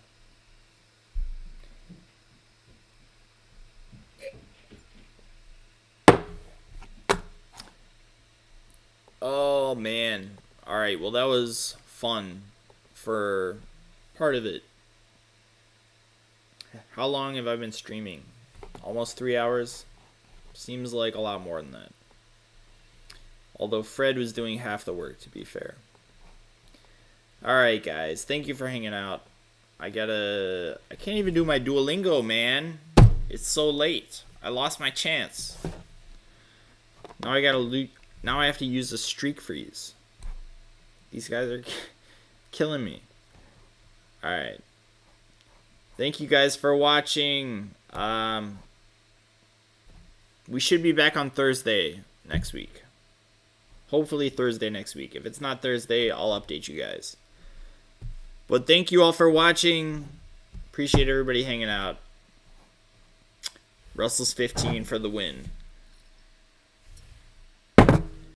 Oh man. Alright, well that was fun for part of it. How long have I been streaming? Almost 3 hours? Seems like a lot more than that. Although Fred was doing half the work, to be fair. Alright guys, thank you for hanging out. I can't even do my Duolingo, man. It's so late. I lost my chance. Now I have to use a streak freeze. These guys are killing me. All right. Thank you guys for watching. We should be back on Thursday next week. Hopefully Thursday next week. If it's not Thursday, I'll update you guys. But thank you all for watching. Appreciate everybody hanging out. Russell's 15 for the win.